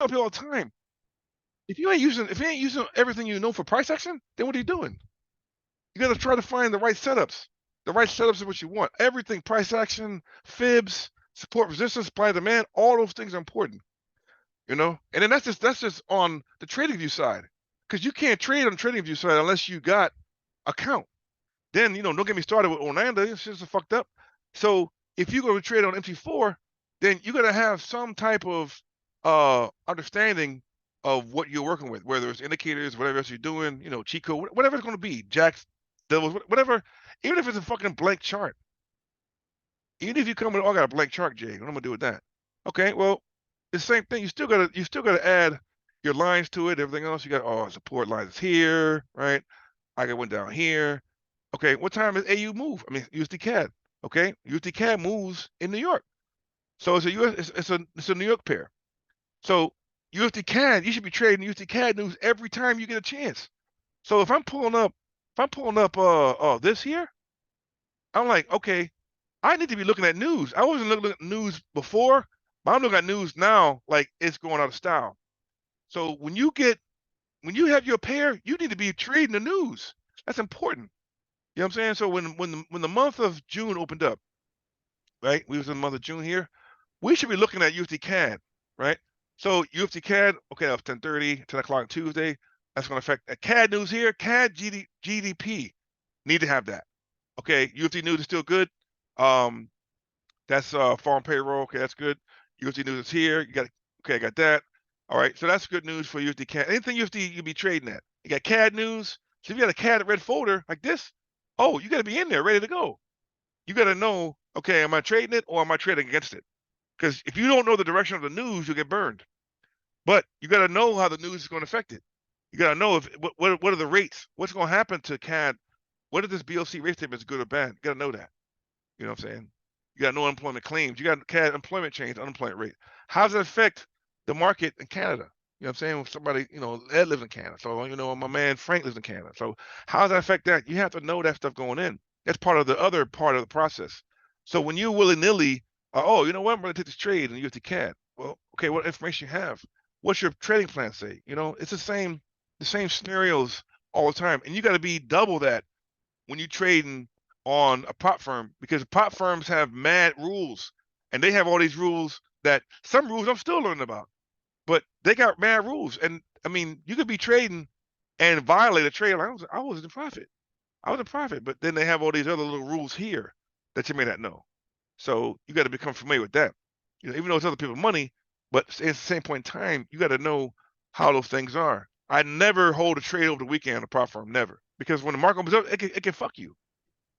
tell people all the time, if you ain't using everything you know for price action, then what are you doing? You got to try to find the right setups. The right setups are what you want. Everything, price action, fibs, support, resistance, supply, demand, all those things are important. And then that's just on the trading view side, because you can't trade on the trading view side unless you got a count. Then don't get me started with Orlando. It's just fucked up. So if you go to trade on MT4, then you got to have some type of understanding of what you're working with, whether it's indicators, whatever else you're doing, cheat code, whatever it's going to be, jacks, doubles, whatever. Even if it's a fucking blank chart, even if you come with, oh, I got a blank chart, Jay, what am I gonna do with that? Okay, well, the same thing. You still gotta add your lines to it. Everything else, you got support lines here, right? I got one down here. Okay, what time is AU move? I mean, USD CAD. Okay, USD CAD moves in New York, so it's a US. It's a New York pair. So USD CAD, you should be trading USD CAD news every time you get a chance. So if I'm pulling up, this here, I'm like, okay, I need to be looking at news. I wasn't looking at news before, but I'm looking at news now like it's going out of style. So when you have your pair, you need to be trading the news. That's important. You know what I'm saying? So when the month of June opened up, right? We was in the month of June here. We should be looking at UFD CAD, right? So UFD CAD, okay, that was 10:30, 10 o'clock on Tuesday. That's going to affect CAD news here. CAD GDP need to have that. Okay, UFD news is still good. That's farm payroll. Okay, that's good. UFD news is here. Okay, I got that. All right, so that's good news for UFD CAD. Anything UFD you be trading at. You got CAD news. So if you got a CAD red folder like this, oh, you got to be in there ready to go. You got to know, okay, am I trading it or am I trading against it? Because if you don't know the direction of the news, you'll get burned. But you got to know how the news is going to affect it. You got to know what are the rates? What's going to happen to CAD? What is this BOC rate statement is good or bad? You got to know that. You know what I'm saying? You got no unemployment claims. You got CAD employment change, unemployment rate. How does it affect the market in Canada? You know what I'm saying? If somebody, Ed lives in Canada. So, my man Frank lives in Canada. So how does that affect that? You have to know that stuff going in. That's part of the other part of the process. So when you willy-nilly, oh, you know what? I'm going to take this trade and you have to CAD. Well, okay, what information you have? What's your trading plan say? It's the same scenarios all the time. And you got to be double that when you trading on a prop firm, because prop firms have mad rules, and they have all these rules that some rules I'm still learning about, but they got mad rules. And I mean, you could be trading and violate a trade. I was in profit. I was in profit, but then they have all these other little rules here that you may not know. So you got to become familiar with that. Even though it's other people's money, but at the same point in time, you got to know how those things are. I never hold a trade over the weekend on a prop firm, never, because when the market opens up, it can fuck you.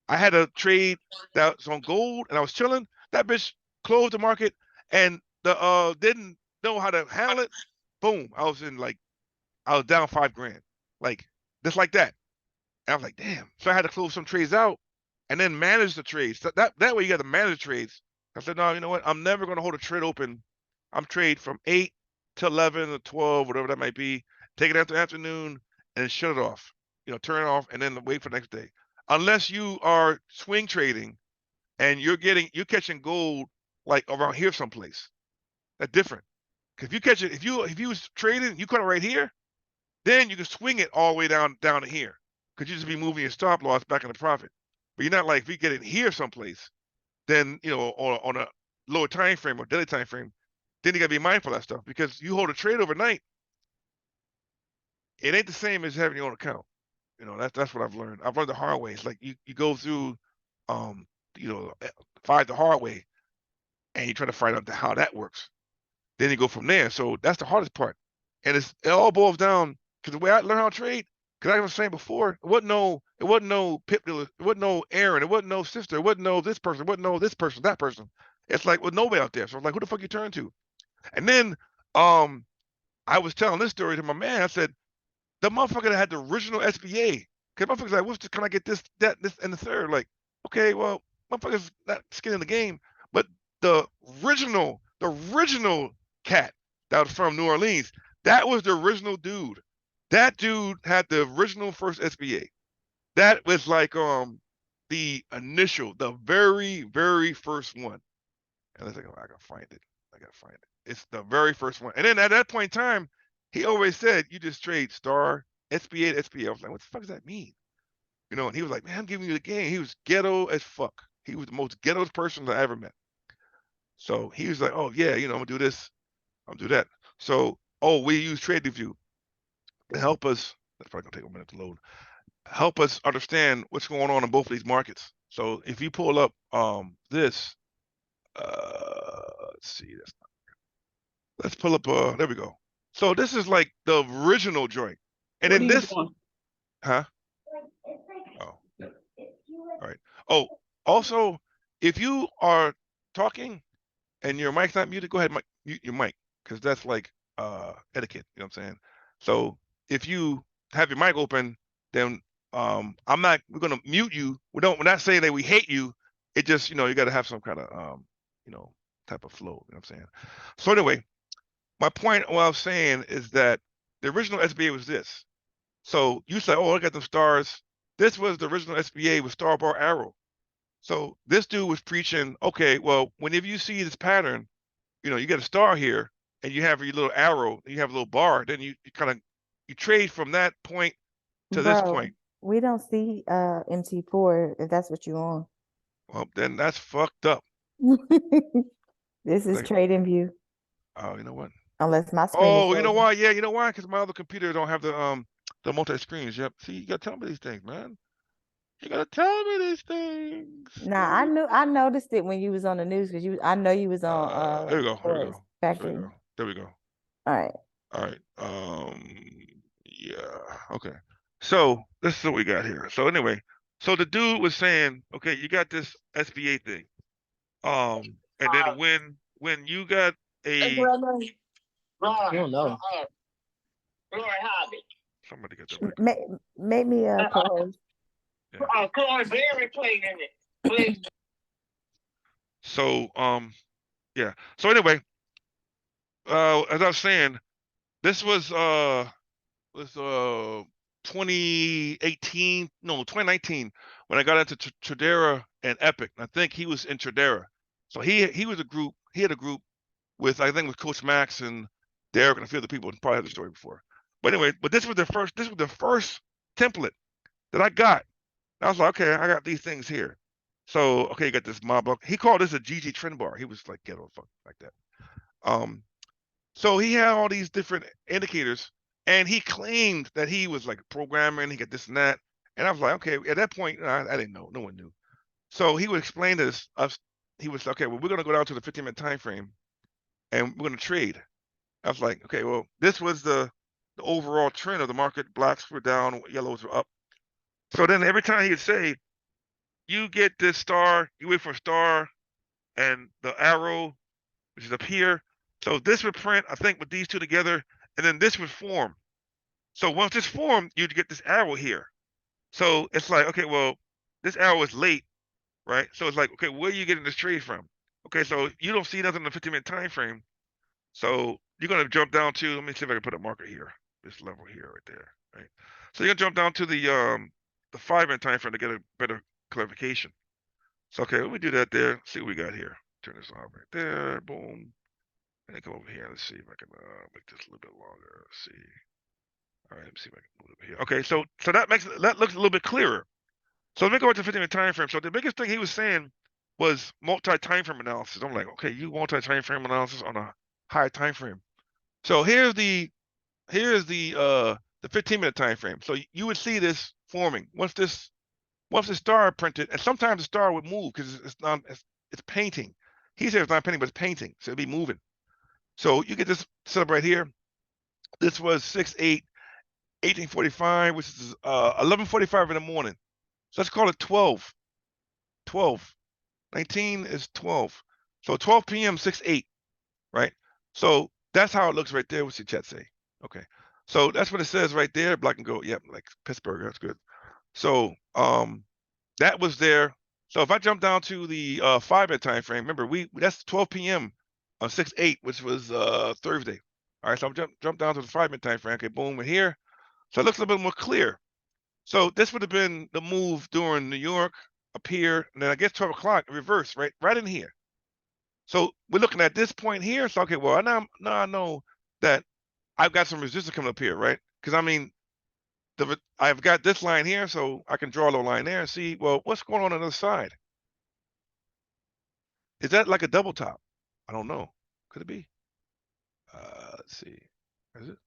I had a trade that was on gold and I was chilling. That bitch closed the market and the didn't know how to handle it. Boom. I was down $5,000. Like just like that. And I was like, damn. So I had to close some trades out and then manage the trades. So that way you got to manage trades. I said, no, you know what? I'm never gonna hold a trade open. I'm trade from 8 to 11 or 12, whatever that might be. Take it after afternoon and shut it off. Turn it off and then wait for the next day. Unless you are swing trading and you're catching gold like around here someplace. That's different. Because if you catch it, if you was trading, you cut it right here, then you can swing it all the way down to here. Because you just be moving your stop loss back in the profit. But you're not like, if you get it here someplace, then on a lower time frame or daily time frame, then you gotta be mindful of that stuff. Because you hold a trade overnight, it ain't the same as having your own account. That's what I've learned. I've learned the hard way. It's like you go through um find the hard way and you try to find out how that works. Then you go from there. So that's the hardest part. And it all boils down because the way I learned how to trade, because I was saying before, it wasn't no Pip dealer, it wasn't no Aaron, it wasn't no sister, it wasn't no this person, it wasn't no this person, that person. It's like with nobody out there. So I was like, who the fuck you turn to? And then I was telling this story to my man. I said, the motherfucker that had the original SBA. Because motherfucker's like, can I get this, that, this, and the third? Like, okay, well, motherfucker's not skin in the game. But the original cat that was from New Orleans, that was the original dude. That dude had the original first SBA. That was like the initial, the very, very first one. And I think I gotta find it. I gotta find it. It's the very first one. And then at that point in time, he always said, you just trade star, SBA to SBA. I was like, what the fuck does that mean? You know, and he was like, man, I'm giving you the game. He was ghetto as fuck. He was the most ghetto person I ever met. So he was like, oh, yeah, you know, I'm going to do this. I'm going to do that. So, oh, we use TradeView to help us. That's probably going to take a minute to load. Help us understand what's going on in both of these markets. So if you pull up this, let's see, let's pull up, there we go. So this is like the original joint. And then this, huh? Oh, all right. Oh, also, if you are talking and your mic's not muted, go ahead, mute your mic, because that's like etiquette, you know what I'm saying? So if you have your mic open, then we're gonna mute you. We're not saying that we hate you. It just, you know, you gotta have some kind of you know, type of flow, you know what I'm saying? So anyway, my point, what I was saying is that the original SBA was this. So you say, oh, I got them stars. This was the original SBA with star bar arrow. So this dude was preaching, okay, well, whenever you see this pattern, you know, you get a star here and you have your little arrow, and you have a little bar, then you kind of, you trade from that point to this point. We don't see MT4 if that's what you want. Well, then that's fucked up. This is Like, TradingView. oh, you know what? Unless my screen is Oh, you know frozen. why? Yeah, you know why? Because my other computer don't have the multi screens. Yep. See, you gotta tell me these things, man. You gotta tell me these things. Nah, I noticed it when you was on the news because I know you was on There we go. There we Forex go. There we Factory. go. There we go. All right. All right. Yeah. Okay. So this is what we got here. So anyway, so the dude was saying, okay, you got this SBA thing. And then when you got a No. somebody got their mic Make, on. make me a co-host. Yeah. So yeah. So anyway, as I was saying, this was 2018, no, 2019, when I got into Tradera and Epic. I think he was in Tradera. So he had a group with, I think, with Coach Max and Derek and a few other people, and probably had the story before. But anyway, this was the first template that I got. And I was like, okay, I got these things here. So okay, you got this mob up. He called this a GG trend bar. He was like ghetto fuck like that. So he had all these different indicators, and he claimed that he was like a programmer and he got this and that. And I was like, okay, at that point, I didn't know. No one knew. So he would explain to us, he was okay, well, we're going to go down to the 15-minute time frame and we're going to trade. I was like, okay, well, this was the overall trend of the market. Blacks were down, yellows were up. So then every time he would say, you get this star, you wait for a star and the arrow, which is up here. So this would print, I think, with these two together, and then this would form. So once this formed, you'd get this arrow here. So it's like, okay, well, this arrow is late, right? So it's like, okay, where are you getting this trade from? Okay, so you don't see nothing in the 15-minute time frame. So you're gonna jump down to, let me see if I can put a marker here, this level here, right there, right? So you're gonna jump down to the 5-minute time frame to get a better clarification. So okay, let me do that there. See what we got here. Turn this on right there. Boom. And then come over here. Let's see if I can make this a little bit longer. Let's see. All right, let me see if I can move it here. Okay, so that looks a little bit clearer. So let me go into 15-minute time frame. So the biggest thing he was saying was multi-time frame analysis. I'm like, okay, you multi-time frame analysis on a higher time frame. So here's the 15-minute time frame. So you would see this forming once the star printed, and sometimes the star would move because it's painting. He said it's not painting, but it's painting, so it'd be moving. So you get this setup right here. This was 6/8/1845, which is 11:45 in the morning. So let's call it 12. 12. 19 is 12. So 12 p.m. 6/8, right? So that's how it looks right there. What's your chat say? Okay. So that's what it says right there. Black and gold. Yep, like Pittsburgh. That's good. So that was there. So if I jump down to the 5-minute time frame, remember that's 12 p.m. on 6/8, which was Thursday. All right, so I'm jump down to the 5-minute time frame. Okay, boom, we're here. So it looks a little bit more clear. So this would have been the move during New York up here, and then I guess 12 o'clock reverse, right in here. So we're looking at this point here. So okay, well now I know that I've got some resistance coming up here, right? Because I mean, I've got this line here, so I can draw a little line there and see, well, what's going on the other side? Is that like a double top? I don't know. Could it be? Let's see. Is it?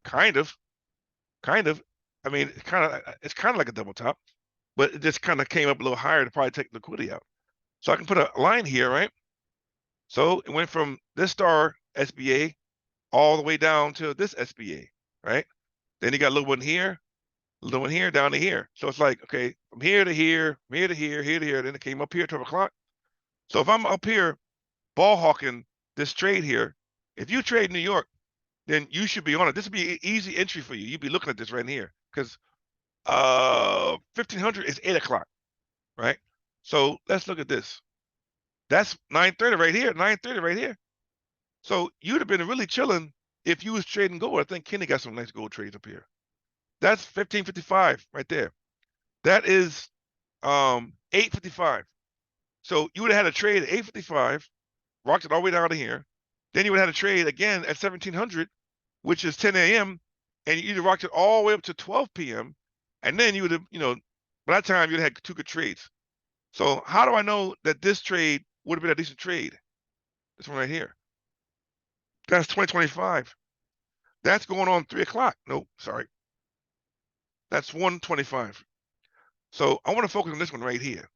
Kind of, kind of. I mean, it's kind of like a double top, but it just kind of came up a little higher to probably take liquidity out. So I can put a line here, right? So it went from this star SBA all the way down to this SBA, right? Then you got a little one here, a little one here, down to here. So it's like, okay, from here to here, from here to here, here to here. Then it came up here at 12 o'clock. So if I'm up here ball hawking this trade here, if you trade New York, then you should be on it. This would be an easy entry for you. You'd be looking at this right here because 1500 is 8 o'clock, right? So let's look at this. That's 9:30 right here, 9:30 right here. So you'd have been really chilling if you was trading gold. I think Kenny got some nice gold trades up here. That's 1555 right there. That is 855. So you would have had a trade at 855, rocked it all the way down to here. Then you would have had a trade again at 1700, which is 10 a.m. And you'd have rocked it all the way up to 12 p.m. And then you would have, by that time you'd have had two good trades. So how do I know that this trade would have been a decent trade? This one right here. That's 2025. That's going on 3 o'clock. Nope, sorry. That's 125. So I want to focus on this one right here.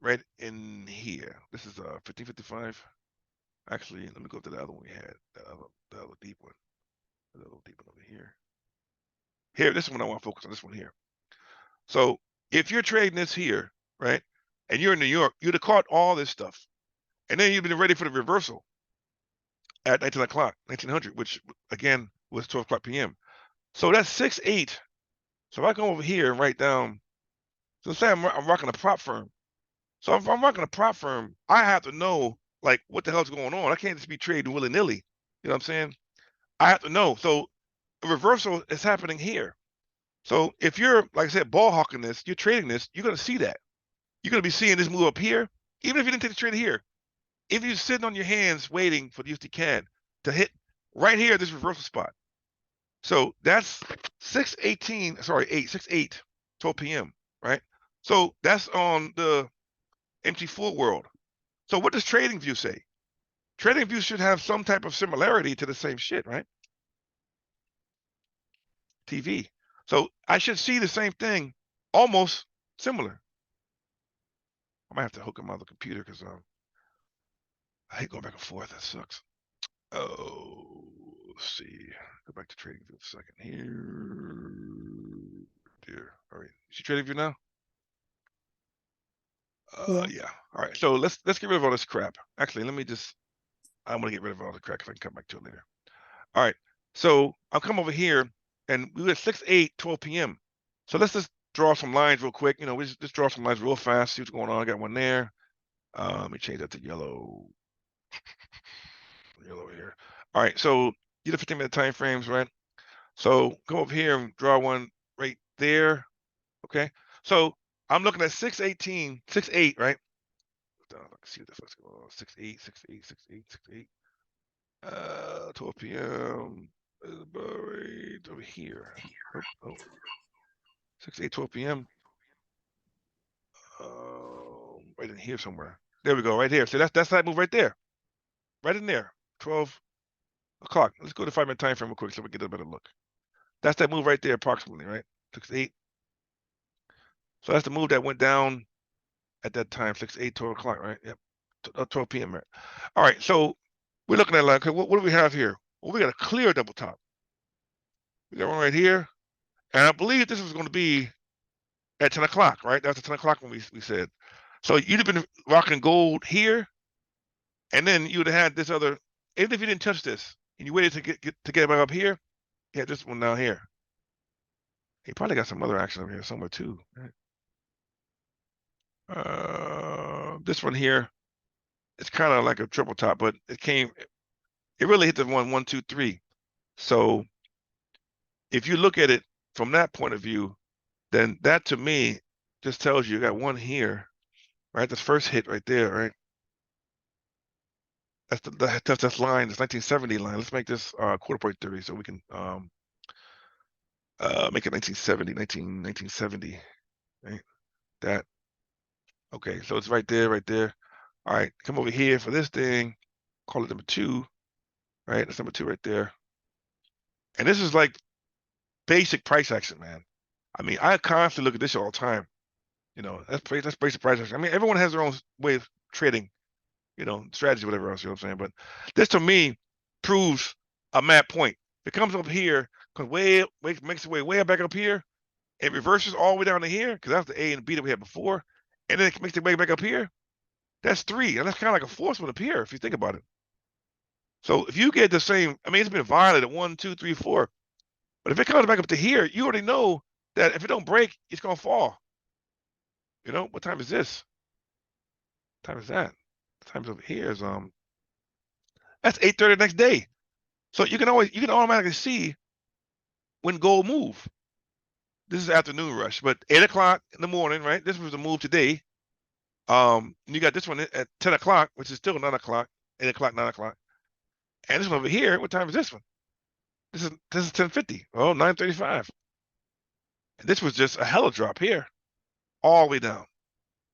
Right in here. This is 1555. Actually, let me go to the other one we had. The other deep one. The other deep one over here. Here, this one I want to focus on. This one here. So if you're trading this here, right, and you're in New York, you'd have caught all this stuff. And then you'd been ready for the reversal at 19 o'clock, 1900, which again was 12 o'clock p.m. So that's 6-8. So if I come over here and write down, so say I'm rocking a prop firm. So if I'm rocking a prop firm, I have to know like what the hell's going on. I can't just be trading willy-nilly. You know what I'm saying? I have to know. So a reversal is happening here. So if you're, like I said, ball hawking this, you're trading this, you're going to see that. You're going to be seeing this move up here, even if you didn't take the trade here. If you're sitting on your hands waiting for the USD CAD to hit right here, this reversal spot. So that's 6:18, sorry, 6:8, 12 p.m., right? So that's on the MT4 world. So what does TradingView say? TradingView should have some type of similarity to the same shit, right? TV. So I should see the same thing, almost similar. I might have to hook up my other computer because I hate going back and forth. That sucks. Oh, let's see. Go back to TradingView for a second here. Dear. All right. Is she TradingView now? Yeah. Yeah. All right. So let's get rid of all this crap. Actually, I'm gonna get rid of all the crap if I can come back to it later. All right. So I'll come over here and we were at 6-8, 12 p.m. So let's just draw some lines real quick. We just draw some lines real fast, see what's going on. I got one there. Let me change that to yellow. Yellow here. All right. So you the 15-minute time frames, right? So come over here and draw one right there. Okay. So I'm looking at 6:18, 6-8, right? Let's see this. Let's go 6-8, 6-8, 6-8, 6-8. 12 p.m. Right over here. Oh. 6-8, 12 p.m. Right in here somewhere. There we go, right here. So that's that move right there. Right in there. 12 o'clock. Let's go to 5-minute time frame real quick so we get a better look. That's that move right there, approximately, right? 6-8. So that's the move that went down at that time, 6-8, 12 o'clock, right? Yep. 12 p.m. Right. All right. So we're looking at like, okay, what do we have here? Well, we got a clear double top. We got one right here. And I believe this was going to be at 10 o'clock, right? That's the 10 o'clock when we said. So you'd have been rocking gold here, and then you would have had this other, even if you didn't touch this, and you waited to get back up here, you had this one down here. He probably got some other action over here somewhere too. Right? This one here, it's kind of like a triple top, but it really hit the 1, 1, 2, 3. So if you look at it from that point of view, then that to me just tells you got one here, right? This first hit right there, right? That's that's line, this 1970 line. Let's make this quarter point theory so we can make it 1970, right? That, okay, so it's right there, right there. All right, come over here for this thing, call it number 2, right? That's number 2 right there. And this is like basic price action, man. I mean, I constantly look at this all the time. You know, that's basic price action. I mean, everyone has their own way of trading, you know, strategy, whatever else, you know what I'm saying? But this to me proves a mad point. It comes up here, because makes its way back up here, it reverses all the way down to here, because that's the A and B that we had before, and then it makes its way back up here. That's 3, and that's kind of like a force one up here, if you think about it. So if you get the same, I mean, it's been violated 1, 2, 3, 4, but if it comes back up to here, you already know that if it don't break, it's gonna fall. You know, what time is this? What time is that? The time's over here is that's 8:30 the next day. So you can automatically see when gold move. This is afternoon rush, but 8 o'clock in the morning, right? This was the move today. You got this one at 10 o'clock, which is still 9 o'clock, 8 o'clock, 9 o'clock. And this one over here, what time is this one? This is 10:50. Oh, 9:35. And this was just a hella drop here, all the way down.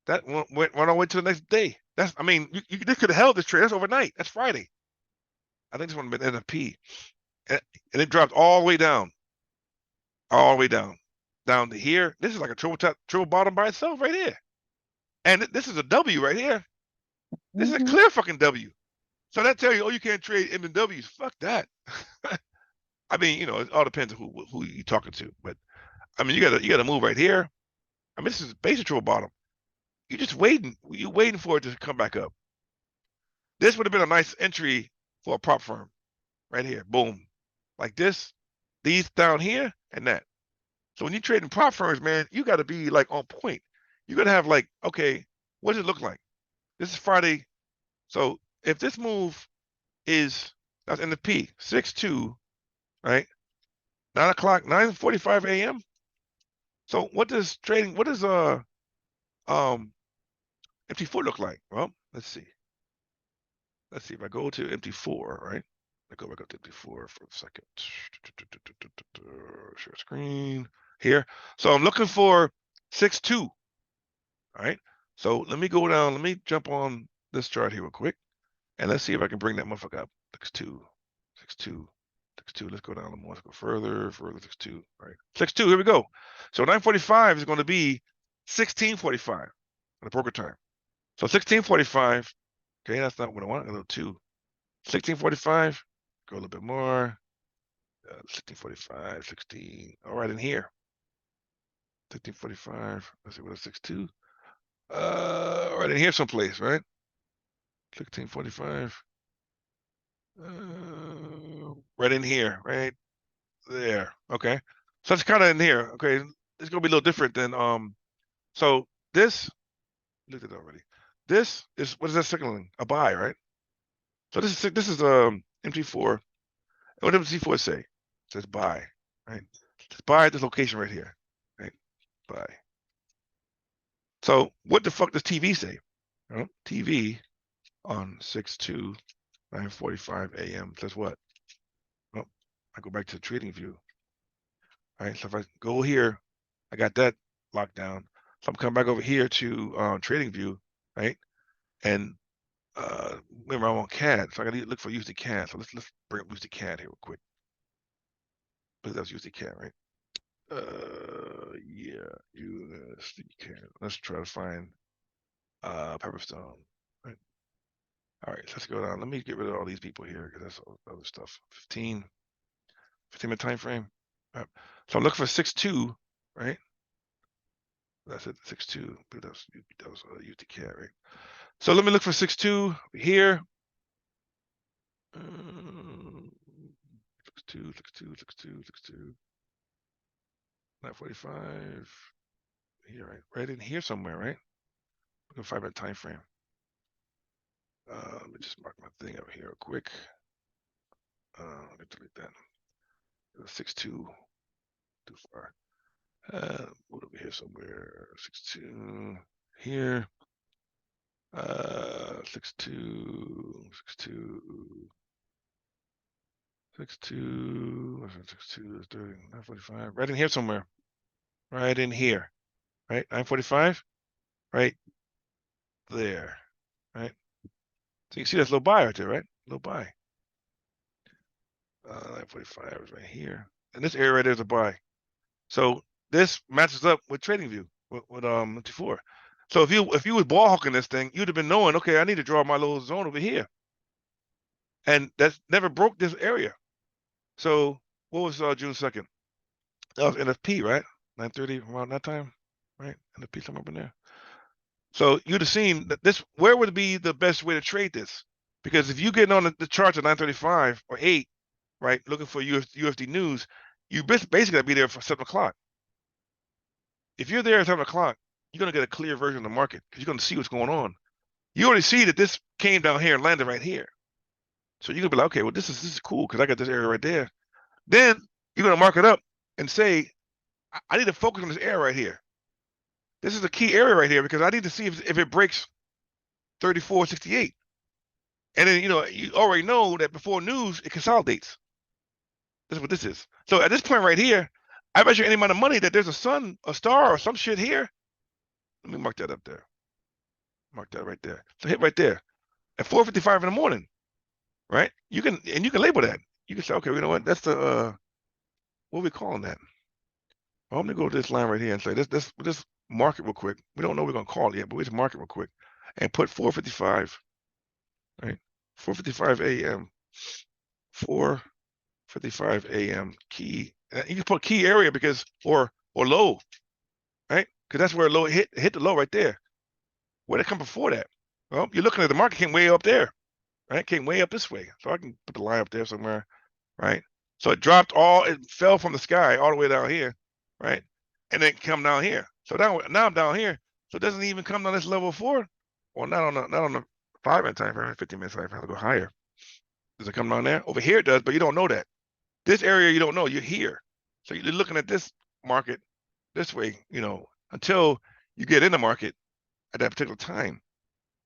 That went all the way to the next day. That's, I mean, this could have held this trade. That's overnight. That's Friday. I think this one been NFP. And it dropped all the way down, down to here. This is like a triple bottom by itself right here. And this is a W right here. This is a clear fucking W. So that tell you, oh, you can't trade M&Ws. Fuck that. I mean, you know, it all depends on who you're talking to. But I mean, you gotta move right here. I mean, this is basic triple bottom. You're just waiting. You're waiting for it to come back up. This would have been a nice entry for a prop firm right here. Boom. Like this, these down here, and that. So when you're trading prop firms, man, you got to be like on point. You got to have like, okay, what does it look like? This is Friday. So if this move is, that's in the P, 6-2, right? 9 o'clock, 9:45 a.m. So what does MT4 look like? Well, let's see. Let's see if I go to MT4, right? I go back up to MT4 for a second. Share screen here. So I'm looking for 6-2. All right. So let me go down. Let me jump on this chart here real quick. And let's see if I can bring that motherfucker up. 6-2, 6-2, 6-2. Let's go down a little more. Let's go further, 6-2. All right. 6-2. Here we go. So 9:45 is going to be 16:45 on the broker time. So 16:45. Okay, that's not what I want. I go 2. 16:45. Go a little bit more. 16:45, 16. All right, in here. 16:45. Let's see what is 6-2. Right in here someplace, right? 16:45. Right in here, right there. Okay. So it's kind of in here. Okay. It's gonna be a little different than so this, looked at it already. This is, what is that signaling? A buy, right? So this is MT4. What does MT4 say? It says buy, right? It's buy at this location right here. Right? Buy. So what the fuck does TV say? TV on 6/2, 9:45 a.m. says what? Well, I go back to the trading view. All right, so if I go here, I got that locked down. So I'm coming back over here to trading view, right? And remember, I'm on CAD, so I gotta look for USD CAD. So let's bring up USD CAD here real quick. Because that's USD CAD, right? Yeah, USD CAD. Let's try to find Pepperstone. Right. All right, let's go down. Let me get rid of all these people here because that's all other stuff. 15-minute time frame. Right. So I'm looking for 6-2, right? That's it, 6-2. But that was USD CAD, right? So let me look for 6-2 here. 6-2, 6-2, 6-2, 6-2. 9:45. Here, right in here somewhere, right? Look at 5-minute time frame. Let me just mark my thing up here real quick. Let me delete that. 6-2, too far. Move over here somewhere. 6-2 here. 62, 62, 62, 62, 30, 945. Right in here somewhere. Right in here. Right, 945. Right there. Right. So you can see that's a little buy right there, right? Little buy. 945 is right here, and this area right there is a buy. So this matches up with TradingView with 54. So if you was ball hawking this thing, you'd have been knowing, okay, I need to draw my little zone over here, and that's never broke this area. So what was June 2nd? That was NFP, right? 9:30 around that time, right? NFP somewhere up in there. So you'd have seen that this where would be the best way to trade this, because if you get on the charts at 9:35 or 8, right, looking for USD news, you basically got to be there for 7 o'clock. If you're there at 7 o'clock, you're gonna get a clear version of the market because you're gonna see what's going on. You already see that this came down here and landed right here. So you're gonna be like, okay, well, this is cool because I got this area right there. Then you're gonna mark it up and say, I need to focus on this area right here. This is a key area right here because I need to see if it breaks 34.68. And then you already know that before news it consolidates. This is what this is. So at this point right here, I bet you any amount of money that there's a sun, a star, or some shit here. Let me mark that up there. Mark that right there. So hit right there at 4:55 in the morning, right? You can label that. You can say, okay, you know what? That's the what are we calling that? Well, I'm gonna go to this line right here and say this market real quick. We don't know what we're gonna call it yet, but we just mark it real quick and put 4:55, right? 4:55 a.m. 4:55 a.m. key. You can put key area because or low, right? Because that's where low hit the low right there. Where did it come before that? Well, you're looking at the market came way up there, right? Came way up this way. So I can put the line up there somewhere, right? So it fell from the sky all the way down here, right? And then come down here. So now I'm down here. So it doesn't even come down this level 4. Well, not on the 5-minute time frame, 15-minute time frame. I have to go higher. Does it come down there? Over here it does, but you don't know that. This area you don't know. You're here. So you're looking at this market this way, until you get in the market at that particular time.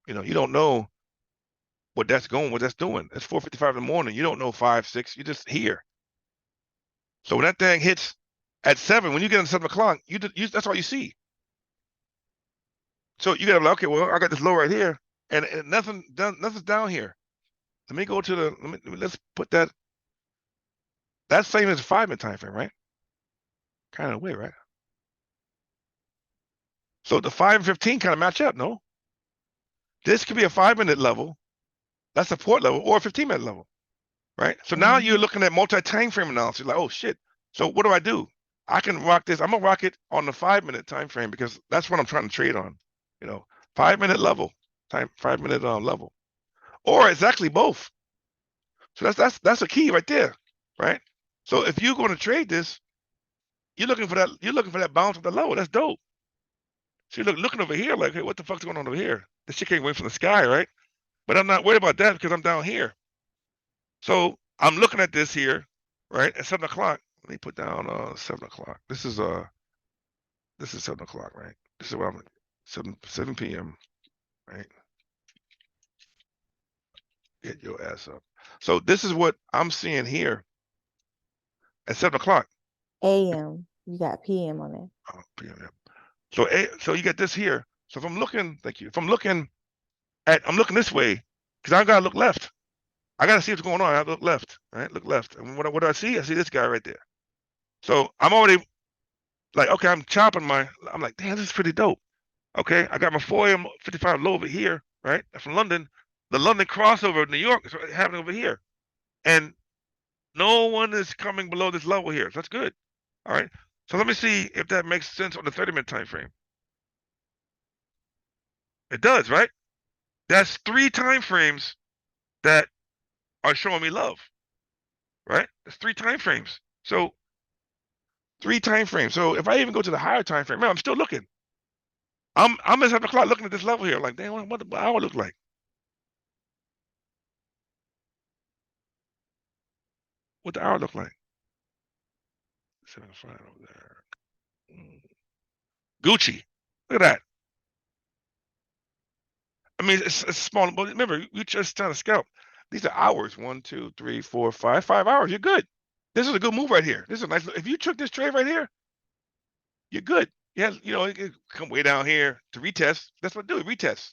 You don't know what that's doing. It's 4:55 in the morning. You don't know 5, 6. You're just here. So when that thing hits at 7, when you get in 7 o'clock, that's all you see. So you gotta be like, okay, well, I got this low right here, and nothing's down here. Let me go to let's put that. That's same as a 5-minute time frame, right? Kind of way, right? So the 5 and 15 kind of match up, no? This could be a 5-minute level, that's support level, or a 15-minute level, right? So now you're looking at multi-time frame analysis. Like, oh shit. So what do? I can rock this. I'm gonna rock it on the 5-minute time frame because that's what I'm trying to trade on. 5-minute level, 5-minute level, or exactly both. So that's a key right there, right? So if you're going to trade this, you're looking for that bounce of the level. That's dope. So you're looking over here like, hey, what the fuck's going on over here? This shit came away from the sky, right? But I'm not worried about that because I'm down here. So I'm looking at this here, right? At 7 o'clock. Let me put down 7 o'clock. This is 7 o'clock, right? This is what I'm 7 p.m. right? Get your ass up. So this is what I'm seeing here at 7 o'clock. AM. You got PM on there. Oh, PM, yeah. So you get this here. So if I'm looking, thank you. If I'm looking this way, because I gotta look left. I gotta see what's going on. I look left, right? Look left. And what do I see? I see this guy right there. So I'm already like, okay, I'm like, damn, this is pretty dope. Okay, I got my 4 55 low over here, right? From London. The London crossover of New York is happening over here. And no one is coming below this level here. So that's good. All right. So let me see if that makes sense on the 30-minute time frame. It does, right? That's 3 time frames that are showing me love, right? That's 3 time frames. So 3 time frames. So if I even go to the higher time frame, man, I'm still looking. I'm at 7 o'clock looking at this level here, like, damn, what the hour look like? What the hour look like? 7:05 over there. Gucci. Look at that. I mean, it's small, but remember, you just trying to scalp. These are hours. 1, 2, 3, 4, 5. 5 hours. You're good. This is a good move right here. This is a nice. If you took this trade right here, you're good. Yeah, you come way down here to retest. That's what do it. Retest.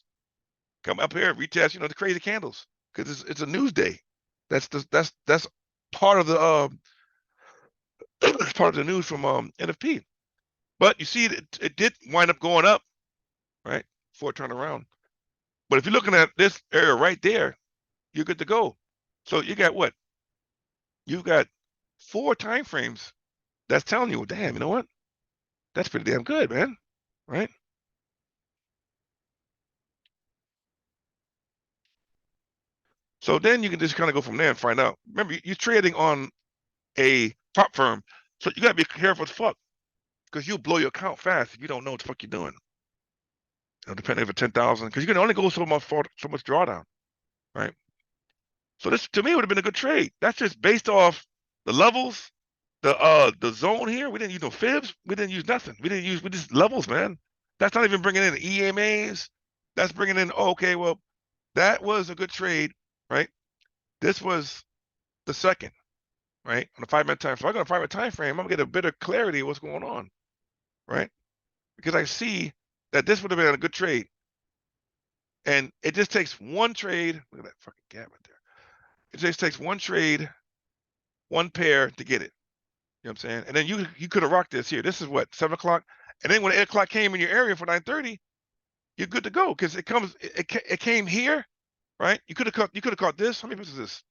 Come up here, retest. The crazy candles because it's a news day. That's part of the part of the news from NFP. But you see, it did wind up going up, right? Before it turned around. But if you're looking at this area right there, you're good to go. So you got what? You've got 4 time frames that's telling you, damn, you know what? That's pretty damn good, man. Right? So then you can just kind of go from there and find out. Remember, you're trading on a prop firm, so you gotta be careful as fuck because you'll blow your account fast if you don't know what the fuck you're doing. Depending if it's 10,000, because you can only go so much drawdown, right? So this to me would have been a good trade. That's just based off the levels, the zone here. We didn't use no fibs. We didn't use nothing. We just levels, man. That's not even bringing in EMAs. That's bringing in, oh, okay, well, that was a good trade, right? This was the second, right? On the 5-minute time. So I got a 5-minute time frame, I'm gonna get a bit of clarity of what's going on, right? Because I see that this would have been a good trade. And it just takes one trade. Look at that fucking gap right there. It just takes one trade, one pair to get it. You know what I'm saying? And then you could have rocked this here. This is what, 7 o'clock? And then when 8 o'clock came in your area for 9:30, you're good to go because it came here, right? You could have caught this. How many pips is this?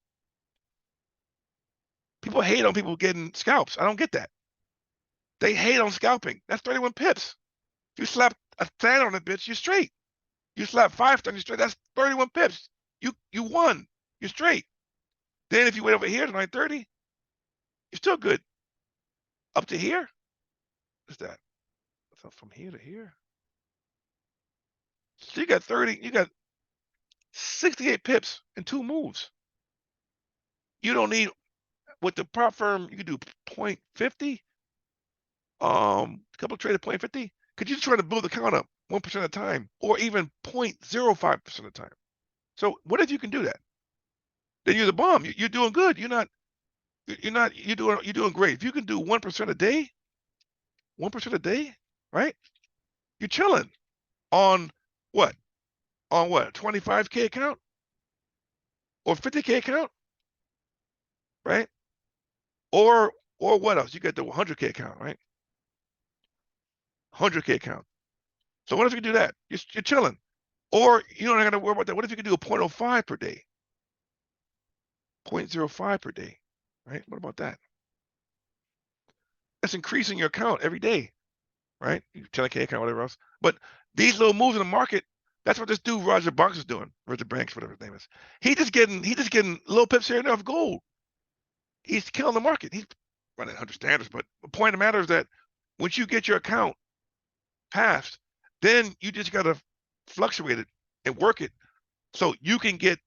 People hate on people getting scalps. I don't get that. They hate on scalping. That's 31 pips. If you slap a stand on it, bitch, you're straight. You slap 5 times, you're straight. That's 31 pips. You won. You're straight. Then if you wait over here to 9:30, you're still good. Up to here, what's that? So from here to here. So you got 68 pips in 2 moves. You don't need, with the prop firm, you can do 0.50. A couple of trades at 0.50. Could you try to build the count up 1% of the time, or even 0.05% of the time? So what if you can do that? Then you're the bomb. You're doing good. You're doing great. If you can do 1% a day, 1% a day, right? You're chilling on what? On what? 25K account or 50K account, right? Or what else? You got the 100K account, right? 100K account. So what if you do that? You're chilling. Or you don't have to worry about that. What if you could do a 0.05 per day? 0.05 per day, right? What about that? That's increasing your account every day, right? 10K account, whatever else. But these little moves in the market, that's what this dude Roger Banks is doing. Roger Banks, whatever his name is. He just getting little pips here and there of gold. He's killing the market. He's running 100 standards. But the point of the matter is that once you get your account passed, then you just got to fluctuate it and work it so you can get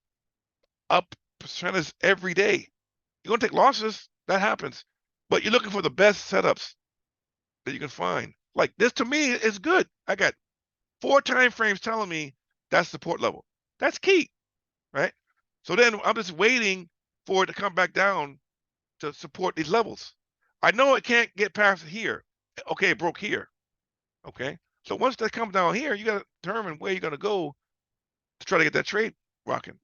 up percentage every day. You're going to take losses. That happens. But you're looking for the best setups that you can find. Like this to me is good. I got 4 time frames telling me that's support level. That's key, right? So then I'm just waiting for it to come back down to support these levels. I know it can't get past here. Okay, it broke here. Okay. So once that comes down here, you got to determine where you're going to go to try to get that trade rocking.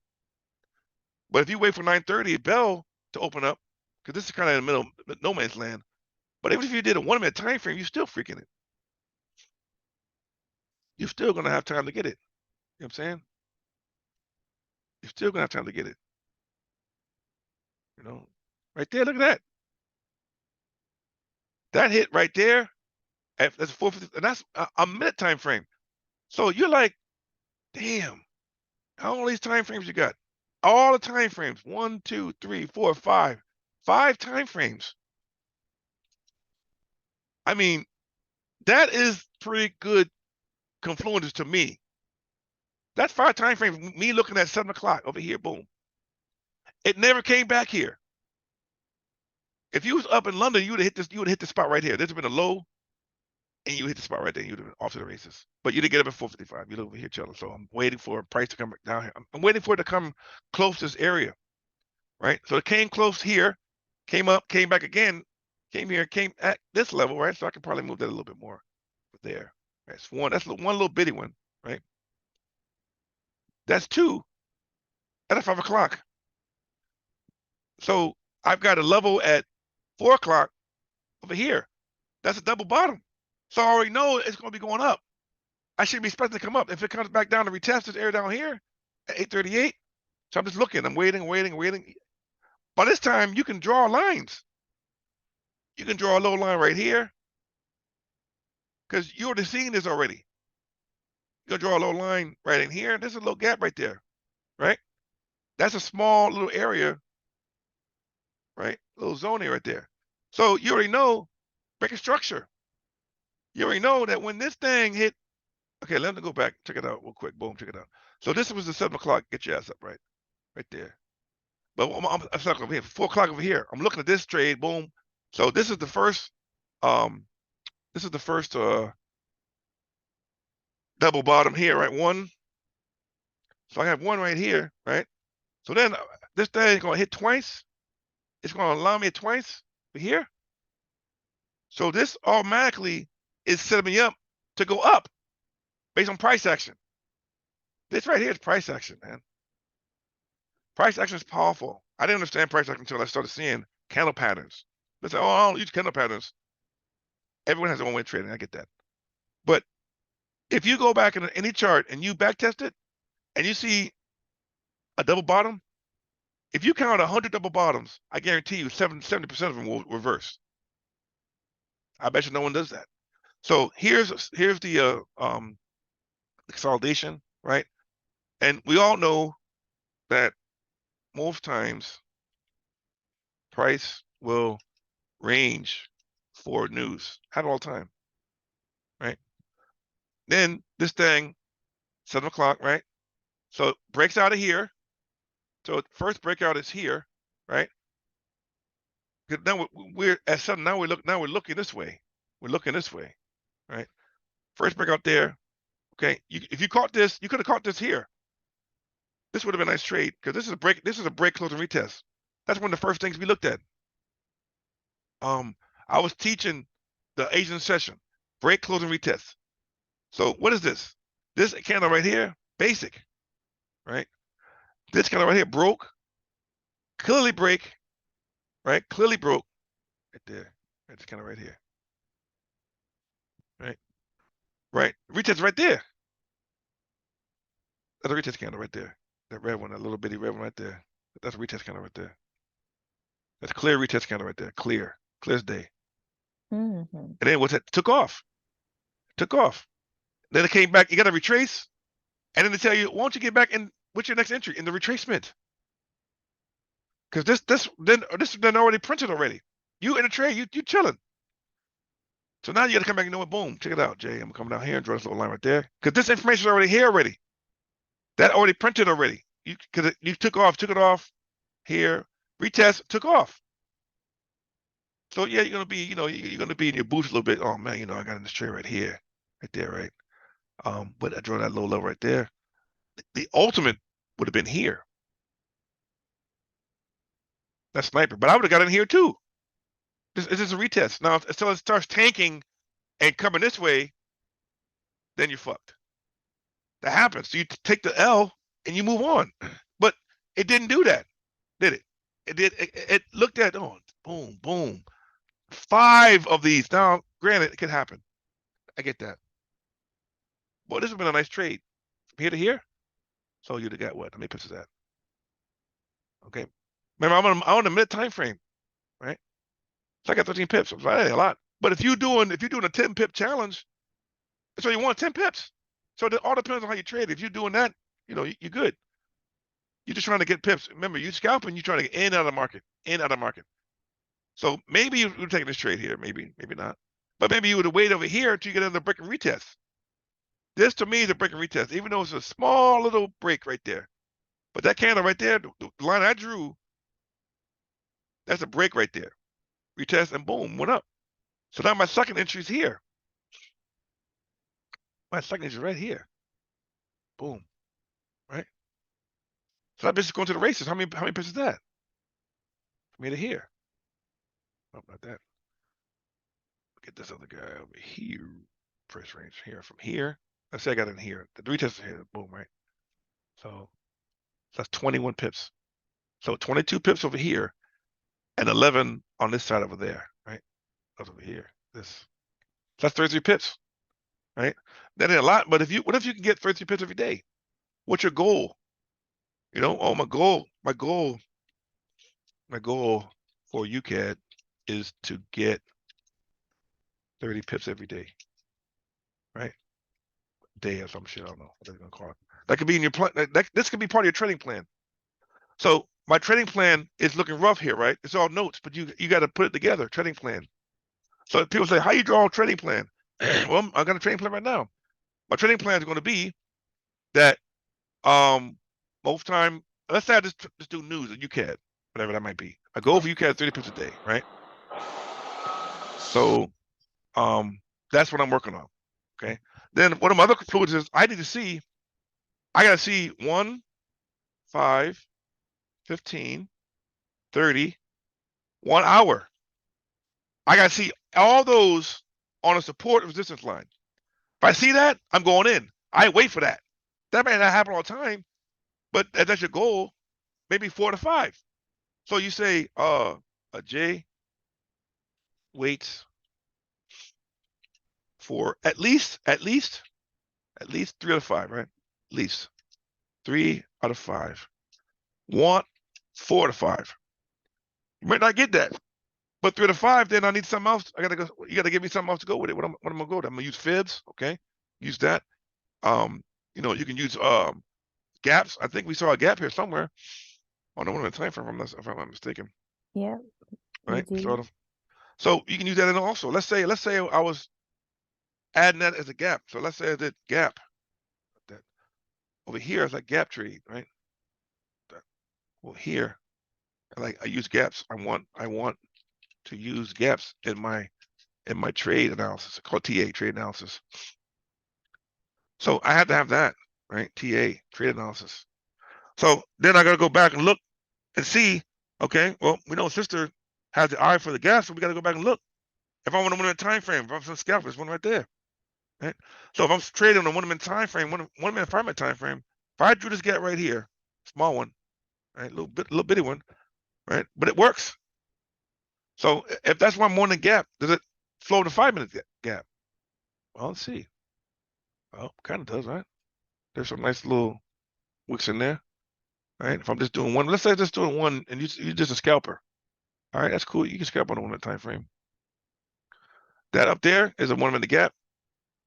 But if you wait for 9:30 bell to open up, because this is kind of in the middle, no man's land. But even if you did a 1-minute time frame, you're still freaking it. You're still going to have time to get it. You know what I'm saying? You're still going to have time to get it. Right there, look at that. That hit right there, that's 450, and that's a minute time frame. So you're like, damn, how all these time frames you got? All the time frames, 1, 2, 3, 4, 5. 5 time frames. I mean, that is pretty good confluence to me. That's 5 time frames, me looking at 7 o'clock over here, boom. It never came back here. If you was up in London, you would have hit this spot right here. This would have been a low. and you hit the spot right there, you'd have been off to the races. But you didn't get up at 455. You're over here chilling. So I'm waiting for a price to come back down here. I'm waiting for it to come close to this area, right? So it came close here, came up, came back again, came here, came at this level, right? So I can probably move that a little bit more there. That's one. That's one little bitty one, right? That's two at 5 o'clock. So I've got a level at 4 o'clock over here. That's a double bottom. So I already know it's going to be going up. I should be expecting to come up. If it comes back down to retest this area down here at 838, so I'm just looking. I'm waiting. By this time, you can draw lines. You can draw a low line right here because you already seen this already. You're going to draw a low line right in here. There's a little gap right there, right? That's a small little area, right? Little zone here right there. So you already know breaking structure. You already know that when this thing hit, okay, let me go back. Check it out real quick. Boom, check it out. So this was the 7 o'clock. Get your ass up, right there. But I'm stuck over here. 4 o'clock over here. I'm looking at this trade. Boom. So this is the first. This is the first double bottom here, right? One. So I have one right here, right? So then this thing is going to hit twice. It's going to allow me twice here. So this automatically is setting me up to go up based on price action. This right here is price action, man. Price action is powerful. I didn't understand price action until I started seeing candle patterns. They say, oh, I don't use candle patterns. Everyone has their own way of trading. I get that. But if you go back in any chart and you back test it and you see a double bottom, if you count 100 double bottoms, I guarantee you 70% of them will reverse. I bet you no one does that. So here's the consolidation, right? And we all know that most times price will range for news. Had all the time, right? Then this thing, 7 o'clock, right? So it breaks out of here. So first breakout is here, right? Now we're at 7. Now we're looking this way. We're looking this way, right? First breakout there. Okay. If you caught this, you could have caught this here. This would have been a nice trade because this is a break. This is a break, close, and retest. That's one of the first things we looked at. I was teaching the Asian session, break, close, and retest. So what is this? This candle right here, basic, right? This candle right here broke, clearly break, right? Clearly broke, right there. Right, this candle right here, right? Right, retest right there. That's a retest candle right there. That red one, that little bitty red one right there. That's a retest candle right there. That's clear retest candle right there. Clear as day. Mm-hmm. And then what's that? Took off. Then it came back. You got to retrace, and then they tell you, why don't you get back in? What's your next entry in the retracement? Because this then already printed already. You in the trade, you chilling. So now you got to come back and know what? Boom, check it out, Jay. I'm coming down here and draw this little line right there because this information is already here already. That already printed already. Because you took it off here, retest, took off. So yeah, you're gonna be, you're gonna be in your boots a little bit. Oh man, I got in this trade right here, right there, right. But I draw that low level right there. The ultimate would have been here. That sniper, but I would have got in here too. This is a retest. Now, so it starts tanking and coming this way, then you're fucked. That happens. So you take the L and you move on. But it didn't do that, did it? It did. It looked at, oh, boom, boom. 5 of these. Now, granted, it could happen. I get that. Well, this has been a nice trade from here to here. So you'd have got what? How many pips is that? Okay. Remember, I'm on the mid time frame, right? So I got 13 pips. So that ain't a lot. But if you're doing a 10 pip challenge, so you want 10 pips. So it all depends on how you trade. If you're doing that, you're good. You're just trying to get pips. Remember, you scalping, you're trying to get in, out of the market, in, out of the market. So maybe you're taking this trade here, maybe not. But maybe you would wait over here until you get another break and retest. This to me is a break and retest, even though it's a small little break right there. But that candle right there, the line I drew, that's a break right there. Retest and boom, went up. So now my second entry is here. My second is right here. Boom. Right? So that bitch is going to the races. How many pips is that? From here to here. Oh, not that. Get this other guy over here. Price range here. From here. Let's say I got it in here. The retest is here. Boom, right? So that's 21 pips. So 22 pips over here and 11 on this side over there, right? That's over here. This. So that's 33 pips, right? That ain't a lot, but what if you can get 33 pips every day? What's your goal? You know, oh, my goal for UCAD is to get 30 pips every day, right? Day or some shit, I don't know what they're gonna call it. That could be in your plan. This could be part of your trading plan. So my trading plan is looking rough here, right? It's all notes, but you got to put it together. Trading plan. So people say, how you draw a trading plan? Well, I got a trading plan right now. My trading plan is going to be that most time, let's say I just do news at UCAD, whatever that might be. I go for UCAD 30 pips a day, right? So that's what I'm working on. Okay. Then one of my other conclusions is I gotta see 1, 5, 15, 30, 1 hour. I gotta see all those on a support resistance line. If I see that, I'm going in. I wait for that. That may not happen all the time, but that's your goal. Maybe 4 to 5. So you say, Jay waits for at least 3 out of 5, right? At least 3 out of 5. Want 4 to 5. You might not get that, but 3 to 5. Then I need something else. I gotta go. You gotta give me something else to go with it. What am I gonna go with? I'm gonna use fibs. Okay, use that. You know, you can use gaps. I think we saw a gap here somewhere. On the time frame, if I'm not mistaken. Yeah. Right. So you can use that in also. Let's say I was adding that as a gap. So let's say I did gap. That over here is like gap trade, right? Well, here, like I use gaps. I want to use gaps in my trade analysis, called TA, trade analysis. So I had to have that, right? TA, trade analysis. So then I got to go back and look and see, okay, well, we know sister has the eye for the gaps, so we got to go back and look. If I want to win a time frame, if I'm some scalper, there's one right there, right? So if I'm trading on a 1 minute time frame, 1 minute 5 minute time frame, if I drew this gap right here, small one, right, little bitty one, right, but it works. So if that's 1 morning gap, does it flow to 5 minute gap? Well, let's see. Well, kind of does, right? There's some nice little wicks in there, right? If I'm just doing one, let's say I'm just doing one, and you're just a scalper. All right, that's cool. You can scalp on a 1 minute time frame. That up there is a 1 minute gap.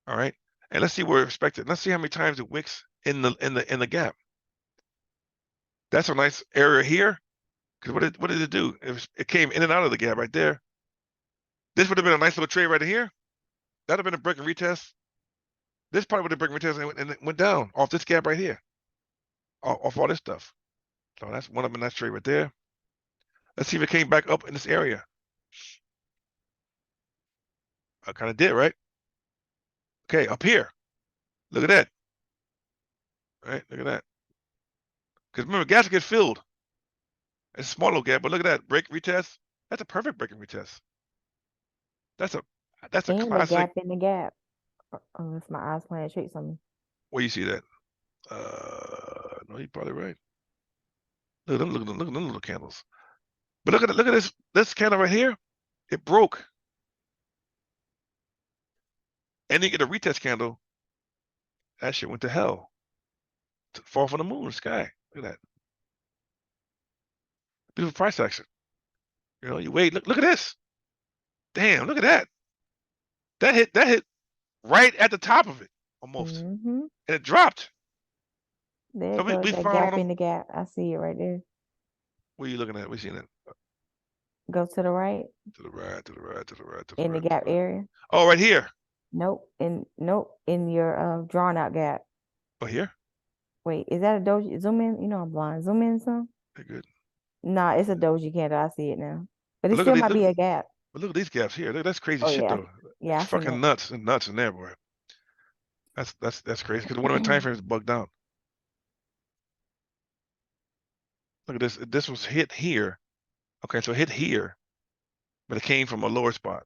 All right, and let's see where we're expected. Let's see how many times it wicks in the gap. That's a nice area here. Because what did it do? It came in and out of the gap right there. This would have been a nice little trade right here. That'd have been a break and retest. This probably would have break and retest and it went down off this gap right here, off all this stuff. So that's one of them. Nice trade right there. Let's see if it came back up in this area. I kind of did, right? Okay, up here. Look at that. All right, look at that. Because remember, gaps get filled. It's a small little gap, but look at that. Break retest. That's a perfect break and retest. That's a And the classic. gap in the gap. Unless my eyes playing tricks on me. Where you see that? No, you're probably right. Look at them little candles. But look at this candle right here. It broke. And you get a retest candle. That shit went to hell. To fall from the moon, the sky. Look at that. Beautiful price action. You know, you wait. Look at this. Damn, look at that. That hit right at the top of it, almost. Mm-hmm. And it dropped. There So it goes, we that found gap them. in the gap. I see it right there. What are you looking at? We seen it. Go to the right. To the right, to the right, to the right, to the In right. the gap area. Oh, right here. Nope. In your drawn out gap. Oh, here? Wait, is that a doji? Zoom in. You know I'm blind. Zoom in some. They're good. Nah, it's a doji candle. I see it now. But it But still might be a gap. look at these gaps here. That's crazy Oh shit yeah. though. Yeah, I It's seen fucking that. nuts in there, boy. That's crazy because one of the time frames is bugged out. Look at this. This was hit here. Okay, so it hit here, but it came from a lower spot.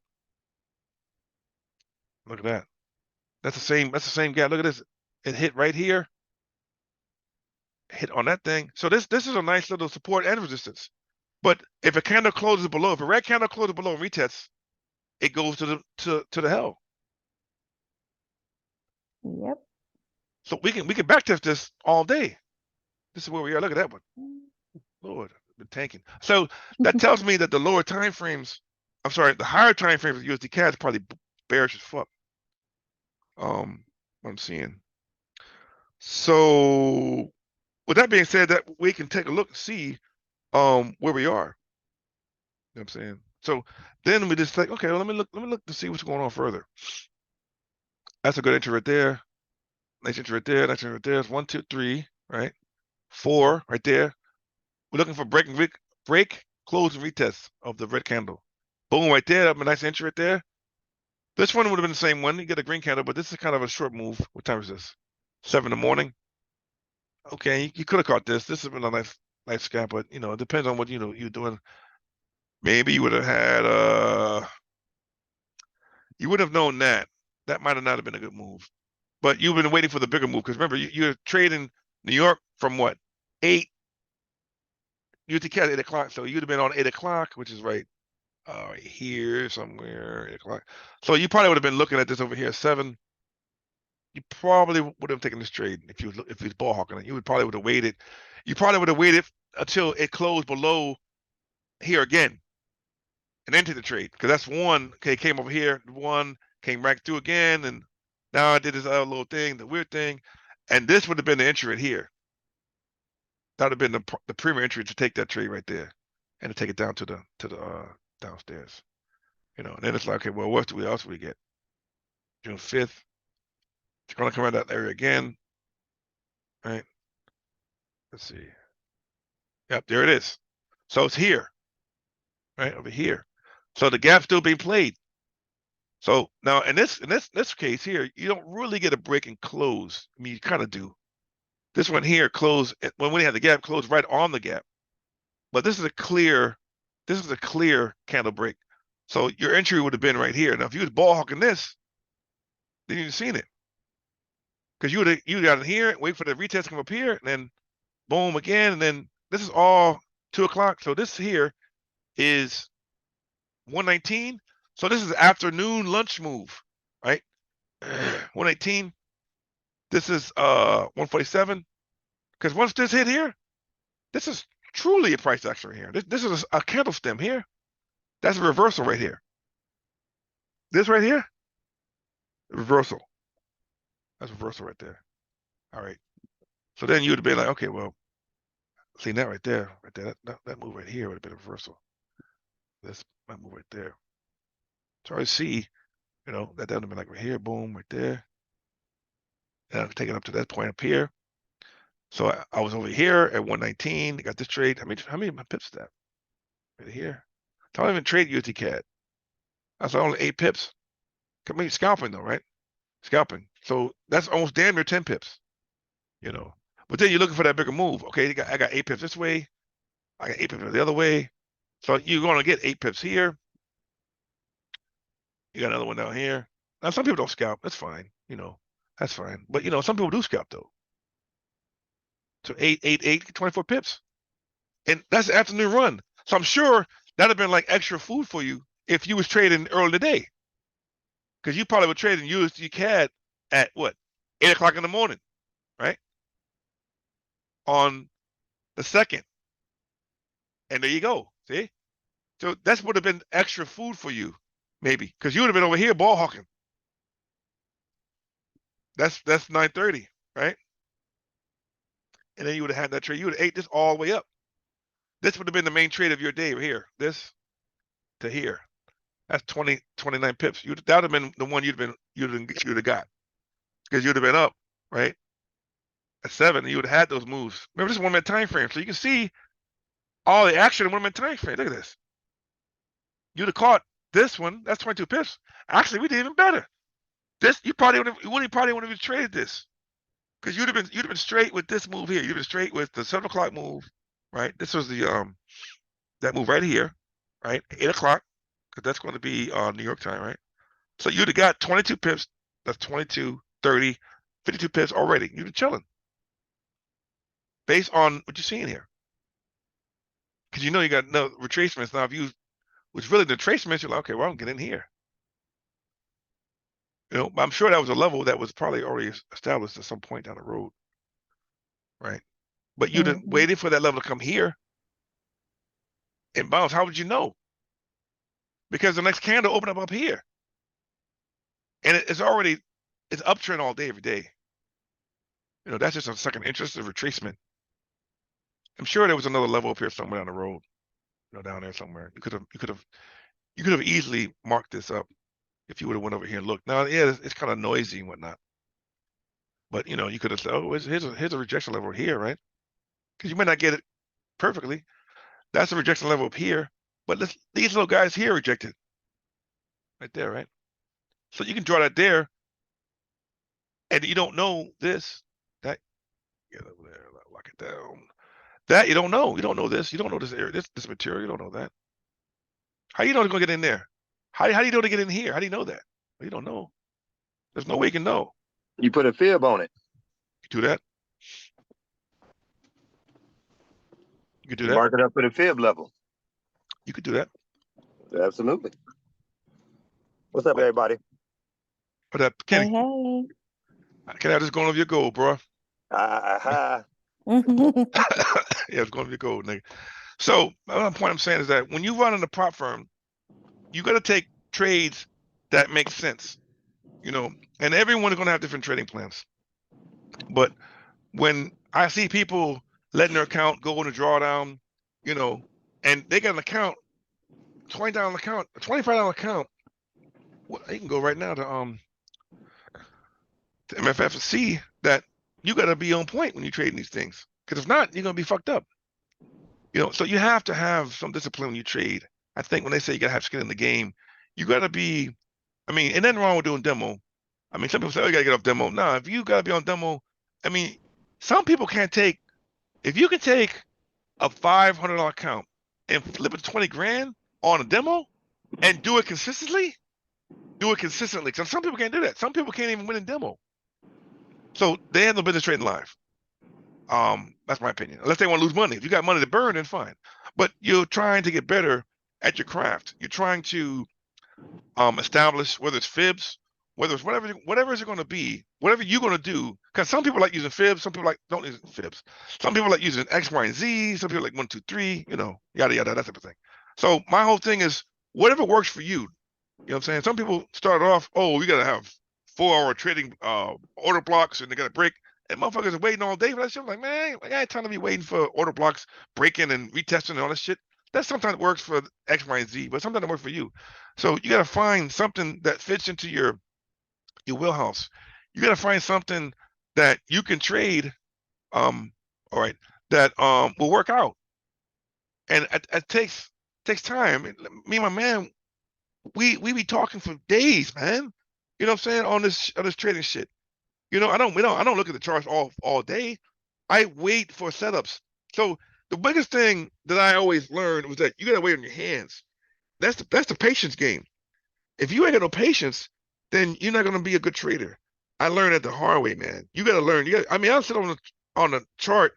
Look at that. That's the same gap. Look at this. It hit right here, hit on that thing. So this is a nice little support and resistance. But if a candle closes below, if a red candle closes below and retests, it goes to the hell. Yep. So we can backtest this all day. This is where we are. Look at that one. Lord, been tanking. So that tells me that the lower time frames, I'm sorry, the higher time frames of USD CAD is probably bearish as fuck. What I'm seeing. So with that being said, that we can take a look and see where we are. You know what I'm saying? So then we just think, okay, well, let me look to see what's going on further. That's a good entry right there. Nice entry right there. Nice entry right there. It's 1, 2, 3, right? 4 right there. We're looking for break, close, and retest of the red candle. Boom, right there. That's a nice entry right there. This one would have been the same one. You get a green candle, but this is kind of a short move. What time is this? 7 in the morning. Okay, you could have caught this. This has been a nice scalp, but it depends on what you're doing. Maybe you would have had you would have known that. That might have not have been a good move. But you've been waiting for the bigger move because remember you're trading New York from what? 8 UTC at 8 o'clock. So you'd have been on 8 o'clock, which is right here somewhere, 8 o'clock. So you probably would have been looking at this over here, 7. You probably would have taken this trade if you was ball hawking it. You probably would have waited. You probably would have waited until it closed below here again and entered the trade. Because that's one, okay, came over here, one came back through again, and now I did this other little thing, the weird thing. And this would have been the entry right here. That would have been the premier entry to take that trade right there and to take it down to the downstairs. And then it's like, okay, well, what else do we get? June 5th. It's gonna come out that area again. Right. Let's see. Yep, there it is. So it's here. Right, over here. So the gap's still being played. So now in this case here, you don't really get a break and close. I mean, you kind of do. This one here closed when we had the gap closed right on the gap. But this is a clear candle break. So your entry would have been right here. Now if you was ball hawking this, then you'd have seen it. Because you got it here, wait for the retest to come up here, and then boom again, and then this is all 2 o'clock. So this here is 119. So this is afternoon lunch move, right? 118. This is 147. Because once this hit here, this is truly a price action right here. This is a candle stem here. That's a reversal right here. This right here, reversal. That's reversal right there. All right. So then you'd have been like, okay, well, see that right there, that move right here would have been a reversal. This might move right there. So I see, that would have been like right here, boom, right there. And I'm taking it up to that point up here. So I was over here at 119. Got this trade. How many of my pips is that? Right here. So I don't even trade UT CAD. That's only 8 pips. Maybe scalping though, right? Scalping. So that's almost damn near 10 pips. But then you're looking for that bigger move. Okay, I got 8 pips this way. I got 8 pips the other way. So you're going to get 8 pips here. You got another one down here. Now some people don't scalp. That's fine. That's fine. But some people do scalp though. So 8, 24 pips. And that's the afternoon run. So I'm sure that'd have been like extra food for you if you was trading early today. Because you probably were trading USD CAD at what? 8 o'clock in the morning, right? On the 2nd. And there you go. See? So that would have been extra food for you, maybe. Because you would have been over here ball hawking. That's 9:30, right? And then you would have had that trade. You would have ate this all the way up. This would have been the main trade of your day right here. This to here. That's 29 pips. That would have been the one you'd have got. Because you'd have been up, right? At 7, you would have had those moves. Remember, this is 1 minute time frame. So you can see all the action in 1 minute time frame. Look at this. You'd have caught this one. That's 22 pips. Actually, we did even better. This you probably wouldn't have traded this because you'd have been straight with this move here. You'd have been straight with the 7 o'clock move, right? This was the that move right here, right? 8 o'clock, because that's going to be New York time, right? So you'd have got 22 pips. That's 22, 30, 52 pips already. You'd be chilling based on what you're seeing here. Because you know you got no retracements. Now, if you was really the retracements, you're like, okay, well, I'm getting in here. You know, I'm sure that was a level that was probably already established at some point down the road, right? But you'd have waited for that level to come here and bounce. How would you know? Because the next candle opened up here, and it's uptrend all day, every day. You know, that's just a second interest of retracement. I'm sure there was another level up here somewhere down the road, you know, down there somewhere. You could have easily marked this up if you would have went over here and looked. Now, yeah, it's kind of noisy and whatnot, but you know, you could have said, oh, here's a rejection level here, right? Because you might not get it perfectly. That's a rejection level up here, but these little guys here rejected right there, right? So you can draw that there, and you don't know this. That get over there, lock it down. That you don't know. You don't know this. You don't know this area, this material. You don't know that. How you know they're gonna get in there? How do you know to get in here? How do you know that? Well, you don't know. There's no way you can know. You put a fib on it. You do that. You could do You that. mark it up at a fib level. You could do that. Absolutely. What's up, everybody? But Kenny, Hey, can I just go over your goal, bro? Aha. hey. Yeah, it's going to be gold, nigga. So the point I'm saying is that when you run in a prop firm, you got to take trades that make sense, you know. And everyone is going to have different trading plans. But when I see people letting their account go in a drawdown, you know, and they got an account, $20 account, a $25 account, well, you can go right now to MFFC that you got to be on point when you're trading these things. Because if not, you're going to be fucked up. You know, so you have to have some discipline when you trade. I think when they say you got to have skin in the game, you got to be, I mean, and nothing wrong with doing demo. I mean, some people say, oh, you got to get off demo. No, if you got to be on demo, I mean, some people can't take, if you can take a $500 account and flip it to 20 grand on a demo and do it consistently, do it consistently. Because some people can't do that. Some people can't even win in demo. So they have no business trading live. That's my opinion. Unless they want to lose money. If you got money to burn, then fine. But you're trying to get better at your craft. You're trying to establish whether it's fibs, whether it's whatever it's going to be, whatever you're going to do. Because some people like using fibs, some people don't use fibs. Some people like using X, Y, and Z. Some people like 1, 2, 3. You know, yada yada, that type of thing. So my whole thing is whatever works for you. You know what I'm saying? Some people start off, oh, we gotta have 4-hour trading order blocks, and they gotta break. And motherfuckers are waiting all day for that shit. I'm like, man, I ain't time to be waiting for order blocks, breaking and retesting and all that shit. That sometimes works for X, Y, and Z, but sometimes it works for you. So you gotta find something that fits into your wheelhouse. You gotta find something that you can trade, all right, that will work out. And it takes time. Me and my man, we be talking for days, man. You know what I'm saying, on this trading shit. You know, I don't look at the charts all day. I wait for setups. So the biggest thing that I always learned was that you gotta wait on your hands. That's the patience game. If you ain't got no patience, then you're not gonna be a good trader. I learned that the hard way, man. You gotta learn. I mean, I'll sit on the chart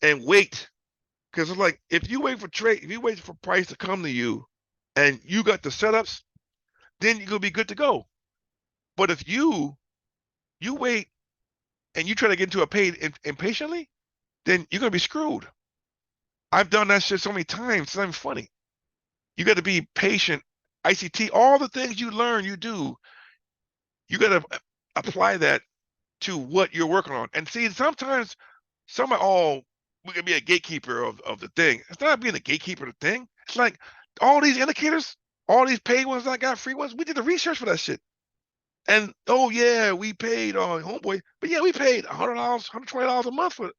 and wait. Because it's like if you wait for price to come to you and you got the setups, then you're gonna be good to go. But if you wait and you try to get into a paid impatiently, then you're gonna be screwed. I've done that shit so many times. It's not even funny. You got to be patient. ICT, all the things you learn, you do. You got to apply that to what you're working on. And see, sometimes we can be a gatekeeper of the thing. It's not being a gatekeeper of the thing. It's like all these indicators, all these paid ones I got, free ones, we did the research for that shit. And oh yeah, we paid on homeboy, but yeah, we paid $100, $120 a month for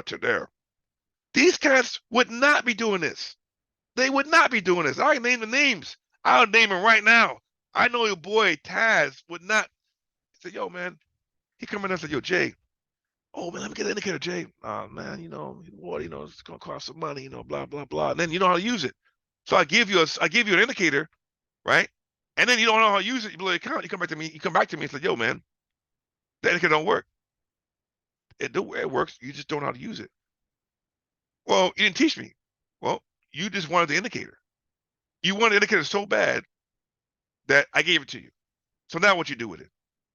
Tadera. These cats would not be doing this. They would not be doing this. I can name the names. I'll name them right now. I know your boy Taz would not Said, yo, man. He come in and said, yo, Jay. Oh man, let me get an indicator, Jay. Man, it's gonna cost some money, blah blah blah. And then you know how to use it. So I give you an indicator, right? And then you don't know how to use it. You blow your account. You come back to me. And say, yo, man, the indicator don't work. It works. You just don't know how to use it. Well, you didn't teach me. Well, you just wanted the indicator. You wanted the indicator so bad that I gave it to you. So now what you do with it?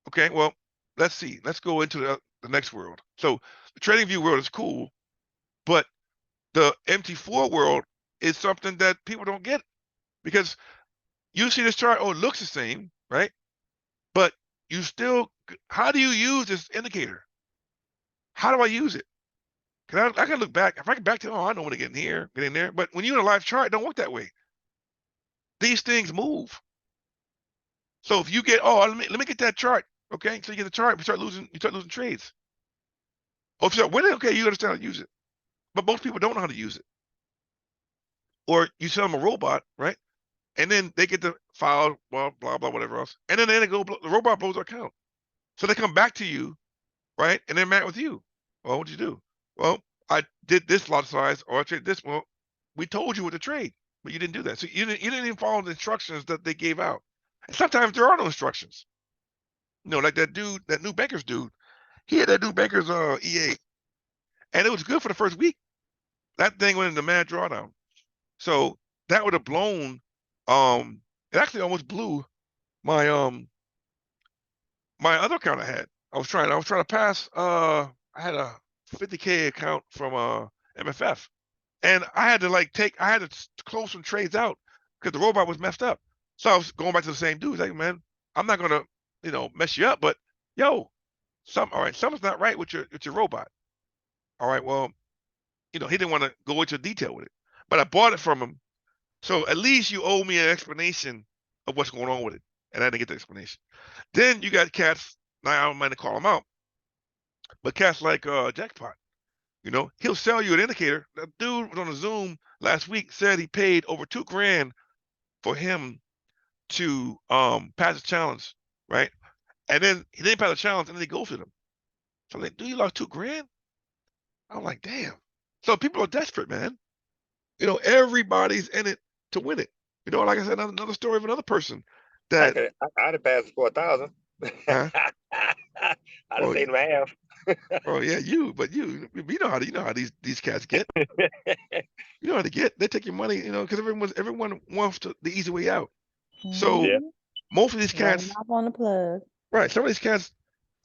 Okay, well, let's see. Let's go into the next world. So the trading view world is cool, but the MT4 world is something that people don't get, because you see this chart, oh, it looks the same, right? But you still, how do you use this indicator? How do I use it? Because I can look back. If I can back to, oh, I know when to get in there. But when you're in a live chart, it don't work that way. These things move. So if you get, oh, let me get that chart. Okay, so you get the chart, you start losing trades. Oh, if you start winning, okay, you understand how to use it. But most people don't know how to use it. Or you sell them a robot, right? And then they get the file, blah, blah, blah, whatever else. And then the robot blows their account. So they come back to you, right? And they're mad with you. Well, what'd you do? Well, I did this lot size, or I traded this. Well, we told you what to trade, but you didn't do that. So you didn't even follow the instructions that they gave out. And sometimes there are no instructions. Like that dude, that new bankers dude, he had that new bankers EA. And it was good for the first week. That thing went into mad drawdown. So that would have blown, it actually almost blew my my other account I had. I was trying to pass, I had a 50K account from MFF. And I had to close some trades out because the robot was messed up. So I was going back to the same dude, like, man, I'm not gonna, mess you up, but yo, something's not right with your robot. All right, well, he didn't want to go into detail with it, but I bought it from him. So at least you owe me an explanation of what's going on with it. And I didn't get the explanation. Then you got cats, now I don't mind to call them out, but cats like Jackpot, he'll sell you an indicator. That dude was on a Zoom last week, said he paid over $2,000 for him to pass the challenge, right? And then he didn't pass the challenge, and then he ghosted him. So I'm like, dude, you lost $2,000? I'm like, damn. So people are desperate, man. Everybody's in it to win it. Like I said, another story of another person that I'd have passed for 1,000. Huh? I'd have Oh, saved my half. oh yeah, you know how these cats get. You know how to get. They take your money, because everyone wants the easy way out. So Yeah. most of these cats, Off on the plug. right? Some of these cats,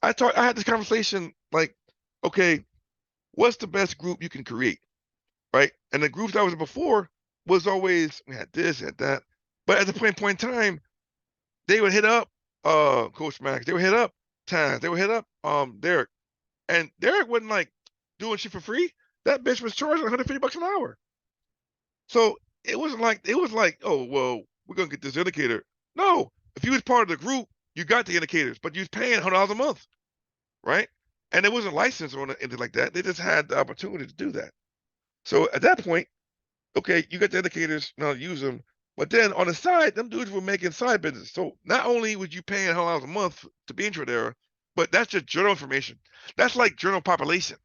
I had this conversation like, okay, what's the best group you can create, right? And the groups I was in before was always, we had this, had that, but at the point in time, they would hit up Coach Max, they would hit up Taz, they would hit up Derek, and Derek wasn't like doing shit for free. That bitch was charging $150 an hour. So it was like, oh well, we're gonna get this indicator. No, if you was part of the group, you got the indicators, but you was paying $100 a month, right? And it wasn't licensed or anything like that. They just had the opportunity to do that. So at that point, okay, you got the indicators, now use them. But then on the side, them dudes were making side business. So not only was you paying $100 a month to be in Tradera, but that's just journal information. That's like journal population.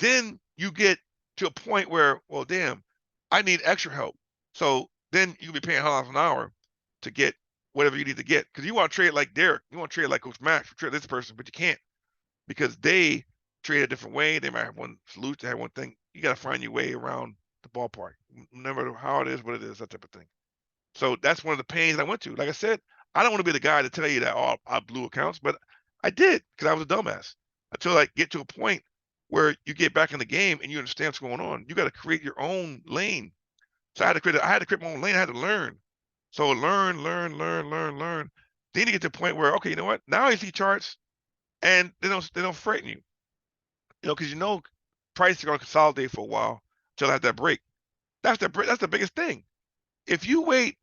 Then you get to a point where, well, damn, I need extra help. So then you'll be paying $100 an hour to get whatever you need to get. Because you want to trade like Derek, you want to trade like Coach Max, trade this person, but you can't because they trade a different way. They might have one solution, they have one thing. You got to find your way around the ballpark, no matter how it is, what it is, that type of thing. So that's one of the pains I went to. Like I said, I don't want to be the guy to tell you that, oh, I blew accounts, but I did because I was a dumbass until I get to a point where you get back in the game and you understand what's going on. You got to create your own lane. So I had to create my own lane. I had to learn. So learn. Then you get to the point where, okay, you know what? Now I see charts and they don't frighten you. Because prices are going to consolidate for a while until I have that break. That's the biggest thing. If you wait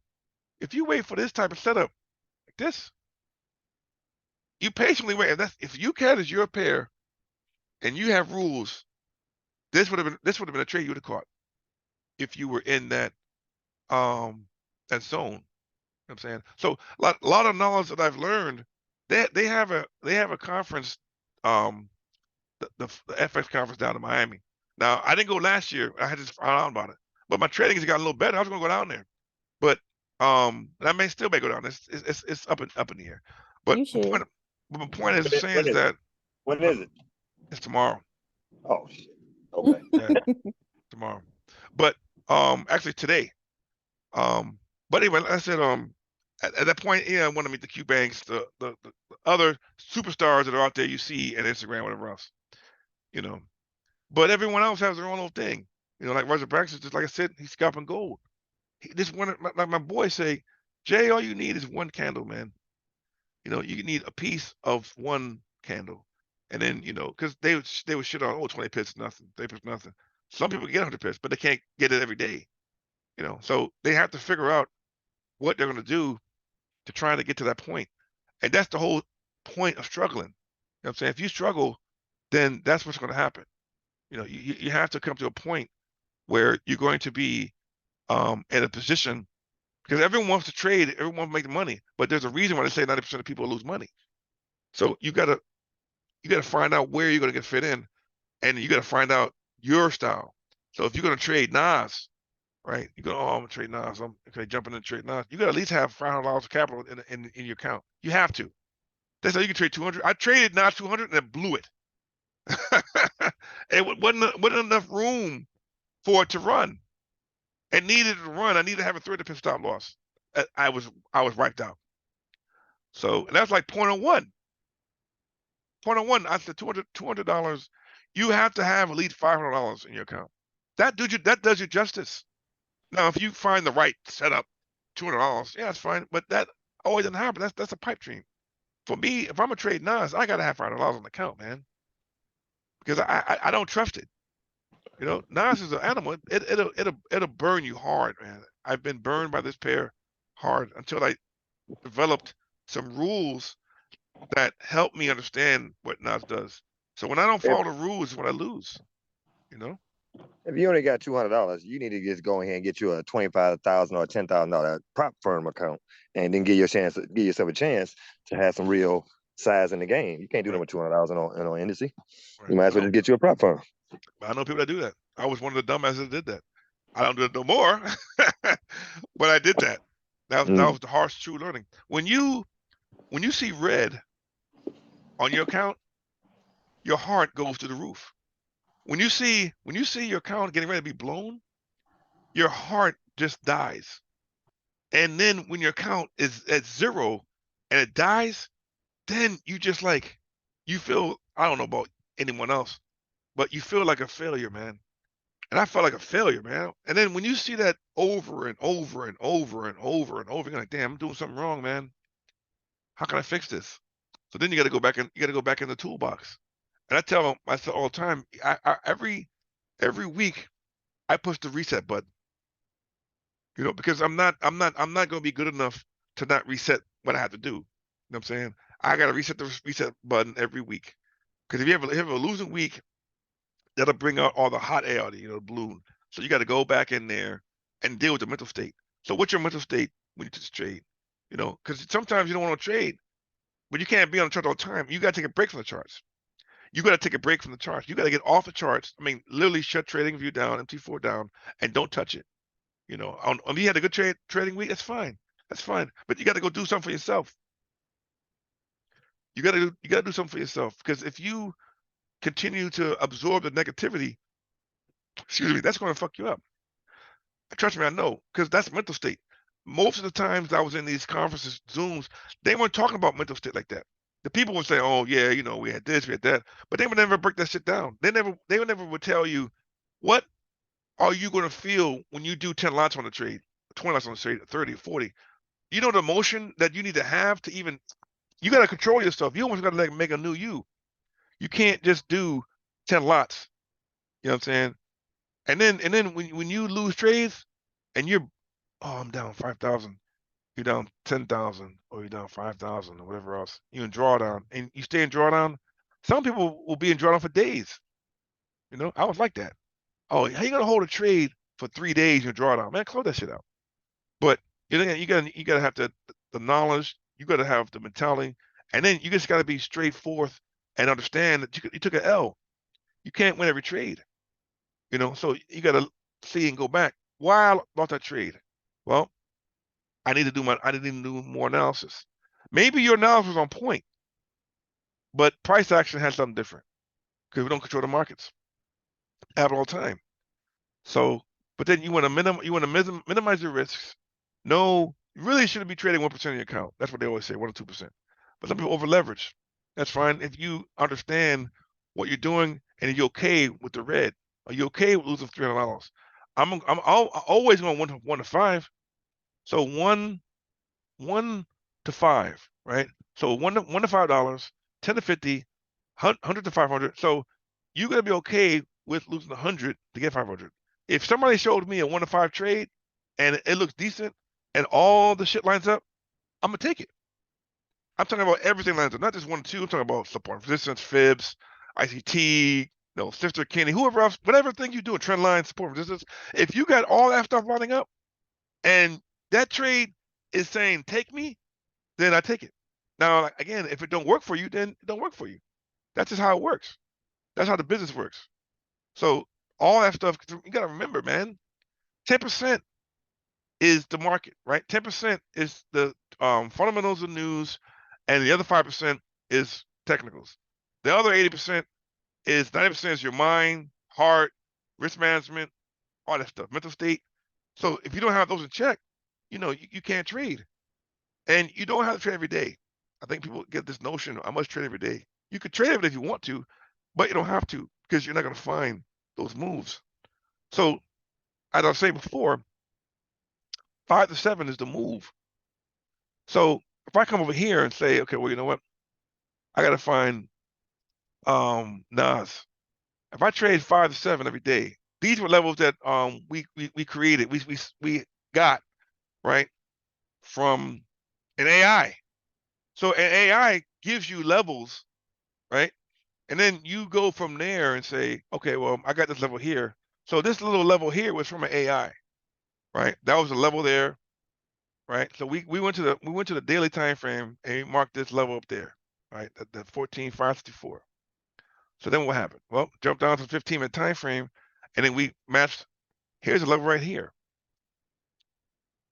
for this type of setup like this, you patiently wait. If you cat is your pair and you have rules, this would have been a trade you would have caught if you were in that zone. You know what I'm saying? So a lot of knowledge that I've learned They have a conference, the FX conference down in Miami. Now I didn't go last year. I had just found out about it, but my trading has gotten a little better. I was gonna go down there, but and I may still may go down. It's up in the air. But You should. my point is saying When is is it? that When is it? it's tomorrow. Oh shit. Okay. Yeah, tomorrow. But actually today. But anyway, like I said, at that point, yeah, I want to meet the Q banks, the other superstars that are out there you see and Instagram, whatever else, you know. But everyone else has their own little thing. Like Roger Braxton, just like I said, he's scalping gold. He just wanted, like my boy say, Jay, all you need is one candle, man. You need a piece of one candle. And then, because they would shit on, 20 pips, nothing, 30 pips, nothing. Some people get 100 pips, but they can't get it every day. So they have to figure out what they're going to do to try to get to that point. And that's the whole point of struggling. You know what I'm saying? If you struggle, then that's what's going to happen. You have to come to a point where you're going to be in a position, because everyone wants to trade, everyone wants to make the money, but there's a reason why they say 90% of people lose money. So you gotta find out where you're gonna get fit in, and you gotta find out your style. So if you're gonna trade Nas, right? You go, I'm gonna trade Nas. I'm okay, jumping in trade Nas. You gotta at least have $500 of capital in your account. You have to. That's how you can trade 200. I traded Nas 200 and then blew it. It wasn't enough room for it to run. It needed to run. I needed to have a 30% stop loss. I was wiped out. So and that's like 0.01. 0.01. I said $200. You have to have at least $500 in your account. That does you justice. Now, if you find the right setup, $200, yeah, that's fine. But that always doesn't happen. That's a pipe dream. For me, if I'm gonna trade Nas, I gotta have $500 on the account, man, because I don't trust it. Nas is an animal. It'll burn you hard, man. I've been burned by this pair hard until I developed some rules that help me understand what Nas does. So when I don't If follow the rules, is when I lose. You know. if you only got $200, you need to just go ahead and get you a 25,000 or $10,000 prop firm account, and then give yourself a chance to have some real size in the game. You can't do that Right. with $200 on industry. Right. You might I as well know. just get you a prop firm. I know people that do that. I was one of the dumbasses that did that. I don't do it no more, but I did that. That Mm. was the harsh, true learning. When you see red on your account, your heart goes to the roof. When you see your account getting ready to be blown, your heart just dies. And then when your account is at zero and it dies, then you just like you feel, I don't know about anyone else, but you feel like a failure, man. And I felt like a failure, man. And then when you see that over and over and over and over and over, you're like, damn, I'm doing something wrong, man. How can I fix this? So then you got to go back and you got to go back in the toolbox. And I tell myself all the time, every week I push the reset button, because I'm not going to be good enough to not reset what I have to do. You know what I'm saying? I got to reset the reset button every week. Because if you have a losing week, that'll bring out all the hot air, the balloon. So you got to go back in there and deal with the mental state. So what's your mental state when you just trade? Because sometimes you don't want to trade, but you can't be on the chart all the time. You got to take a break from the charts. You got to take a break from the charts. You got to get off the charts. I mean, literally shut trading view down, MT4 down, and don't touch it. If you had a good trading week, that's fine. That's fine. But you got to go do something for yourself. You got to do something for yourself, because if you continue to absorb the negativity, excuse me, that's going to fuck you up. Trust me, I know, because that's mental state. Most of the times I was in these conferences, Zooms, they weren't talking about mental state like that. The people would say, "Oh yeah, we had this, we had that," but they would never break that shit down. They would never tell you, what are you going to feel when you do 10 lots on the trade, 20 lots on the trade, 30, 40. The emotion that you need to have to even, you got to control yourself. You almost got to like make a new you. You can't just do 10 lots. You know what I'm saying? And then when you lose trades and I'm down 5,000, you're down 10,000, or you're down 5,000 or whatever else. You're in drawdown and you stay in drawdown. Some people will be in drawdown for days. I was like that. Oh, how you gonna hold a trade for 3 days in drawdown? Man, close that shit out. But you gotta have the knowledge, you gotta have the mentality, And then you just got to be straightforward and understand that you took an L. You can't win every trade, you know. So you got to see and go back. Why I lost that trade? Well, I need to do more analysis. Maybe your analysis was on point, but price action has something different because we don't control the markets at all time. So, but then you want to minimize your risks. No, you really shouldn't be trading 1% of your account. That's what they always say, 1 or 2%. But some people over leverage. That's fine if you understand what you're doing and you're okay with the red. Are you okay with losing $300? I'm always going 1 to 5. So one to 5, right? So one to $5, 10 to 50, 100 to 500. So you're gonna be okay with losing 100 to get 500. If somebody showed me a 1 to 5 trade and it looks decent and all the shit lines up, I'm gonna take it. I'm talking about everything lines up, not just 1 to 2. I'm talking about support, resistance, fibs, ICT, Sifter, Kenny, whoever else, whatever thing you do, trend line, support, resistance. If you got all that stuff lining up and that trade is saying take me, then I take it. Now, again, if it don't work for you, then it don't work for you. That's just how it works. That's how the business works. So all that stuff, you got to remember, man, 10% is the market, right? 10% is the fundamentals of news, and the other 5% is technicals. The other 80% is 90% is your mind, heart, risk management, all that stuff, mental state. So if you don't have those in check, you can't trade. And you don't have to trade every day. I think people get this notion, I must trade every day. You could trade every day if you want to, but you don't have to because you're not going to find those moves. So, as I was saying before, 5 to 7 is the move. So if I come over here and say, okay, well, you know what? I got to find Nas. If I trade 5 to 7 every day, these were levels that we created, we got, right, from an AI. So an AI gives you levels, right? And then you go from there and say, okay, well, I got this level here. So this little level here was from an AI, right? That was a level there, right? So we went to the daily time frame and we marked this level up there, right? The 14,564. So then what happened? Well, jump down to the 15-minute time frame, and then we matched. Here's a level right here.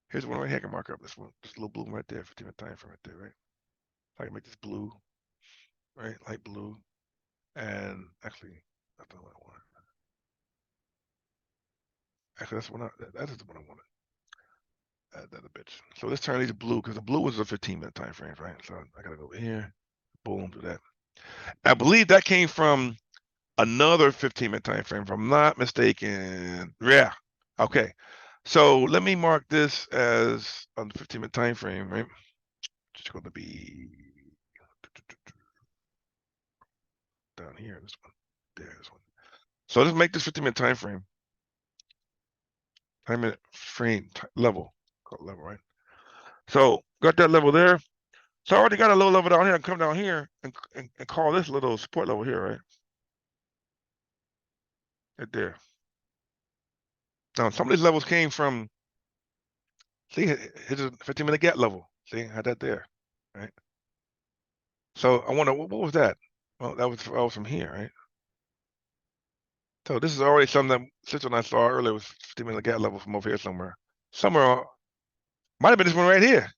Here's one right here. I can mark up this one, this little blue one right there, 15-minute time frame right there, right? So I can make this blue, right? Light blue, and actually, that's not what I wanted. Actually, that is the one I wanted. Add that a bit. So let's turn these blue because the blue was a 15-minute time frame, right? So I gotta go over here, boom, do that. I believe that came from another 15-minute time frame, if I'm not mistaken. Yeah. Okay. So let me mark this as on the 15-minute time frame, right? Just going to be down here. This one, there, this one. So let's make this 15-minute time frame. Time-minute frame level, call it level, right? So got that level there. So I already got a low level down here. I can come down here and call this little support level here, right? Right there. Now some of these levels came from, see, here's a 15-minute gap level. See, I had that there, right? So I wonder, what was that? Well, that was from here, right? So this is already something that Sister and I saw earlier was 15-minute gap level from over here somewhere. Somewhere, might have been this one right here,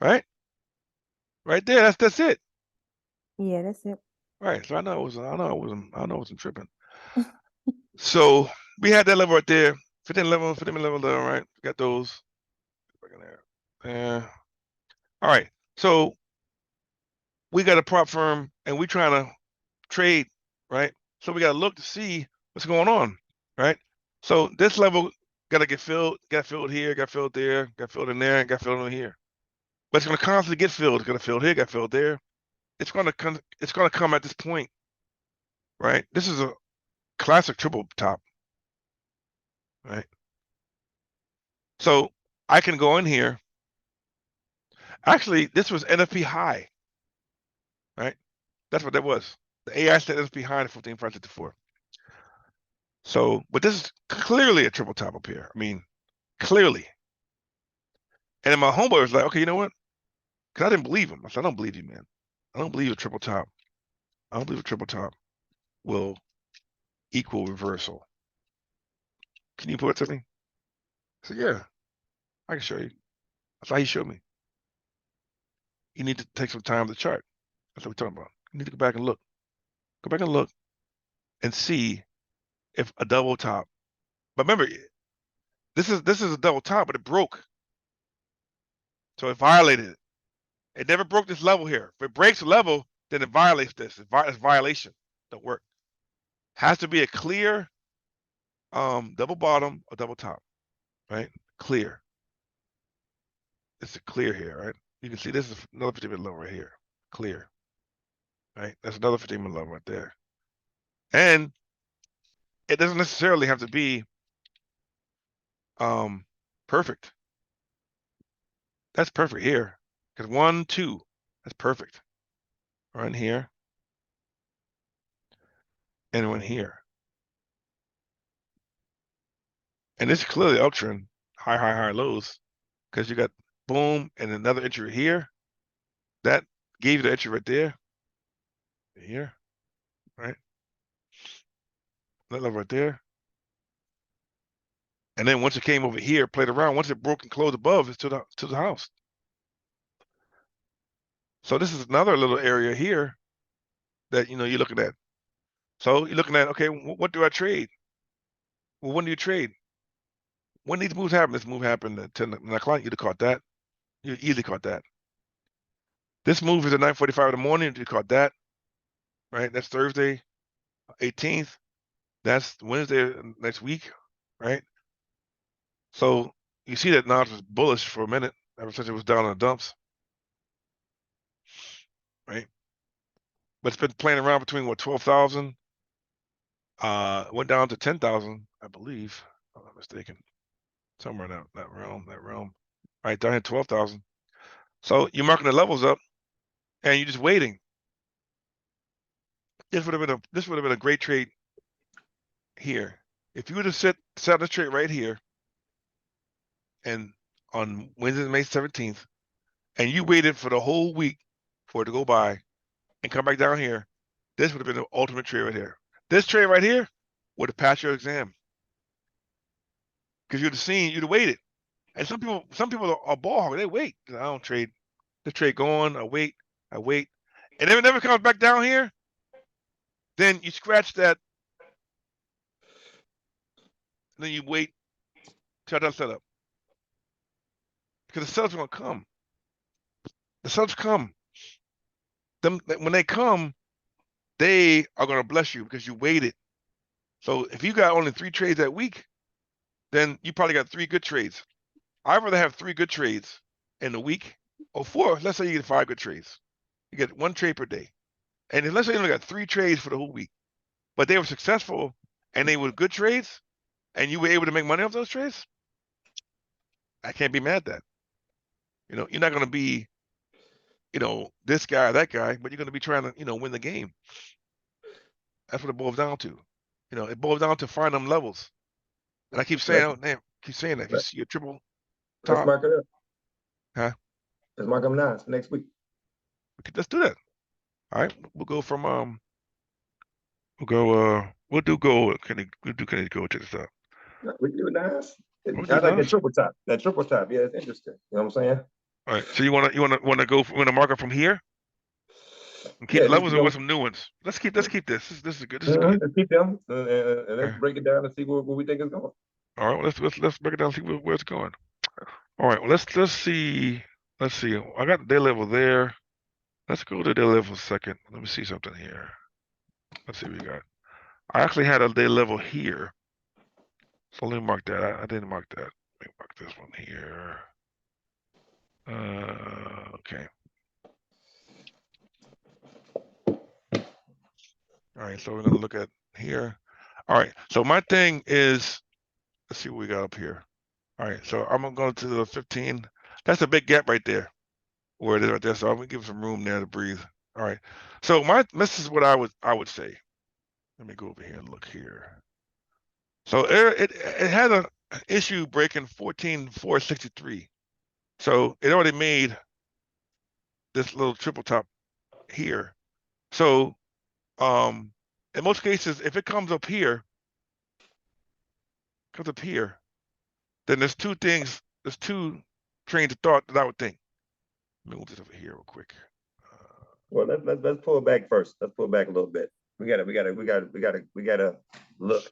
right? Right there, that's it. Yeah, that's it. Right, so I know it wasn't tripping. So we had that level right there, 15-minute level there, right? Got those. Back in there. Yeah. All right. So we got a prop firm and we trying to trade, right? So we got to look to see what's going on, right? So this level got to get filled, got filled here, got filled there, got filled in there, and got filled in here. But it's going to constantly get filled. It's going to fill here, got filled there. It's going to come at this point, right? This is a classic triple top, right? So I can go in here. Actually, this was NFP high, right? That's what that was. The AI said NFP high at 15,554. So, but this is clearly a triple top up here. I mean, clearly. And then my homeboy was like, okay, you know what? Because I didn't believe him. I said, I don't believe you, man. I don't believe a triple top. I don't believe a triple top will equal reversal. Can you put it to me? So yeah, I can show you. That's how he showed me. You need to take some time to chart. That's what we're talking about. You need to go back and look. Go back and look and see if a double top. But remember, this is a double top, but it broke. So it violated it. It never broke this level here. If it breaks the level, then it violates this. It's violation. Don't work. Has to be a clear double bottom or double top, right? Clear. It's a clear here, right? You can see this is another 50-minute level right here. Clear. Right? That's another 50-minute level right there. And it doesn't necessarily have to be perfect. That's perfect here. Because 1, 2, that's perfect. Right here. And one here. And this is clearly uptrend, high, high, high lows. Because you got boom and another entry here. That gave you the entry right there. Here. Right? That level right there. And then once it came over here, played around, once it broke and closed above, it's to the house. So this is another little area here that you're looking at. So you're looking at, okay, what do I trade? Well, when do you trade? When these moves happen, this move happened at 10 o'clock, you'd have caught that. You easily caught that. This move is at 9:45 in the morning, you caught that. Right? That's Thursday, 18th. That's Wednesday next week, right? So you see that now it's bullish for a minute, ever since it was down in the dumps. Right? But it's been playing around between 12,000, went down to 10,000, I believe, if I'm not mistaken. Somewhere in that realm. Right down here, 12,000. So you're marking the levels up and you're just waiting. This would have been a great trade here. If you would have set this trade right here and on Wednesday, May 17th, and you waited for the whole week for it to go by and come back down here, this would have been the ultimate trade right here. This trade right here would have passed your exam. Because you'd have waited. And some people are ball hog. They wait. I don't trade. The trade going, I wait. And if it never comes back down here, then you scratch that. And then you wait till that setup. Because the sellers are gonna come. The sellers come. When they come, they are gonna bless you because you waited. So if you got only 3 trades that week, then you probably got 3 good trades. I'd rather have 3 good trades in a week, or 4. Let's say you get 5 good trades. You get 1 trade per day. And let's say you only got 3 trades for the whole week, but they were successful and they were good trades, and you were able to make money off those trades. I can't be mad at that. You're not going to be, this guy or that guy, but you're going to be trying to, win the game. That's what it boils down to. It boils down to finding them levels. And I keep saying, that. If you see a triple top. Let's mark it up. Huh? Let's mark them now. Next week. Let's do that. All right. We'll go from, we'll do gold. Can you go to the top? We do nice. I like that triple top. That triple top, yeah, it's interesting. You know what I'm saying? All right. So you want to mark up from here and keep the levels, or with some new ones? Let's keep this. This is good. This is good. Let's keep them and let's break it down and see where we think it's going. All right. Well, let's break it down and see where it's going. All right. Well, let's see. Let's see. I got the day level there. Let's go to day level second. Let me see something here. Let's see what we got. I actually had a day level here. So let me mark that. I didn't mark that. Let me mark this one here. Okay. All right, so we're gonna look at here. All right, so my thing is, let's see what we got up here. All right, so I'm gonna go to the 15. That's a big gap right there, where it is right there. So I'm gonna give some room there to breathe. All right, so this is what I would say. Let me go over here and look here. So it had an issue breaking 14,463. So it already made this little triple top here. So in most cases, if it comes up here, then there's two trains of thought that I would think. Let me move this over here real quick. Well, let's pull back first. Let's pull back a little bit. We gotta look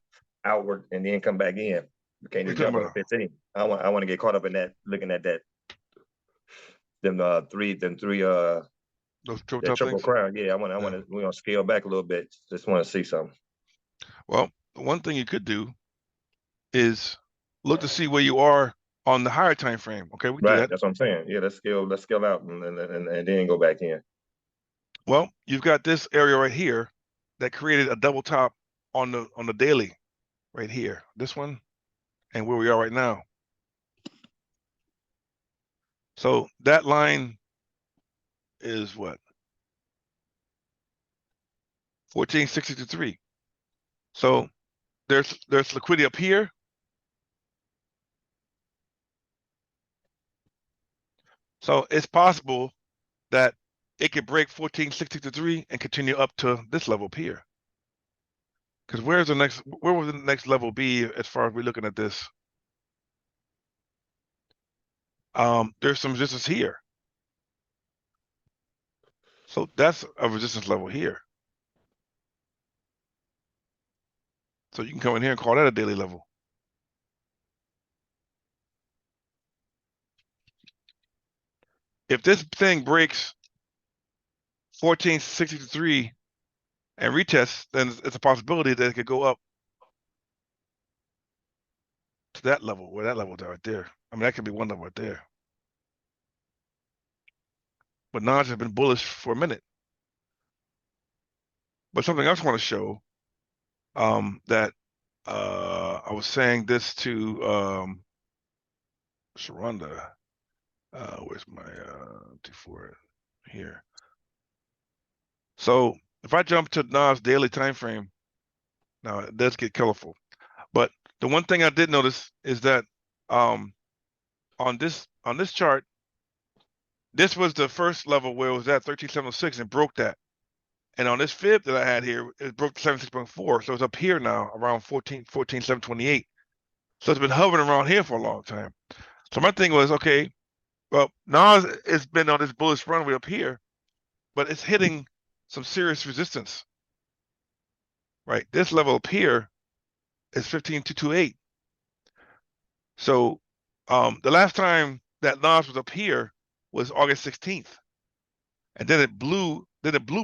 outward and then come back in. We can't just jump on 15. I want to get caught up in that, looking at that. Them three those that triple crown. Yeah, we're gonna scale back a little bit. Just want to see something. Well, one thing you could do is look to see where you are on the higher time frame. Okay, we do that. That's what I'm saying. Yeah, let's scale out and then go back in. Well, you've got this area right here that created a double top on the daily, right here. This one, and where we are right now. So that line is what? 1463. So there's liquidity up here. So it's possible that it could break 1463 and continue up to this level up here. Because where will the next level be as far as we're looking at this? There's some resistance here. So that's a resistance level here. So you can come in here and call that a daily level. If this thing breaks 1463 and retests, then it's a possibility that it could go up to that level, where that level is right there. I mean, that could be one level right there. But Nas has been bullish for a minute. But something else I want to show, that I was saying this to Sharonda. Where's my T4 here? So if I jump to Nas daily time frame, now it does get colorful. But the one thing I did notice is that on this chart, this was the first level where it was at 13,706 and broke that. And on this fib that I had here, it broke 76.4. So it's up here now around 14,728. So it's been hovering around here for a long time. So my thing was, okay, well, Nas has been on this bullish runway up here, but it's hitting some serious resistance. Right? This level up here is 15,228. So the last time that Nas was up here was August 16th. And then it blew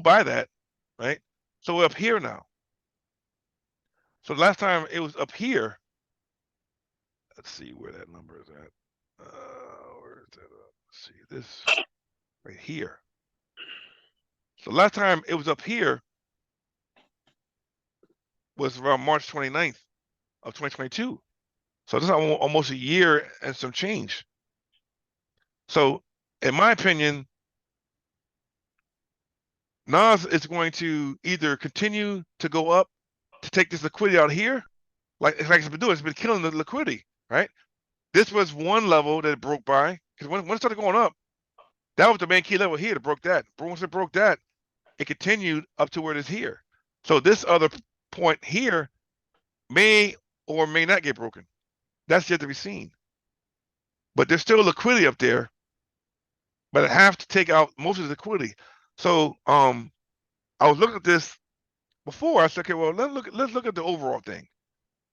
by that, right? So we're up here now. So the last time it was up here, let's see where that number is at. Where is that? Let's see, this right here. So last time it was up here was around March 29th of 2022. So this is almost a year and some change. So in my opinion, Nas is going to either continue to go up to take this liquidity out here, like it's been doing. It's been killing the liquidity, right? This was one level that it broke by, because when it started going up, that was the main key level here. It broke that. Once it broke that, it continued up to where it is here. So this other point here may or may not get broken. That's yet to be seen. But there's still liquidity up there, but I have to take out most of the liquidity. So I was looking at this before. I said, okay, well, let's look at the overall thing.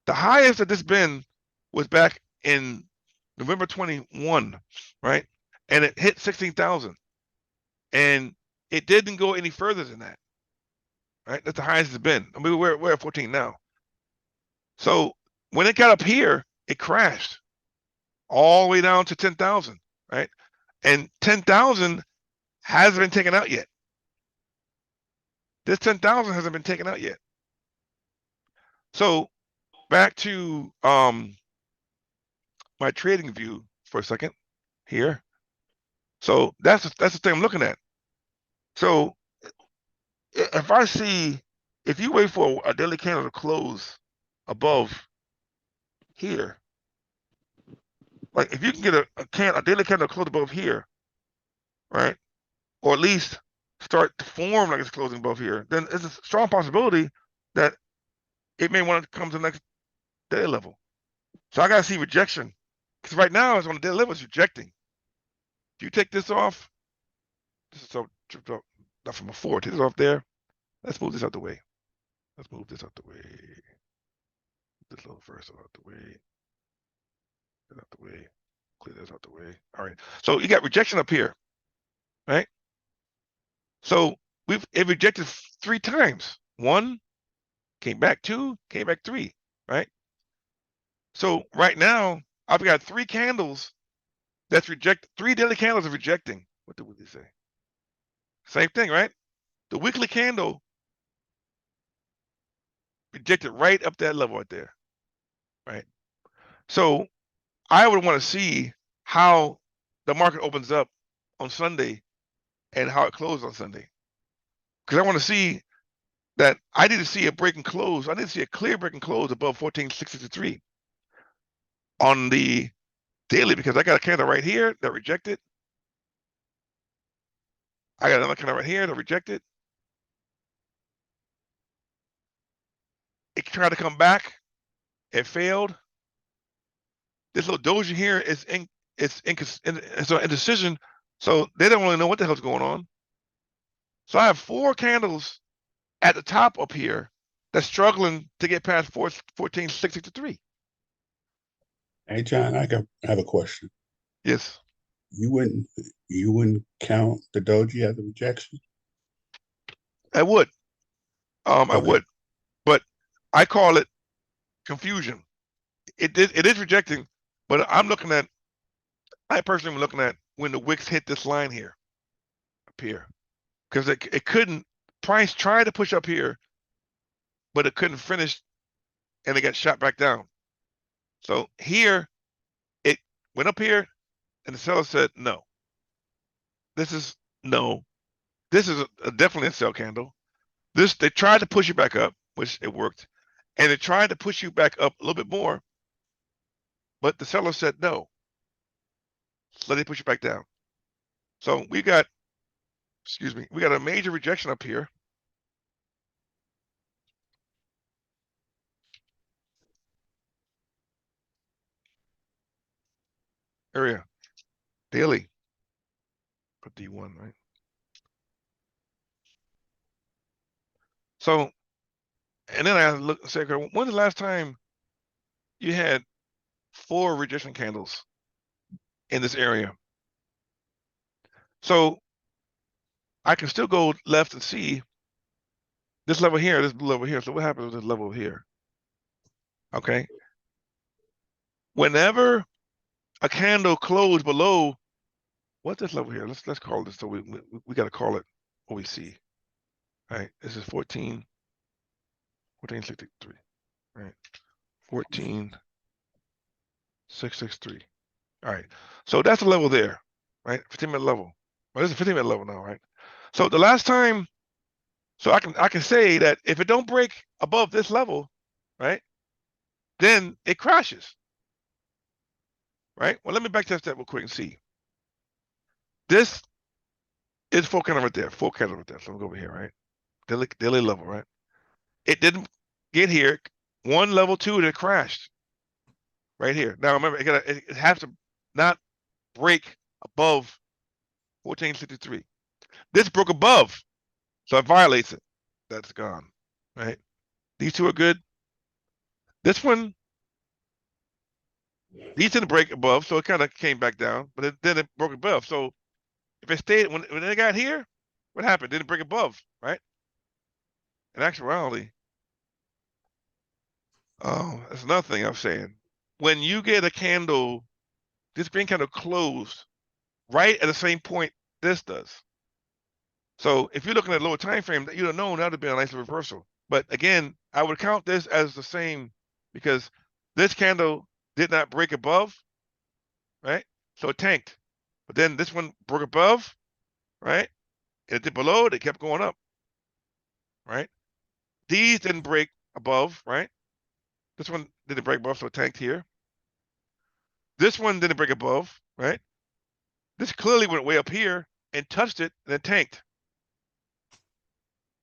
The highest that this been was back in November 21, right? And it hit 16,000. And it didn't go any further than that. Right? That's the highest it's been. I mean, we're at 14 now. So when it got up here, it crashed all the way down to 10,000, right? And 10,000 hasn't been taken out yet. This 10,000 hasn't been taken out yet. So back to my trading view for a second here. So that's the thing I'm looking at. So if you wait for a daily candle to close above here, like if you can get a daily candle to close above here, right? Or at least start to form like it's closing above here, then it's a strong possibility that it may want to come to the next daily level. So I gotta see rejection. Because right now it's on the daily level, it's rejecting. Do you take this off? This is so tripped up. Not from before. Take this off there. Let's move this out the way. Let's move this out the way. This little first out the way. Get out the way. Clear this out the way. All right. So you got rejection up here, right? So it rejected 3 times. 1, came back 2, came back 3, right? So right now I've got 3 candles that's reject 3 daily candles of rejecting. What did we say? Same thing, right? The weekly candle rejected right up that level right there, right? So I would want to see how the market opens up on Sunday and how it closes on Sunday. Because I want to see that I need to see a break and close. I need to see a clear break and close above 14,663 on the daily, because I got a candle right here that rejected. I got another candle right here that rejected. It tried to come back. It failed. This little doji here is it's an indecision. So they don't really know what the hell's going on. So I have 4 candles at the top up here that's struggling to get past 14,663. Hey John, I have a question. Yes. You wouldn't count the doji as a rejection? I would. I Okay. would. But I call it confusion. It is rejecting, but I personally am looking at when the wicks hit this line here, up here. Because it couldn't, price tried to push up here, but it couldn't finish, and it got shot back down. So here, it went up here, and the seller said, no. This is no. This is definitely a sell candle. They tried to push you back up, which it worked, and they tried to push you back up a little bit more, but the seller said no. So they push you back down. So we got a major rejection up here. Area daily. Put D1, right? So, and then I look say, okay, when's the last time you had 4 rejection candles in this area? So I can still go left and see this level here, this level here. So what happens with this level here? Okay. Whenever a candle closed below, what's this level here? Let's call this. So we got to call it what we see. All right. This is 14,663. Right. 14,663. All right. So that's the level there, right? 15-minute level. Well, this is a 15-minute level now, right? So the last time, so I can say that if it don't break above this level, right, then it crashes. Right? Well, let me back test that real quick and see. This is 4 candle right there. 4 candle right there. So I'm going to go over here, right? Daily level, right? It didn't get here. 1 level 2 that crashed. Right here. Now remember, it has to not break above 1463. This broke above, so it violates it. That's gone. Right? These 2 are good. This one, these didn't break above, so it kind of came back down, but then it broke above. So if it stayed, when it got here, what happened? It didn't break above, right? In actuality, oh, that's another thing I'm saying. When you get a candle, this green candle closed right at the same point this does. So if you're looking at a lower time frame, you don't know, that would be a nice reversal. But again, I would count this as the same because this candle did not break above, right? So it tanked. But then this one broke above, right? It did below, it kept going up, right? These didn't break above, right? This one didn't break above, so it tanked here. This one didn't break above, right? This clearly went way up here and touched it and it tanked.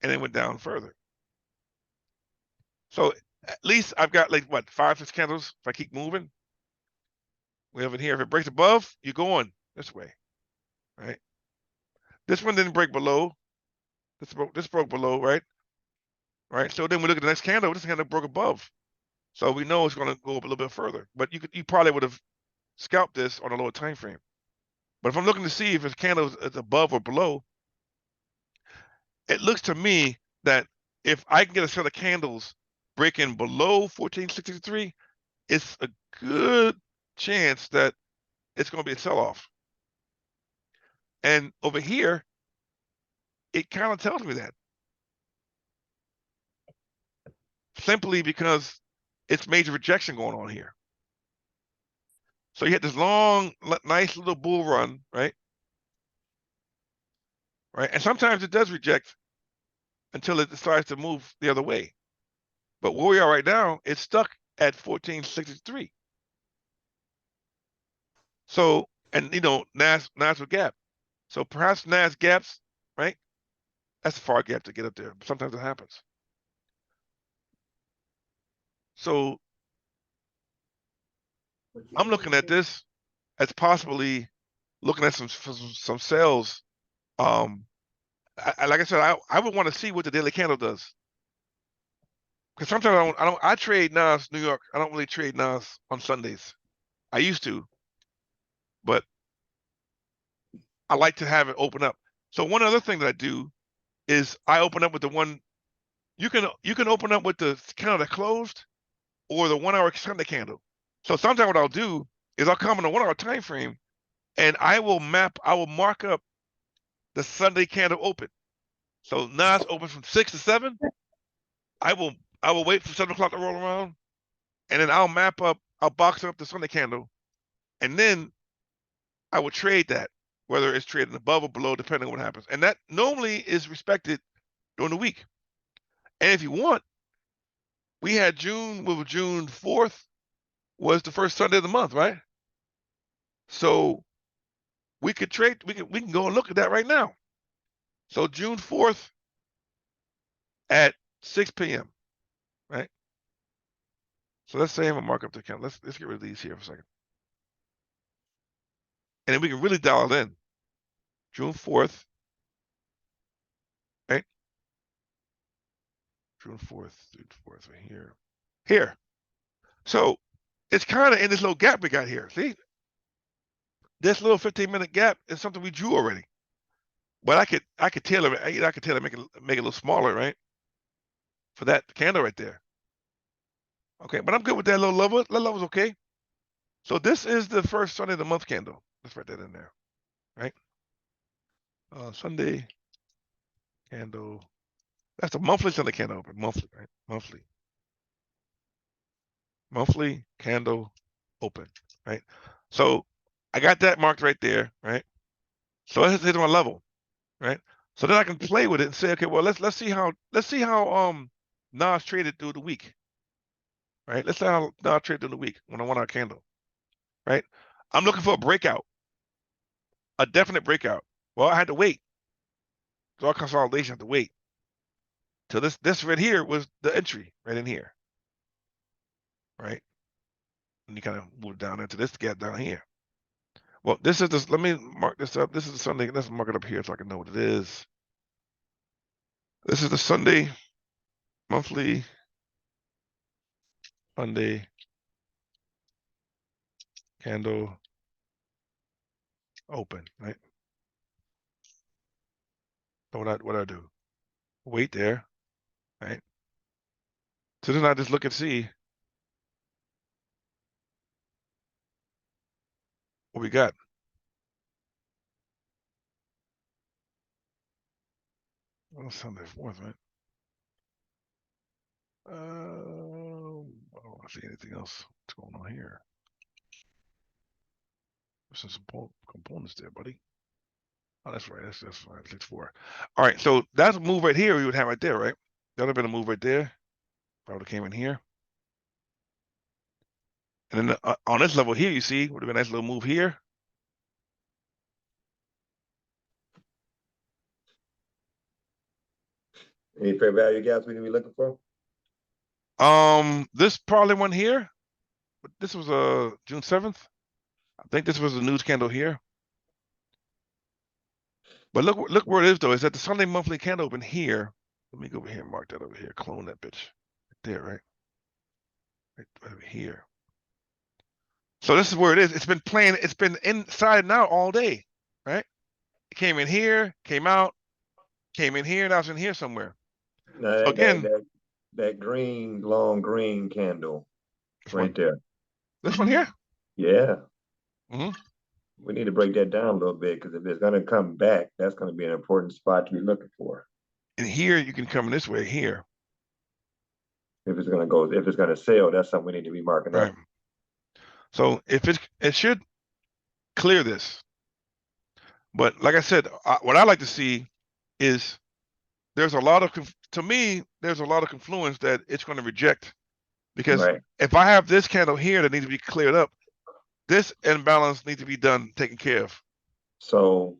and then went down further. So at least I've got like what, 5, 6 candles if I keep moving. We have it here. If it breaks above, you're going this way, right? This one didn't break below. This broke below, right? Right. So then we look at the next candle. This candle broke above. So we know it's going to go up a little bit further. But you probably would have scalped this on a lower time frame. But if I'm looking to see if this candle is above or below, it looks to me that if I can get a set of candles breaking below 1463, it's a good chance that it's going to be a sell-off. And over here, it kind of tells me that. Simply because it's major rejection going on here. So you had this long, nice little bull run, right? Right. And sometimes it does reject until it decides to move the other way. But where we are right now, it's stuck at 1463. So, and you know, NAS will gap. So perhaps NAS gaps, right? That's a far gap to get up there. Sometimes it happens. So I'm looking at this as possibly looking at some sales. Like I said, I would want to see what the daily candle does. Because sometimes I trade NAS New York. I don't really trade NAS on Sundays. I used to, but I like to have it open up. So one other thing that I do is I open up with the one. You can open up with the candle that closed, or the 1 hour Sunday candle. So sometimes what I'll do is I'll come in a 1 hour time frame, and I will mark up the Sunday candle open. So NAS open from 6 to 7. I will wait for 7 o'clock to roll around, and then I'll box up the Sunday candle, and then I will trade that, whether it's trading above or below, depending on what happens. And that normally is respected during the week. And if you want, we had June 4th was the first Sunday of the month, right? So we could trade, we can go and look at that right now. So June 4th at 6 p.m., right? So let's say I'm gonna mark up the account. Let's get rid of these here for a second. And then we can really dial it in. June 4th, right? June 4th, right here. Here. So it's kind of in this little gap we got here. See? This little 15-minute gap is something we drew already. But I could tailor it. I could tailor make it a little smaller, right? For that candle right there. Okay, but I'm good with that little level. That level's okay. So this is the first Sunday of the month candle. Let's write that in there, right? Sunday candle. That's the monthly Sunday candle open. Monthly, right? Monthly candle open, right? So I got that marked right there, right? So let's hit my level, right? So then I can play with it and say, okay, well, let's see how Nas traded through the week, right? Let's see how Nas traded through the week when I want our candle, right? I'm looking for a breakout, a definite breakout. Well, I had to wait. So our consolidation had to wait. So this right here was the entry right in here, right? And you kind of move down into this gap down here. Well, this is this. Let me mark this up. This is the Sunday. Let's mark it up here so I can know what it is. This is the Sunday monthly Sunday candle open, right? So what I do? Wait there, right? So then I just look and see what we got. Oh, Sunday 4th, right? I don't see anything else. What's going on here? There's some components there, buddy. Oh, that's right. That's fine. 6-4. All right. So that's a move right here. We would have right there, right? That would have been a move right there. If I would have came in here. And then on this level here, you see, would have been a nice little move here. Any fair value gaps we need to be looking for? This probably one here. But this was June 7th. I think this was a news candle here. But look where it is though. It's at the Sunday monthly candle open here. Let me go over here and mark that over here. Clone that bitch. Right there, right? Right over here. So this is where it is. It's been playing, it's been inside and out all day, right? It came in here, came out, came in here, now it's in here somewhere. Now, So again, that green, long green candle right there. This one here? Yeah. Mm-hmm. We need to break that down a little bit because if it's going to come back, that's going to be an important spot to be looking for. And here you can come this way here. If it's going to go, if it's going to sell, that's something we need to be marking Right. up. So if it should clear this. But like I said, what I like to see is there's a lot of, to me, there's a lot of confluence that it's going to reject. Because Right. if I have this candle here that needs to be cleared up, this imbalance needs to be done, taken care of. So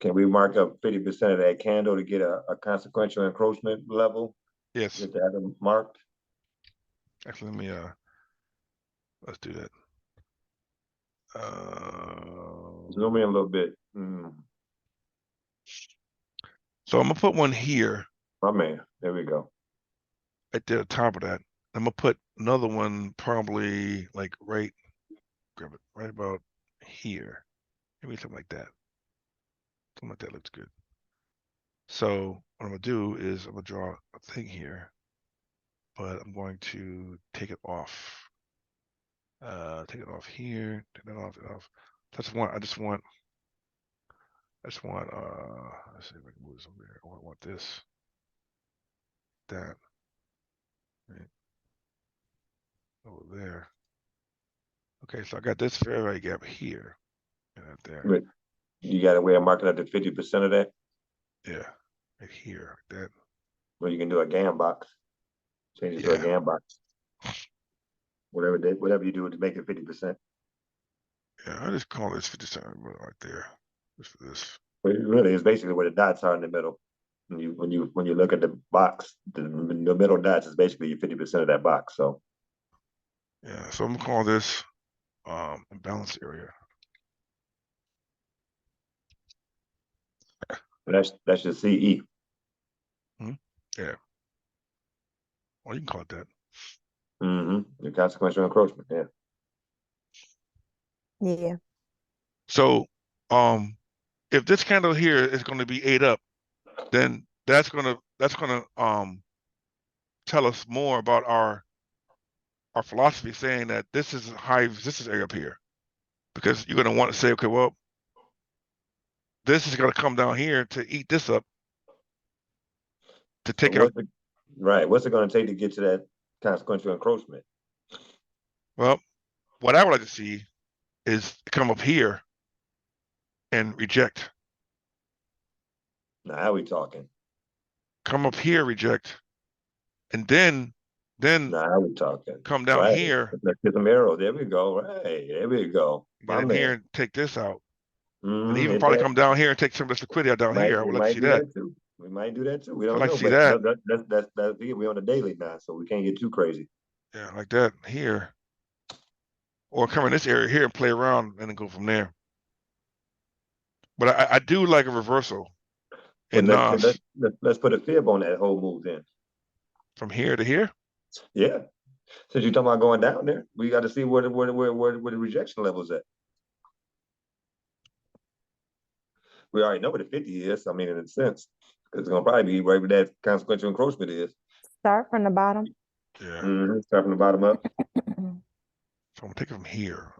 can we mark up 50% of that candle to get a consequential encroachment level? Yes. Just to have them marked? Actually, let me, let's do that. Zoom in a little bit. So I'm gonna put one here. My man, there we go. Right there at the top of that. I'm gonna put another one probably like grab it right about here. Maybe something like that. Something like that looks good. So what I'm gonna do is I'm gonna draw a thing here, but I'm going to take it off. Take it off here, take that off, I just want, let's see if I can move this over there. I want this, that, right, over there. Okay, so I got this fair value gap here, and right there. But you got a way of marking up to 50% of that? Yeah, right here, like that. Well, you can do a GAN box. Change it to a GAN box. Whatever you do to make it 50%. Yeah, I just call this 50% right there. Just for this. But it really is basically where the dots are in the middle. When you look at the box, the middle dots is basically 50% of that box. So yeah, so I'm gonna call this imbalance area. that's just CE. Yeah. Well, you can call it that. The consequential encroachment. Yeah. Yeah. So, if this candle here is going to be ate up, then that's gonna tell us more about our philosophy, saying that this is high resistance area up here, because you're gonna want to say, okay, well, this is gonna come down here to eat this up, to take out. Right. What's it going to take to get to that consequential encroachment? Well, what I would like to see is come up here and reject. Now, how we talking? Come up here, reject, and then Now, how we talking? come down right. here. Let's get some arrows. There we go. Right. There we go. Get in here and take this out. And even It probably come down here and take some of this liquidity out down here. I would like to see that. Too. We might do that too. We don't I'd like know. to see that. That's we're on the daily now, so we can't get too crazy. Yeah, like that here. Or come in this area here and play around and then go from there. But I do like a reversal. And let's put a fib on that whole move then. From here to here? Yeah. Since you're talking about going down there, we got to see where the rejection level is at. We already know what the 50 is. I mean, in a sense, because it's gonna probably be right where that consequential encroachment is. Start from the bottom. Yeah. Start from the bottom up. So I'm gonna take it from here.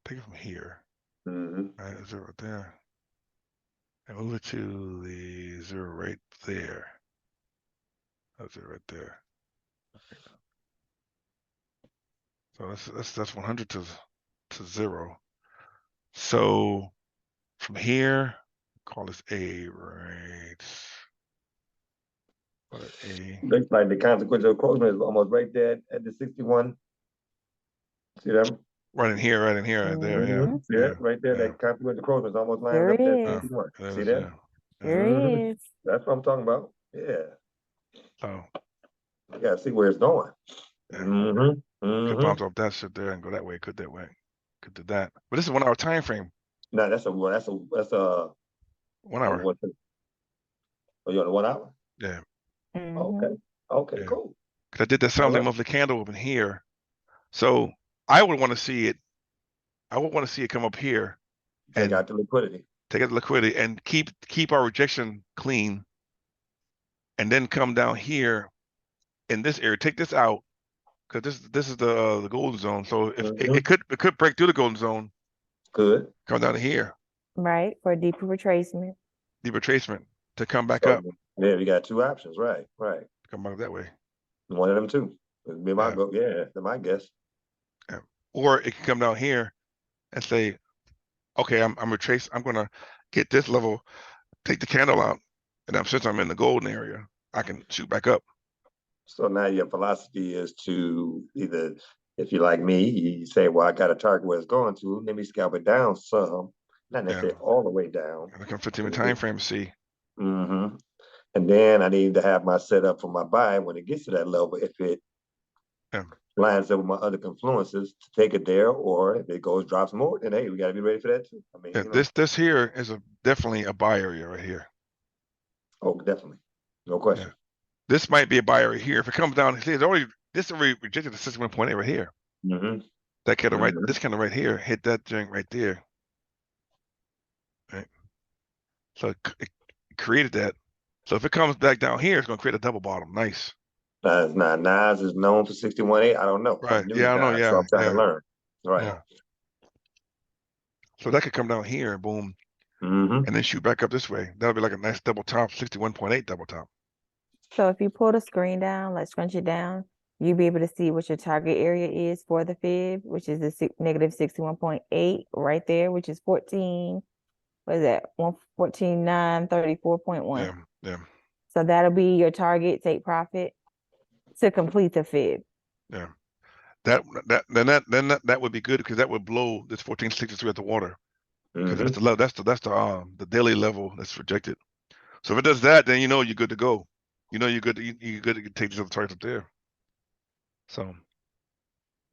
Take it from here. Right, is it right there? And move it to the 0 right there. That's it right there. So that's 100 to 0. So from here, call this A, right? A. Looks like the consequential encroachment is almost right there at the 61. See that? Right in here, right there, yeah. See that? Right there, that consequential encroachment is almost lined up at 61. See that? There is. That's what I'm talking about. Yeah, So you gotta see where it's going. yeah, Mm-hmm. could Mm-hmm. bounce off that shit there and go that way. Could that way. Could do that. But this is 1 hour time frame. No, that's a 1 hour. what? Oh, you on the 1 hour? Yeah. Okay. Mhm. Okay. Yeah. Cool. Because I did that All Sunday right. monthly candle open here. So I would want to see it. I would want to see it come up here Take and out the liquidity. take out the liquidity and keep our rejection clean, and then come down here in this area. Take this out because this is the golden zone. So if Mhm. it could break through the golden zone, Good. come down to here, Right, for a deeper retracement. deep retracement to come back So up, yeah, we got two options. Right. Right. come back that way. One of them two. It'd be my Yeah, go. Yeah, that's my guess. yeah. Or it can come down here and say, okay, I'm retrace. I'm gonna get this level, take the candle out, and since I'm in the golden area, I can shoot back up. So now your philosophy is to either, if you're like me, you say, well, I got a target where it's going to, let me scalp it down some, not Yeah, necessarily all the way down. like a 15-minute time frame to see. Mm-hmm. And then I need to have my setup for my buy when it gets to that level, if it Yeah, lines up with my other confluences to take it there, or if it goes drops more, then hey, we got to be ready for that too. I mean, yeah. This here is definitely a buy area right here. oh, definitely, no Yeah, question. this might be a buy area here. If it comes down, see, this already rejected the 61.8 right here. Mm-hmm. That kind of right, Mm-hmm. this kind of right here hit that joint right there. Right. So it created that. So if it comes back down here, it's gonna create a double bottom. Nice. Now, Nas is known for 61.8. I don't know. Right. I'm new Yeah, to I know. Nas, so Yeah, I'm trying to yeah, learn. Right. yeah. So that could come down here, boom, Mm-hmm. and then shoot back up this way. That'll be like a nice double top, 61.8 double top. So if you pull the screen down, like scrunch it down, you'll be able to see what your target area is for the fib, which is the negative 61.8 right there, which is 14. What is that? 114,934.1. Yeah, yeah, So that'll be your target take profit to complete the fib. yeah. That would be good because that would blow this 1463 at the water. Because Mm-hmm. that's the level, the daily level that's rejected. So if it does that, then you know you're good to go. You know you're good. You're good to take these other targets up there. So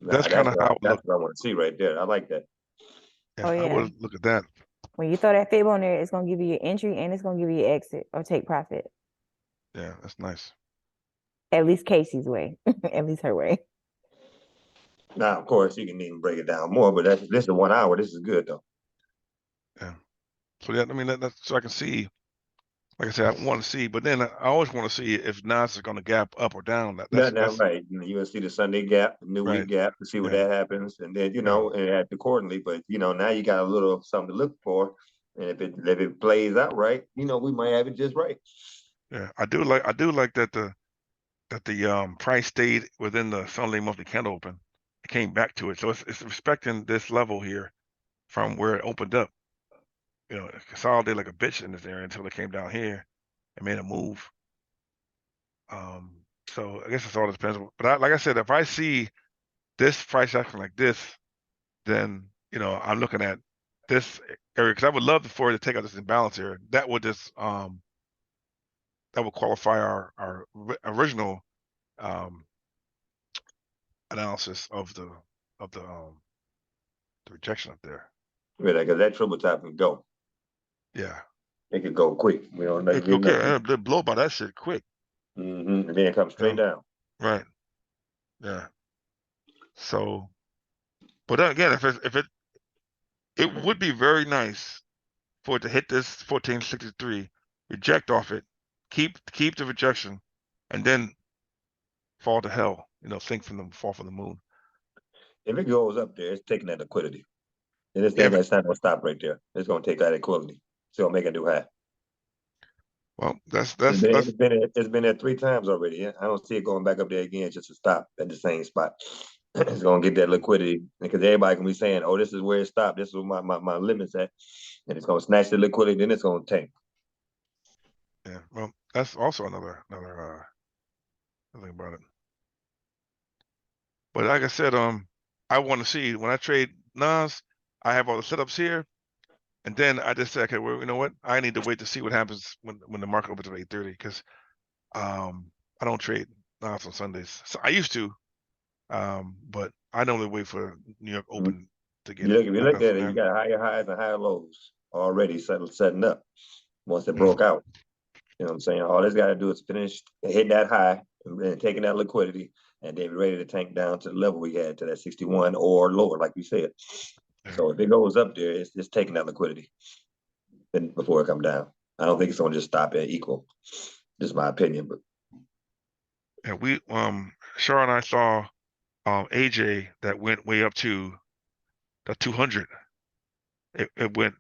that's Nah, kind of how I would that's look. what I want to see right there. I like that. Yeah, Oh I yeah. would look at that. When you throw that fib on there, it's gonna give you your entry and it's gonna give you your exit or take profit. Yeah, that's nice. At least Casey's way. At least her way. Now, of course, you can even break it down more, but this is 1 hour. This is good though. Yeah. So yeah, I mean that's so I can see. Like I said, I want to see, but then I always want to see if Nas is going to gap up or down. That's That's right. You will see the Sunday gap, the new right. week gap, to see what Yeah, that happens, and then yeah, and act accordingly. But now you got a little something to look for, and if it plays out right, we might have it just right. yeah. I do like that the price stayed within the Sunday monthly candle open. It came back to it, so it's respecting this level here from where it opened up. It consolidated like a bitch in this area until it came down here and made a move. So I guess it's all depends. But like I said, if I see this price action like this, then I'm looking at this area because I would love for it to take out this imbalance here. That would just that would qualify our original um analysis of the rejection up there. Right, because that triple top can go. Yeah. It could go quick. We don't know get Okay, nothing. they blow by that shit quick. And then it comes straight down. Right. Yeah. So, but then again, it would be very nice for it to hit this 1463, reject off it, keep the rejection, and then fall to hell. Fall from the moon. If it goes up there, it's taking that liquidity. And it's Yeah. not gonna stop right there. It's gonna take that equality. So it'll make a new high. Well, It's been there 3 times already. Yeah? I don't see it going back up there again just to stop at the same spot. It's gonna get that liquidity because everybody can be saying, "Oh, this is where it stopped. This is where my limits at," and it's gonna snatch the liquidity. Then it's gonna tank. yeah. Well, that's also another thing about it. But like I said, I want to see when I trade Nas, I have all the setups here, and then I just say, okay, well, you know what? I need to wait to see what happens when the market opens at 8:30 because I don't trade stocks on Sundays. So I used to, but I normally wait for New York Open to get You it. look, if you And look that's at it, you got higher highs and higher lows already setting up once it Mm. broke out. You know what I'm saying? All it's got to do is finish, hit that high, and then taking that liquidity, and then be ready to tank down to the level we had, to that 61 or lower, like you said. Yeah. So if it goes up there, it's just taking that liquidity before it come down. I don't think it's gonna just stop at equal. Just my opinion, but Yeah, we Shar and I saw AJ that went way up to the 200. It went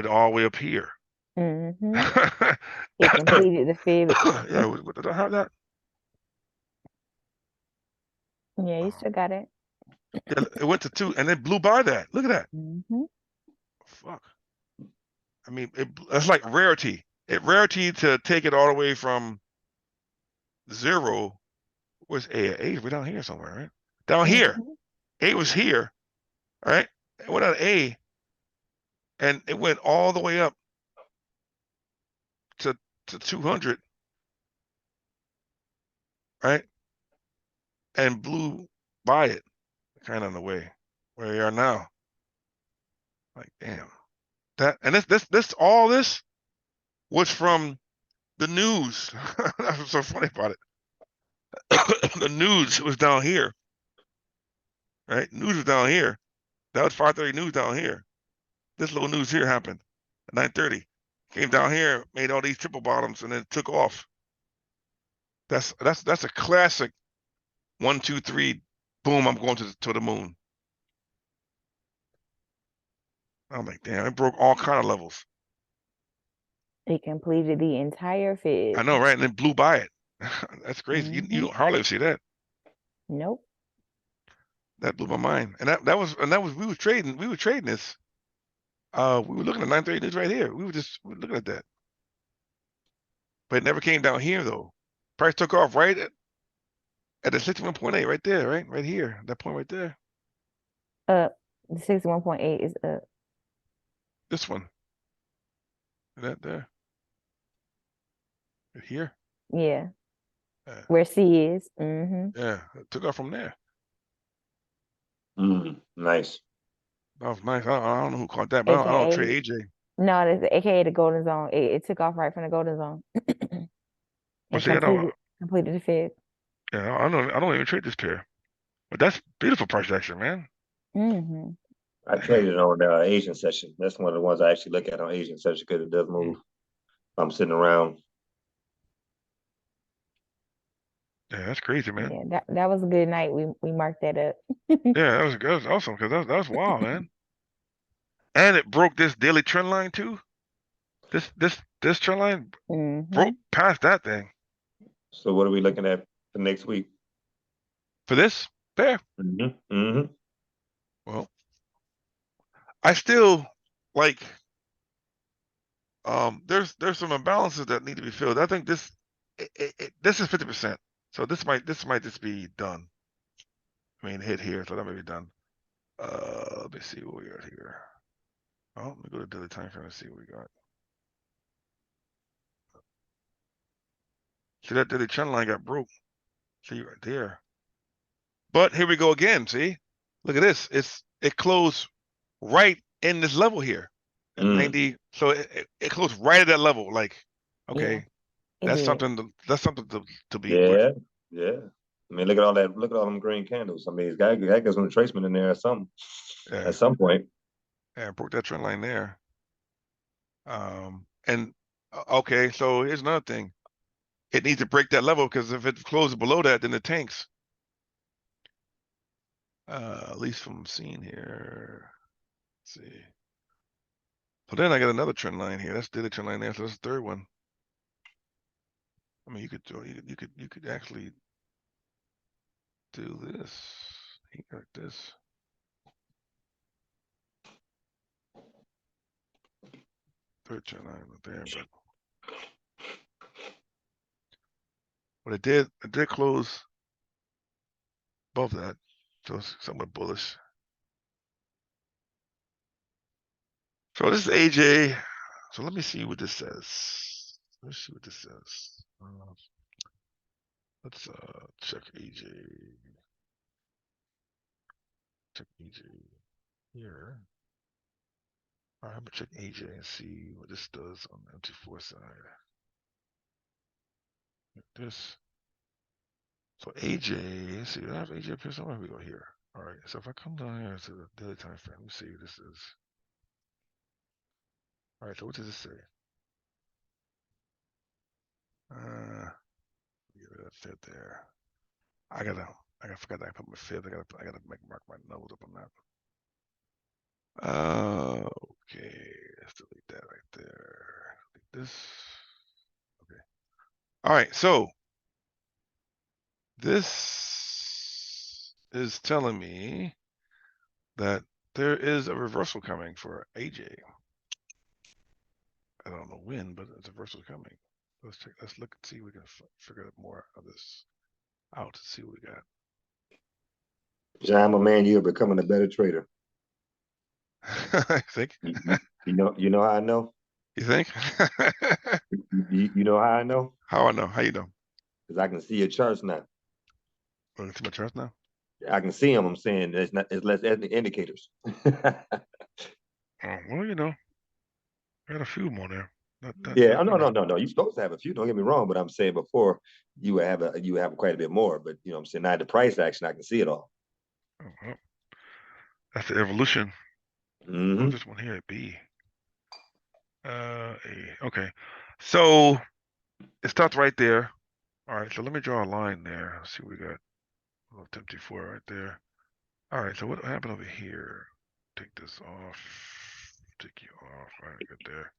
all the way up here. Mm-hmm. It completed the fib. Yeah, did I have that? Yeah, you still got it. Yeah, it went to 2 and it blew by that. Look at that. Mm-hmm. Fuck. I mean, it's like rarity. Rarity to take it all the way from 0. Where's A? A is way down here somewhere, right? Down here. Mm-hmm. A was here, right? It went out A, and it went all the way up to 200, right? And blew by it, kind of in the way where we are now. Like, damn. That and this all this was from the news. That's what's so funny about it. The news was down here, right? News was down here. That was 5:30 news down here. This little news here happened at 9:30. Came down here, made all these triple bottoms, and then took off. That's a classic 1, 2, 3, boom, I'm going to the moon. I'm like, damn, it broke all kind of levels. It completed the entire fib. I know, right? And then blew by it. That's crazy. You don't hardly see that. Nope. That blew my mind. And that was we were trading this. We were looking at 9:30 news right here. We were looking at that. But it never came down here though. Price took off right at the 61.8 right there, right? Right here. That point right there. The 61.8 is up. This one. That there. Right here. Yeah. Yeah. Where C is. Mm-hmm. Yeah. It took off from there. nice. That was nice. I don't know who caught that, but I don't trade AJ. No, that's AKA the golden zone. It took off right from the golden zone. But And see, completed the fib. yeah, I don't even trade this pair. But that's beautiful price action, man. Mm-hmm. I traded on the Asian session. That's one of the ones I actually look at on Asian session because it does move. I'm sitting around. Yeah, that's crazy, man. Yeah, that was a good night. We marked that up. Yeah, that was awesome because that was wild, man. And it broke this daily trend line too. This trend line broke past that thing. So what are we looking at for next week? For this pair? Well, I still like there's some imbalances that need to be filled. I think this is 50%. So this might just be done. I mean, hit here, so that may be done. Let me see what we got here. Oh, let me go to daily time frame and see what we got. See that daily trend line got broke. See right there. But here we go again. See, look at this. It closed right in this level here at 90. So it closed right at that level. Like, okay, that's something to be. Yeah. I mean, look at all that. Look at all them green candles. I mean, it's got some retracement in there or something. Yeah. At some point. Yeah, broke that trend line there. And okay, so here's another thing. It needs to break that level because if it closes below that, then it tanks. At least from seeing here. Let's see. So then I got another trend line here. That's the trend line there. So that's the third one. I mean, you could actually do this. Like this. Third trend line right there, but it did close above that, so it's somewhat bullish. So this is AJ. So let me see what this says. Let's see what this says. Let's check AJ. Check AJ here. All right, I'm gonna check AJ and see what this does on the MT4 side. Like this. So AJ, let's see, I have AJ up here somewhere. We go here. All right, so if I come down here to the daily time frame, let me see what this is. All right, so what does this say? Get rid of that fib there. I forgot that I put my fib. I gotta mark my nose up on that. Okay, let's delete that right there. Delete this. Okay. All right, so this is telling me that there is a reversal coming for AJ. I don't know when, but it's a reversal coming. Let's check. Let's look and see if we can figure out more of this out to see what we got. John, my man, you're becoming a better trader. I think. You know how I know? You think? You know how I know? How I know? How you know? Because I can see your charts now. Want to see my charts now? I can see them. I'm saying it's less indicators. Oh, well, you know, I got a few more there. Yeah, no. You're supposed to have a few. Don't get me wrong, but I'm saying before you have quite a bit more. But you know, I'm saying now the price action, I can see it all. Oh, well, that's the evolution. Mm-hmm. What's this one here? B. A. Okay. So it stopped right there. All right. So let me draw a line there. Let's see what we got. A little empty 4 right there. All right. So what happened over here? Take this off. Take you off. All right. Good there.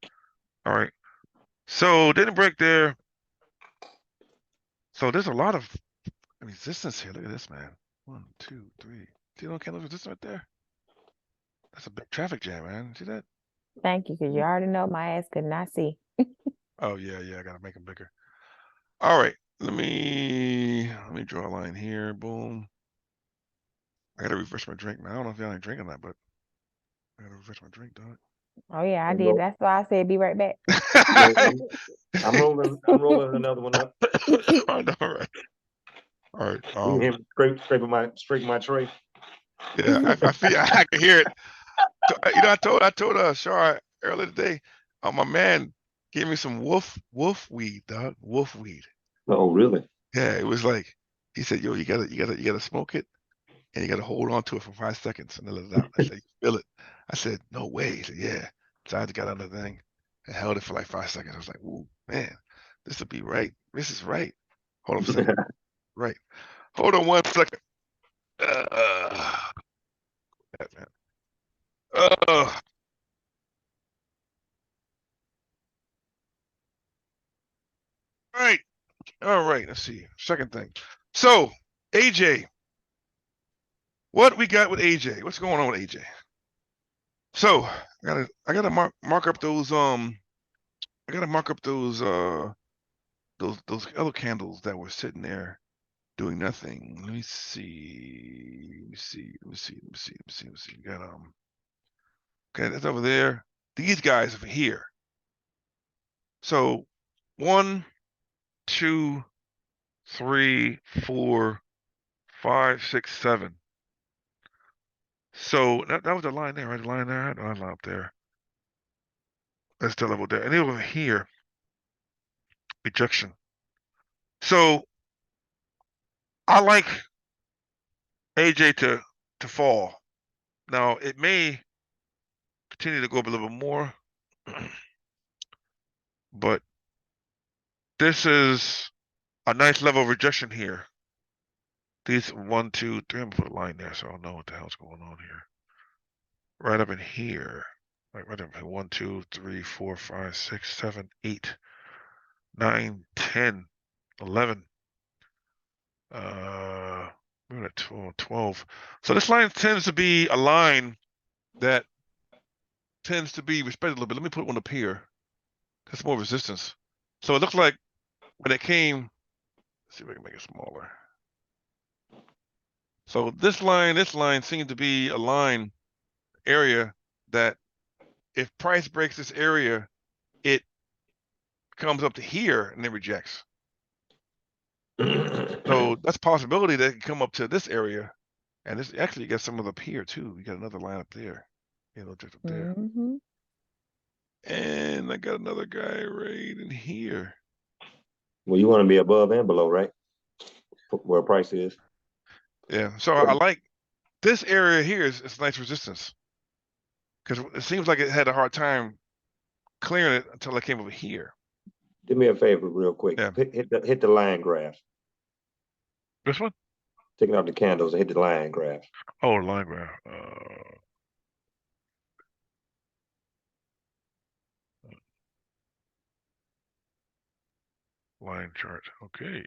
All right. So didn't break there. So there's a lot of resistance here. Look at this, man. 1, 2, 3. See no candles resistance right there? That's a big traffic jam, man. See that? Thank you, because you already know my ass could not see. Oh yeah, I gotta make them bigger. All right, let me draw a line here. Boom. I gotta refresh my drink. Now I don't know if y'all ain't drinking that, but I gotta refresh my drink, dog. Oh yeah, I did. That's why I said be right back. I'm rolling another one up. I know, right? All right. You hear me scraping my tray. Yeah, I feel I can hear it. You know, I told Shar earlier today. My man gave me some wolf weed, dog. Wolf weed. Oh, really? Yeah, it was like he said, "Yo, you gotta smoke it, and you gotta hold on to it for 5 seconds and then let it out." I said, "You feel it?" I said, "No way." He said, "Yeah." So I just got on the thing and held it for like 5 seconds. I was like, "Ooh, man, this will be right. This is right." Hold on a second. Right. Hold on 1 second. That, man. Right. All right. Let's see. Second thing. So AJ, what we got with AJ? What's going on with AJ? So I gotta mark up those I gotta mark up those other candles that were sitting there doing nothing. Let me see. We got okay, that's over there. These guys over here. So 1, 2, 3, 4, 5, 6, 7. So that was the line there, right? The line there, the line up there. That's the level there. And over here, rejection. So I like AJ to fall. Now it may continue to go up a little bit more, but this is a nice level of rejection here. These 1, 2, 3. I'm gonna put a line there so I don't know what the hell's going on here. Right up in here. Right up here. 1, 2, 3, 4, 5, 6, 7, 8, 9, 10, 11. We're at 12. So this line tends to be a line that tends to be respected a little bit. Let me put one up here. That's more resistance. So it looks like when it came, let's see if I can make it smaller. So this line seems to be a line area that if price breaks this area, it comes up to here and then rejects. So that's a possibility that it can come up to this area. And this actually you got some of up here too. You got another line up there. Just up there. Mm-hmm. And I got another guy right in here. Well, you want to be above and below, right? Where price is. Yeah. So I like this area here is nice resistance. Because it seems like it had a hard time clearing it until I came over here. Do me a favor real quick. Yeah. Hit the line graph. This one? Taking out the candles and hit the line graph. Oh, line graph. Line chart. Okay.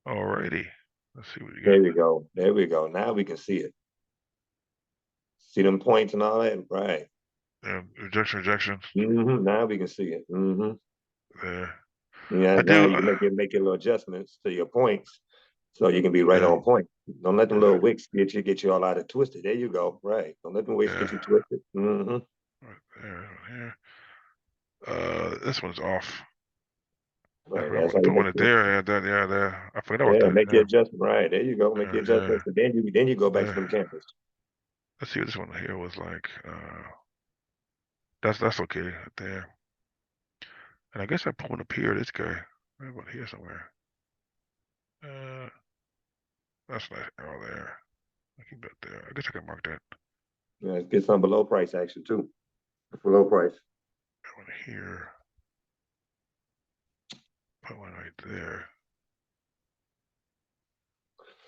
Alrighty. Let's see what you got. There we go. There we go. Now we can see it. See them points and all that? Right. Yeah, rejection. Now we can see it. Yeah. Yeah, I now do. you can make your little adjustments to your points so you can be right Yeah. on point. Don't let them Yeah. little wicks get you all out of twisted. There you go. Right. Don't let them wicks get you twisted. Right there. This one's off. Right. I That's want how to you put one make there. There. I forgot about yeah, that. make the adjustment. Right. There you go. Make the adjustments. And then you go back to them candles. Let's see what this one here was like. That's okay right there. And I guess I pulled up here. This guy. Right about here somewhere. That's nice. Oh, there. I keep that there. I guess I can mark that. Yeah, get some below price action too. Below price. That one here. Put one right there.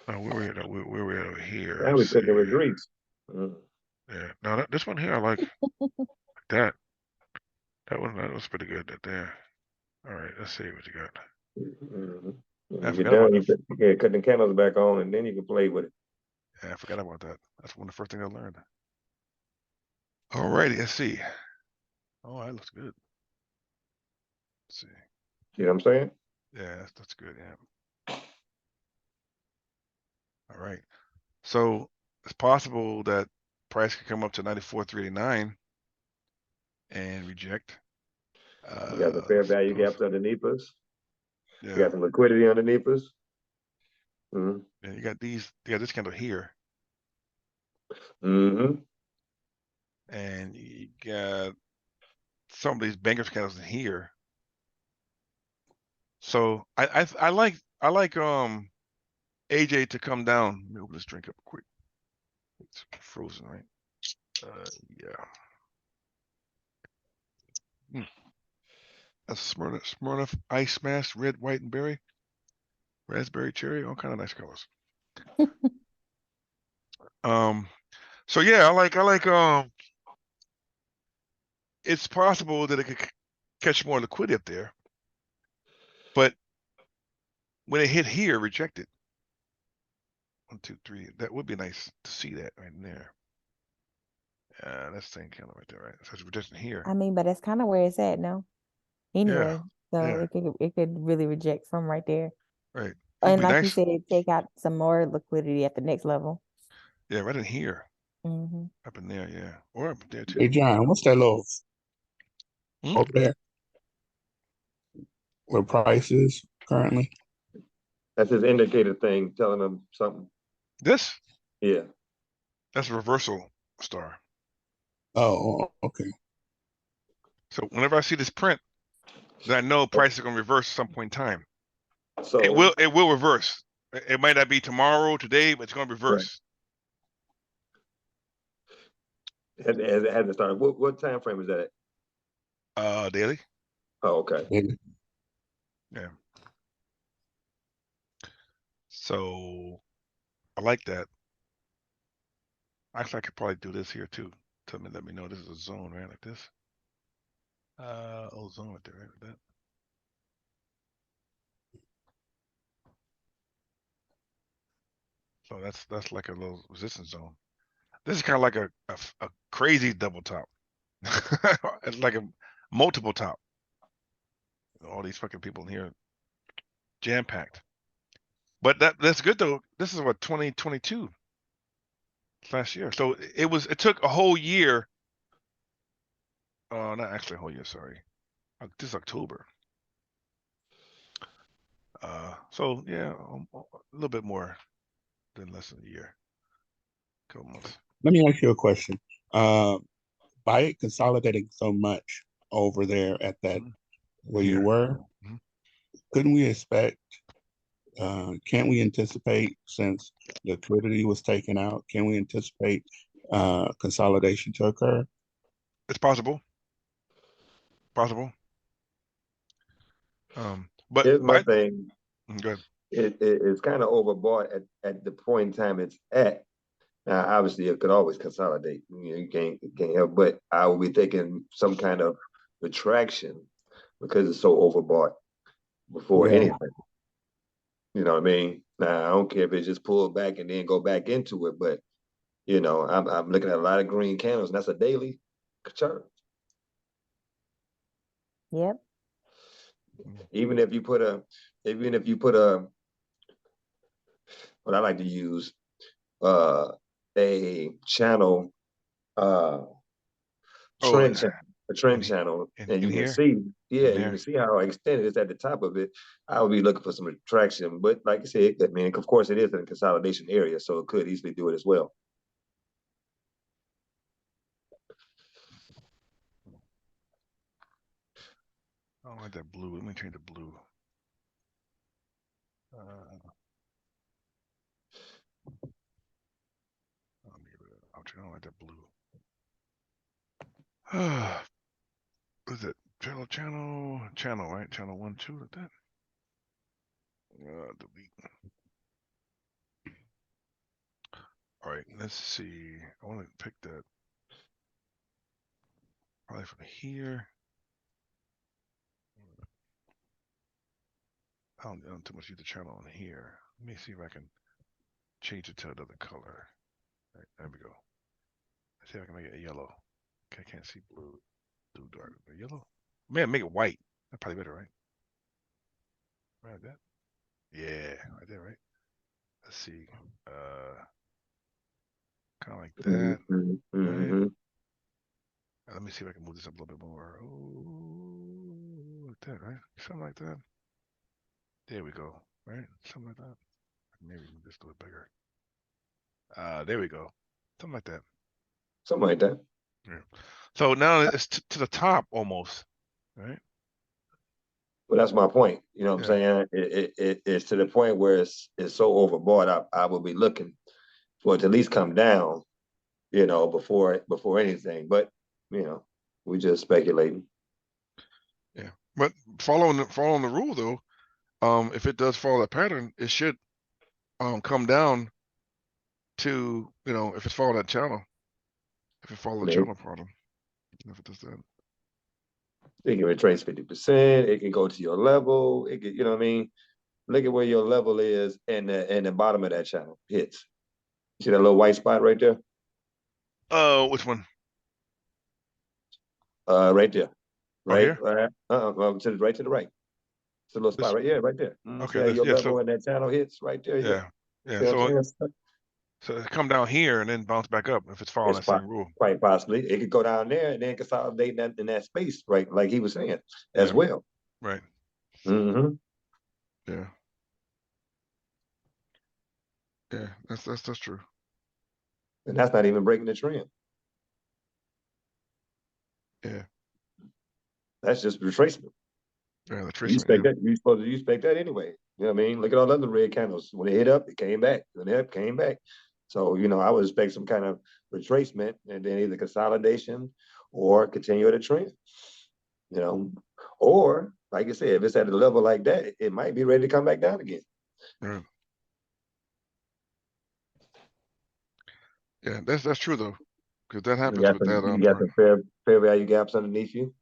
Where we at? Where we at over here? Now we're cooking with grease. Yeah. Now this one here, I like that. That was pretty good. That there. All right. Let's see what you got. I When you're forgot about done, that. you cut the candles back on, and then you can play with it. Yeah, I forgot about that. That's one of the first things I learned. Alrighty, let's see. Oh, that looks good. Let's see. You know what I'm saying? Yeah, that's good. Yeah. All right. So it's possible that price could come up to 94,389 and reject. You got the fair value gaps underneath us. Yeah. You got some liquidity underneath us. And you got these. You got this candle here. And you got some of these bankers candles in here. So I like AJ to come down. Let me open this drink up quick. It's frozen, right? Yeah. That's Smirnoff Ice Smash, red, white, and berry, raspberry, cherry, all kind of nice colors. So yeah, I like it's possible that it could catch more liquidity up there, but when it hit here, rejected. 1, 2, 3. That would be nice to see that right in there. That's the same candle right there, right? So it's rejection here. I mean, but that's kind of where it's at, no? Anyway, so it could really reject from right there. Right. And like you said, take out some more liquidity at the next level. Yeah, right in here. Up in there, yeah. Or up there too. Hey John, what's that little over there? What price is currently? that's his indicator thing telling him something. This? Yeah. That's a reversal star. Oh, okay. So whenever I see this print, then I know price is going to reverse at some point in time. So it will reverse. It might not be tomorrow, today, but it's going to reverse. Right. It hasn't started. What time frame is that at? Daily. Oh, okay. Yeah. So I like that. Actually, I could probably do this here too. Let me know this is a zone, right? Like this. Zone right there, right? Like that. So that's like a little resistance zone. This is kind of like a crazy double top. It's like a multiple top. All these fucking people in here, jam packed. But that's good though. This is what 2022 last year. So it took a whole year. Not actually a whole year. Sorry, this is October. So yeah, a little bit more than less than a year. Couple months. Let me ask you a question. By it consolidating so much over there at that where you Here. were, Mhm. couldn't we expect? Can't we anticipate, since liquidity was taken out, can we anticipate consolidation to occur? It's possible. Possible. But Here's my my thing. good. It's kind of overbought at the point in time it's at. Now, obviously, it could always consolidate. You can't help, but I will be taking some kind of retraction because it's so overbought before Yeah. anything. You know what I mean? Now, I don't care if it just pulled back and then go back into it, but I'm looking at a lot of green candles, and that's a daily chart. Yep. Even if you put a, what I like to use, a channel, Oh, trend channel, a trend in channel, and in you can here, see, yeah, in you there. can see how extended it's at the top of it. I would be looking for some retraction, but like I said, I mean, of course, it is in a consolidation area, so it could easily do it as well. I don't like that blue. Let me change the blue. I don't like that blue. What is it? Channel, right? Channel 1, 2, like that. Delete. All right, let's see. I want to pick that probably from here. I don't too much use the channel on here. Let me see if I can change it to another color. All right, there we go. Let's see if I can make it yellow. Okay, I can't see blue. Blue dark. Yellow? Man, make it white. That's probably better, right? Right like that? Yeah, right there, right? Let's see. Kind of like that, right? Let me see if I can move this up a little bit more. Oh, like that, right? Something like that. There we go, right? Something like that. Maybe move this a little bigger. There we go. Something like that. Something like that. Yeah. So now it's to the top almost, right? Well, that's my point. You know what I'm Yeah. saying? It's to the point where it's so overbought. I will be looking for it to at least come down, before anything. But we just speculating. Yeah. But following the rule though, if it does follow that pattern, it should come down to, if it's following that channel. If it follows the Maybe channel pattern. If it does that. it can retrace 50%. It can go to your level. It can, you know what I mean? Look at where your level is and the bottom of that channel hits. You see that little white spot right there? Which one? Right there. Oh, Right, here? right. Right to the right. It's a little spot This right, yeah, right there. See okay, how this your yeah, level so and that channel hits right there. Yeah. yeah, See what I'm saying? so it come down here and then bounce back up if it's following It's that same rule. quite possibly it could go down there and then consolidate in that space, right? Like he was saying, as Yeah, well. right. Mm-hmm. Yeah. Yeah, that's true. And that's not even breaking the trend. Yeah. That's just retracement. Yeah, the You tracement, expect yeah. that. You supposed to expect that anyway. You know what I mean? Look at all the other red candles. When they hit up, it came back. When they hit up, came back. So, I would expect some kind of retracement and then either consolidation or continue the trend. Or like I said, if it's at a level like that, it might be ready to come back down again. Right. Yeah, that's true though. Because that happens with that You got chart. some fair value gaps underneath you.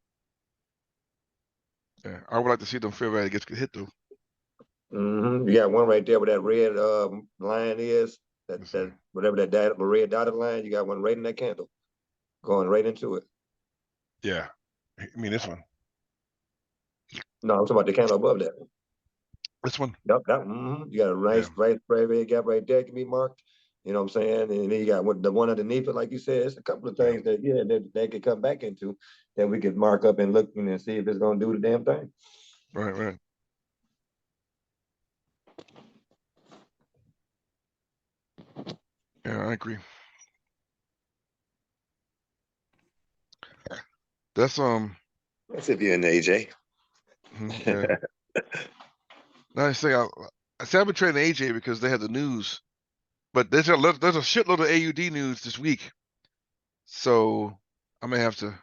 Yeah. I would like to see them fair value get hit though. You got one right there where that red line is. Let's see. That whatever that red dotted line, you got one right in that candle, going right into it. Yeah. I mean this one. No, I'm talking about the candle above that one. This one. Yep, you got a Yeah. nice fair value gap right there can be marked. You know what I'm saying? And then you got the one underneath it, like you said. It's a couple of things that could come back into that we could mark up and look and see if it's gonna do the damn thing. Right. Yeah, I agree. That's Let's if you're in the AJ. yeah. Nice thing. I said I've been trading AJ because they had the news, but there's a shitload of AUD news this week, so I may have to.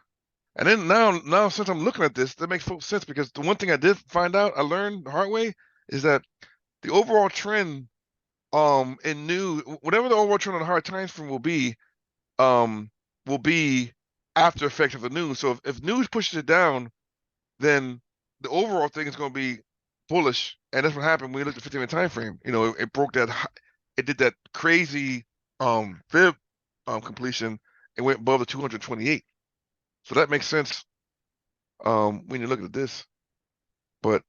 And then now since I'm looking at this, that makes full sense because the one thing I did find out, I learned the hard way, is that the overall trend in news, whatever the overall trend on the hard times frame will be after effect of the news. So if news pushes it down, then the overall thing is going to be bullish, and that's what happened when you look at the 15-minute time frame. You know, it broke that, it did that crazy fib completion and went above the 228. So that makes sense when you look at this. But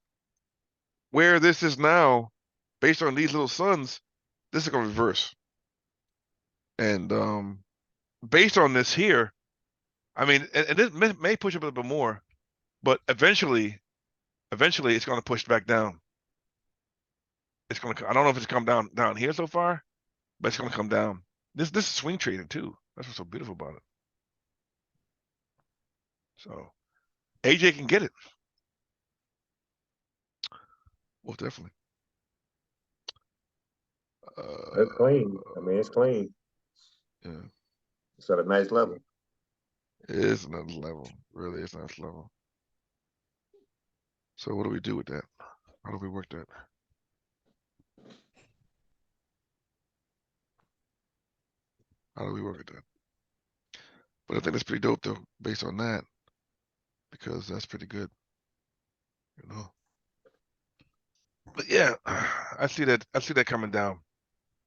where this is now, based on these little suns, this is going to reverse. And based on this here, I mean, and this may push up a little bit more, but eventually it's going to push back down. It's going to. I don't know if it's come down here so far, but it's going to come down. This is swing trading too. That's what's so beautiful about it. So AJ can get it. Well, definitely. It's clean. I mean, it's clean. Yeah, It's at a nice level. it is another level. Really, it's another level. So what do we do with that? How do we work that? How do we work with that? But I think that's pretty dope though, based on that, because that's pretty good, you know. But yeah, I see that coming down.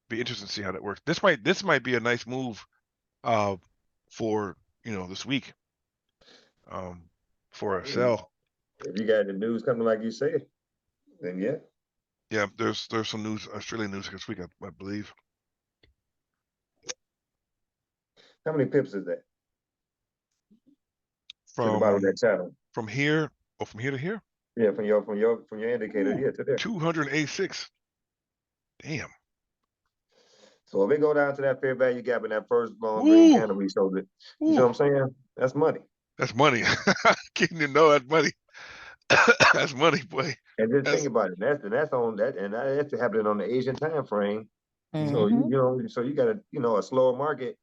Be interesting to see how that works. This might be a nice move, for this week, for a sell. If you got the news coming like you said, then yeah. Yeah, there's some news, Australian news this week, I believe. How many pips is that? To the bottom of that channel. From here, from here to here? Yeah, from your indicator, Ooh, yeah, to there. 286. Damn. So if it go down to that fair value gap in that first long green candle we showed it, you know what I'm saying? That's money. That's money. Getting to know that's money. That's money, boy. And just think about it. That's on that, and that's happening on the Asian time frame. So so you got a slower market,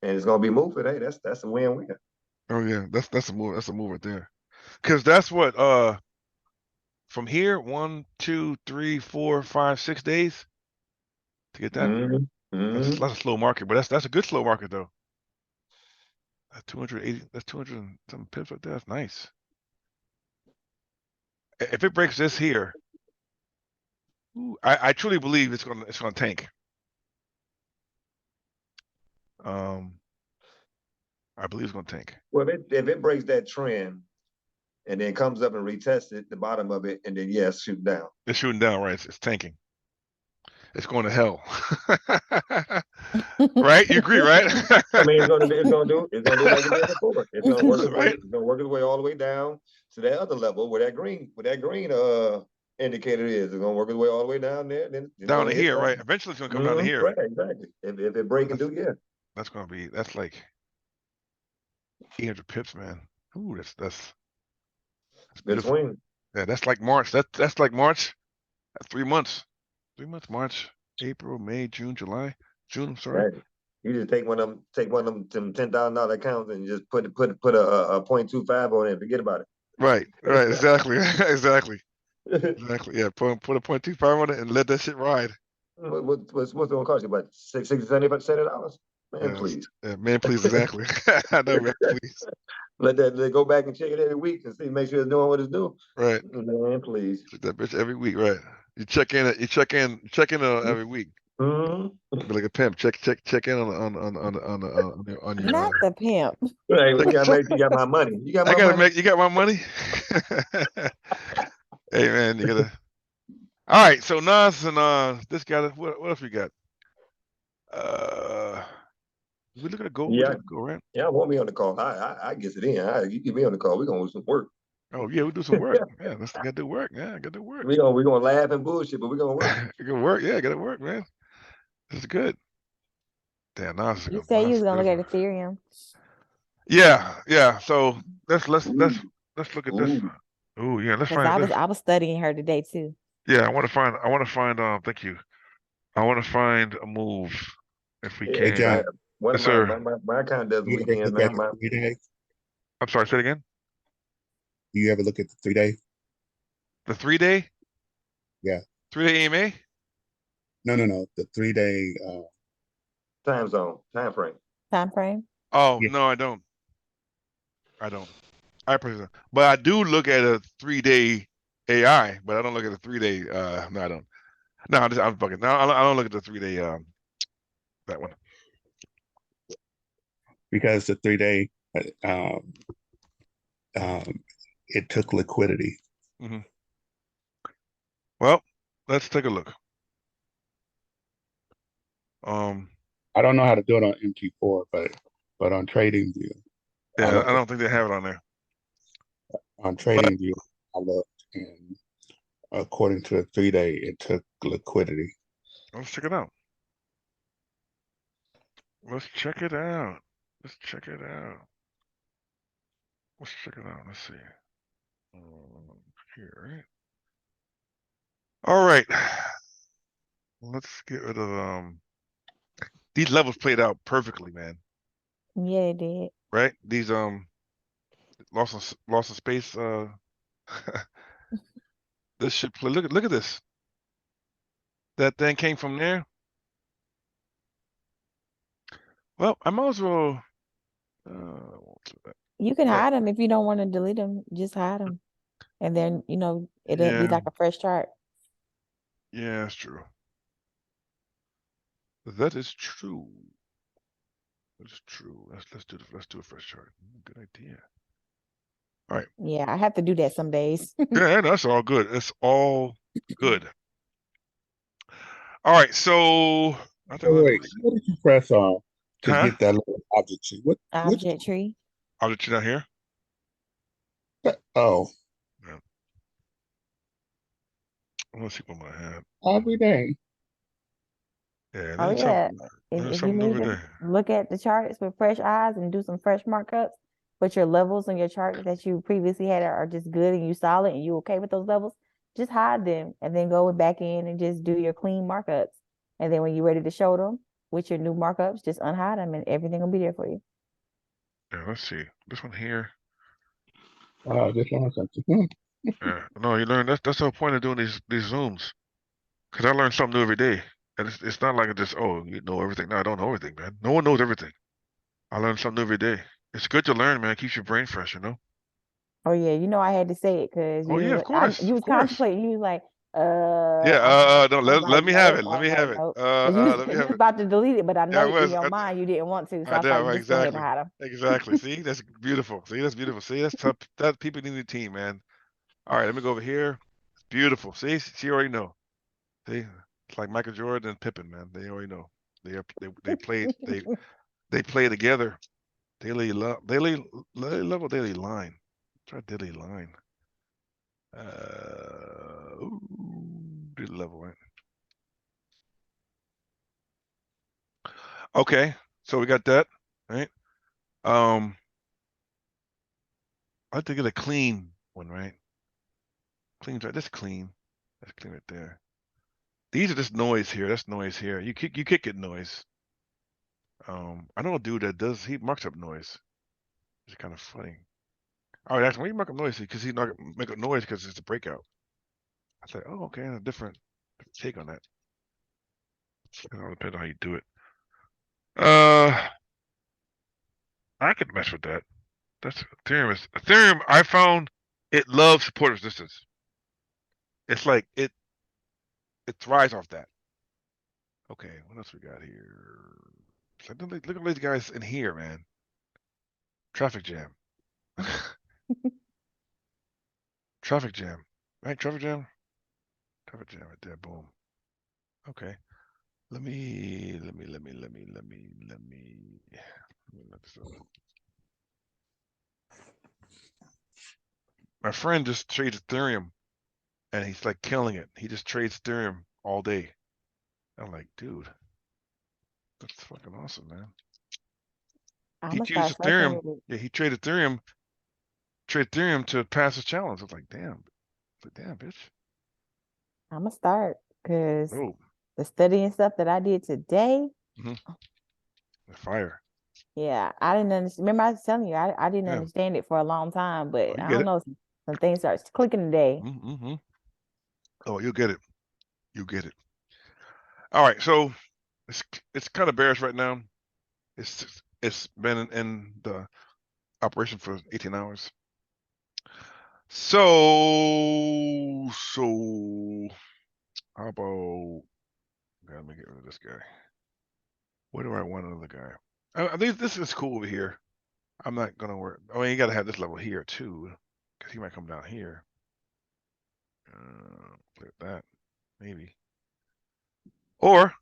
and it's gonna be moving. Hey, that's a win-win. Oh yeah, that's a move. That's a move right there. Because that's what from here 1, 2, 3, 4, 5, 6 days to get that. That's a slow market, but that's a good slow market though. That's 280. That's 200 and some pips right there. That's nice. If it breaks this here, I truly believe it's gonna tank. I believe it's gonna tank. Well, if it breaks that trend and then comes up and retests it, the bottom of it, and then yes, shoot down. It's shooting down, right? It's tanking. It's going to hell. Right? You agree, right? I mean, it's gonna do like it did before. It's gonna work its way. Right? It's gonna work its way all the way down to that other level where that green indicator is. It's gonna work its way all the way down there. Then Down to here, right? Eventually, it's gonna come down to here. Right, exactly. If it break and do, yeah. That's like 800 pips, man. Ooh, that's beautiful. Swing. Yeah, that's like March. That's like March. That's 3 months. 3 months. March, April, May, June, July. June. I'm sorry. Right. You just take one of them $10,000 accounts and just put a 0.25 on it and forget about it. Right. Exactly. Exactly. Yeah. Put a 0.25 on it and let that shit ride. What's it gonna cost you? About $60, $70? Man, please. Yeah, man, please. Exactly. I know, man, please. Let go back and check it every week and make sure it's doing what it's doing. Right. Man, please. Check that bitch every week, right? You check in every week. Be like a pimp. Check in on your. Not the pimp. Right, you gotta make sure you got my money. You got my money. You got my money. Hey man, you gotta. All right, so Nas and this guy. What else we got? We look at a goal. Yeah, go right. Yeah, I want me on the call. I get it in. You get me on the call. We're gonna do some work. Oh yeah, we do some work. Yeah, let's gotta do work. Yeah, gotta do work. We're gonna laugh and bullshit, but we're gonna work. You can work. Yeah, gotta work, man. This is good. Damn, now this is You good. say Now you this was is gonna look beautiful. at Ethereum. Yeah. So let's Ooh, look at this. ooh. Oh yeah, let's Because find this. I was studying her today too. Yeah, I want to find. Thank you. I want to find a move if we Hey, can. John, John, one Yes, of my, sir. my, my, my account does you ever weekend, look at man. the 3 day? I'm sorry. Say it again. You ever look at the 3 day? The 3 day, Yeah. 3 day AMA. No. The 3 day. Time zone, time frame. Time frame. Oh Yeah. no, I don't. I don't. I personally, but I do look at a 3 day AI, but I don't look at a 3 day. No, I don't. No, I'm fucking. No, I don't look at the 3 day. That one. Because the 3 day, um, it took liquidity. Well, let's take a look. Um, I don't know how to do it on MT4, but on TradingView, I yeah, I looked at don't think they have it on there. on But TradingView, I looked, and according to the 3 day, it took liquidity. let's check it out. Let's check it out. Let's check it out. Let's check it out. Let's see. Here, right? All right. Let's get rid of these levels played out perfectly, man. Yeah, it did. Right? These loss of space. This should play. Look at this. That thing came from there. Well, I might as well. Won't do that. You can All right. hide them if you don't want to delete them. Just hide them, and then it'll be Yeah, like a fresh chart. yeah, that's true. That is true. That's true. Let's do a fresh chart. Good idea. All right. Yeah, I have to do that some days. Yeah, that's all good. It's all good. All right. So I think Oh, wait, what did you press on to huh? get that little object tree? What? Object tree. I'll let you down here. Oh, Yeah. Let's see what I have. every day. Yeah, Oh yeah. If there's you something need over to there. look at the charts with fresh eyes and do some fresh markups, but your levels on your chart that you previously had are just good and you solid and you okay with those levels, just hide them and then go back in and just do your clean markups. And then when you're ready to show them with your new markups, just unhide them and everything will be there for you. Yeah, let's see. This one here. This one something. Yeah. No, you learn that's the whole point of doing these zooms. Cause I learn something new every day. And it's not like it just, oh, you know everything. No, I don't know everything, man. No one knows everything. I learn something new every day. It's good to learn, man. It keeps your brain fresh, you know? Oh yeah, I had to say it because Oh yeah, you of was course. contemplating. You was like, Yeah, I no, was let like, me have nope. it. I Let was me have like, it. nope. Because you was, Let me you have was it. about to delete it, but I Yeah, know I in was. your mind you didn't want to. So I I was like, know, just go ahead and exactly. hide them. Exactly. See, that's beautiful. See, that's beautiful. See, that's tough. That people need a team, man. All right, let me go over here. It's beautiful. See, she already know. See, it's like Michael Jordan and Pippen, man. They already know. They play together. Daily level daily line. Try daily line. Ooh, daily level, right? Okay, so we got that, right? I like to get a clean one, right? Clean, right? That's clean. That's clean right there. These are just noise here. That's noise here. You kick it noise. I know a dude that does. He marks up noise. It's kind of funny. All right, actually, when you mark up noise, because he's not make a noise because it's a breakout. I say, oh, okay, a different take on that. It all depends on how you do it. I could mess with that. That's Ethereum. I found it loves support resistance. It's like it thrives off that. Okay, what else we got here? Look at these guys in here, man. Traffic jam. Traffic jam. Right? Traffic jam? Traffic jam right there. Boom. Okay. Let me look this up. My friend just trades Ethereum and he's like killing it. He just trades Ethereum all day. I'm like, dude, That's fucking awesome, man. I'm He gonna used start fucking Ethereum. with it. Yeah, he traded Ethereum to pass his challenge. I was like, damn. Bitch. I'm gonna start because Oh, the studying stuff that I did today. the fire. Yeah, I didn't understand. Remember, I was telling you, I didn't Yeah. understand it for a long time, Oh, but you I get don't it. know. Some things starts clicking today. Mm-hmm. Oh, you get it. You get it. All right, so it's kind of bearish right now. It's been in the operation for 18 hours. So how about let me get rid of this guy. Where do I want another guy? I think this is cool over here. I'm not gonna work. I mean, you gotta have this level here too, because he might come down here. Click that, maybe. Or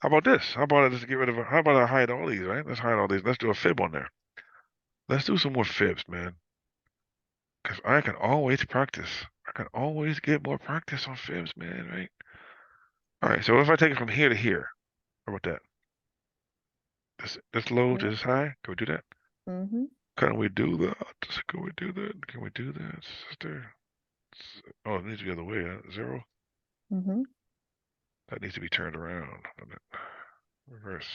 how about this? How about I just get rid of? How about I hide all these? Right? Let's hide all these. Let's do a fib on there. Let's do some more fibs, man. Because I can always practice. I can always get more practice on fibs, man. Right? All right. So if I take it from here to here, how about that? This low to Yep. this high. Can we do that? Mm-hmm. Can we do that? Can we do that? Can we do that, sister? Oh, it needs to be the other way. Huh? 0. Mm-hmm. That needs to be turned around. Reverse.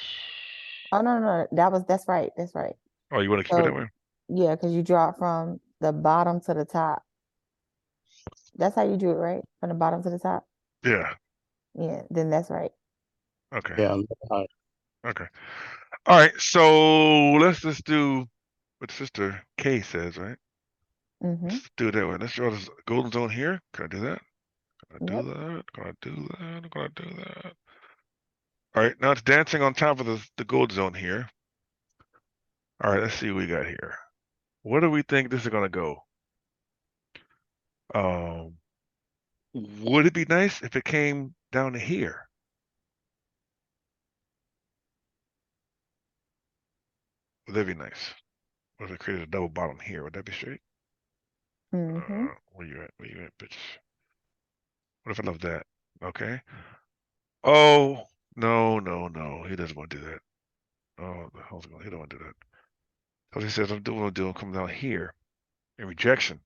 Oh no, that's right. That's right. Oh, you want to keep it that So way? yeah, because you draw it from the bottom to the top. That's how you do it, right? From the bottom to the top. Yeah. Yeah, then that's right. Okay. Yeah, high. Okay. All right. So let's just do what Sister K says, right? Mm-hmm. Let's do it that way. Let's draw this golden zone here. Can I do that? Can I do Yep. that? Can I do that? Can I do that? All right. Now it's dancing on top of the gold zone here. All right. Let's see what we got here. Where do we think this is gonna go? Would it be nice if it came down to here? Would that be nice? What if it created a double bottom here? Would that be straight? Mm-hmm. Where you at? Where you at, bitch? What if I love that? Okay. Oh, no. He doesn't want to do that. Oh, the hell's going? He don't want to do that. So he says, I'm doing what I'm doing. Come down here. And rejection.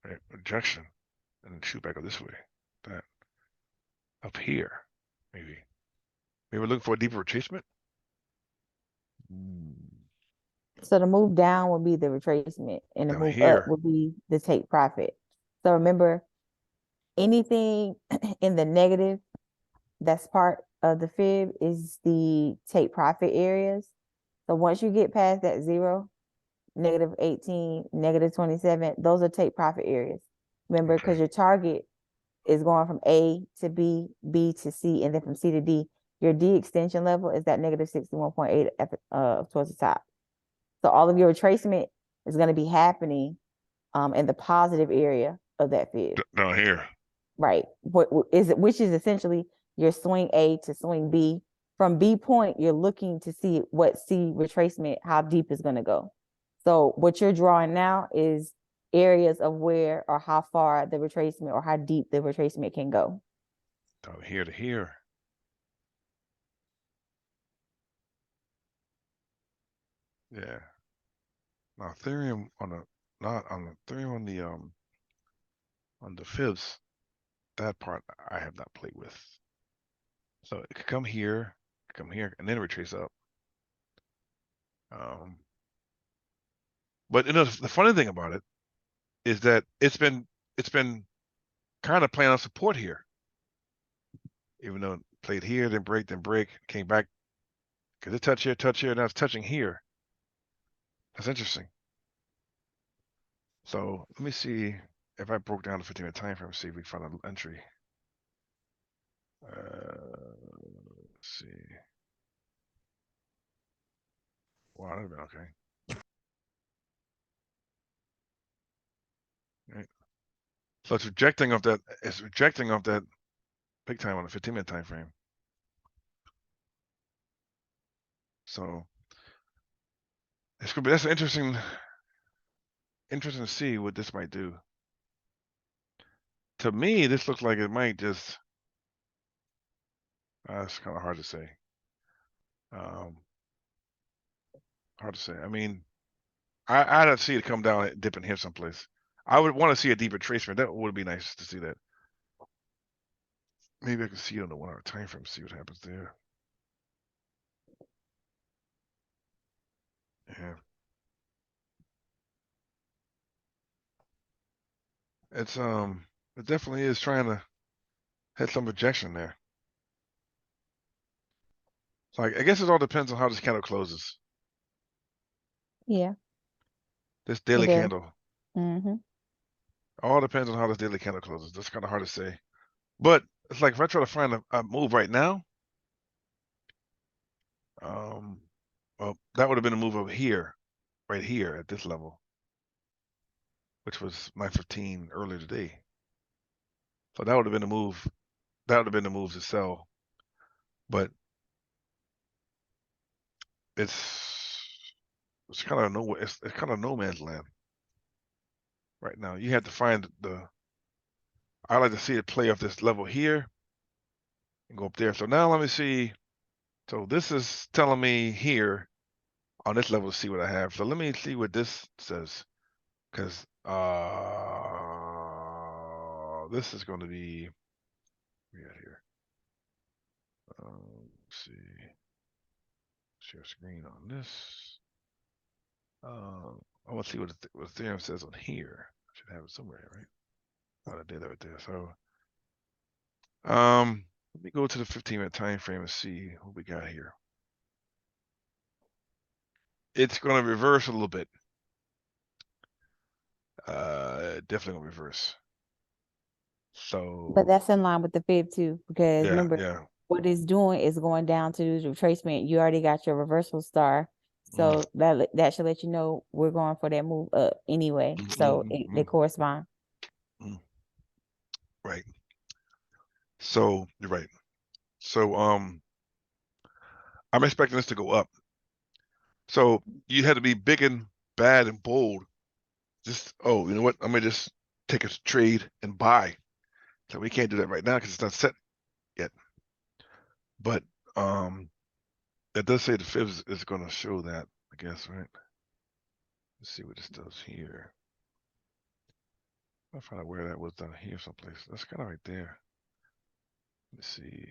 Right? Rejection. And then shoot back up this way. That. Up here. Maybe. Maybe we're looking for a deeper retracement. So the move down would be the retracement, and the Down move up here. would be the take profit. So remember, anything in the negative that's part of the fib is the take profit areas. So once you get past that 0, -18, -27, those are take profit areas. Remember, because Okay. your target is going from A to B, B to C, and then from C to D. Your D extension level is that -61.8 towards the top. So all of your retracement is going to be happening in the positive area of that fib. Down here. Right. What is it? Which is essentially your swing A to swing B. From B point, you're looking to see what C retracement, how deep is going to go. So what you're drawing now is areas of where or how far the retracement or how deep the retracement can go. Down here to here. Yeah. Now Ethereum on the not on the Ethereum on the fibs, that part I have not played with. So it could come here, and then retrace up. But the funny thing about it is that it's been kind of playing on support here, even though it played here, then break, came back because it touch here, now it's touching here. That's interesting. So let me see if I broke down the 15-minute time frame. See if we can find an entry. Let's see. Wow, that'd been okay. Right. So it's rejecting of that. It's rejecting of that big time on the 15-minute time frame. So it's gonna be that's interesting to see what this might do. To me, this looks like it might just. It's kind of hard to say. Hard to say. I mean, I don't see it come down and dip in here someplace. I would want to see a deeper tracement. That would be nice to see that. Maybe I can see it on the 1 hour time frame, see what happens there. Yeah. It definitely is trying to hit some rejection there. So I guess it all depends on how this candle closes. Yeah, This it daily does. candle. Mm-hmm. All depends on how this daily candle closes. That's kind of hard to say. But it's like if I try to find a move right now, well, that would have been a move over here, right here at this level, which was 915 earlier today. So that would have been a move. That would have been the move to sell. But it's kind of nowhere. It's kind of no man's land right now. You have to find the. I like to see it play off this level here and go up there. So now let me see. So this is telling me here on this level to see what I have. So let me see what this says, because this is going to be we got here. Let's see, share screen on this. I want to see what Ethereum says on here. I should have it somewhere, right? Oh, I did that right there. So, let me go to the 15-minute time frame and see what we got here. It's going to reverse a little bit. Definitely gonna reverse. So, But that's in line with the fib too, because yeah, remember yeah. what it's doing is going down to the retracement. You already got your reversal star, so that should let you know we're going for that move up anyway. So they correspond. Right. So you're right. So I'm expecting this to go up. So you had to be big and bad and bold. Just you know what? I'm gonna just take a trade and buy. So we can't do that right now because it's not set yet. But that does say the fibs is gonna show that, I guess, right? Let's see what this does here. I'll find out where that was down here someplace. That's kind of right there. Let's see.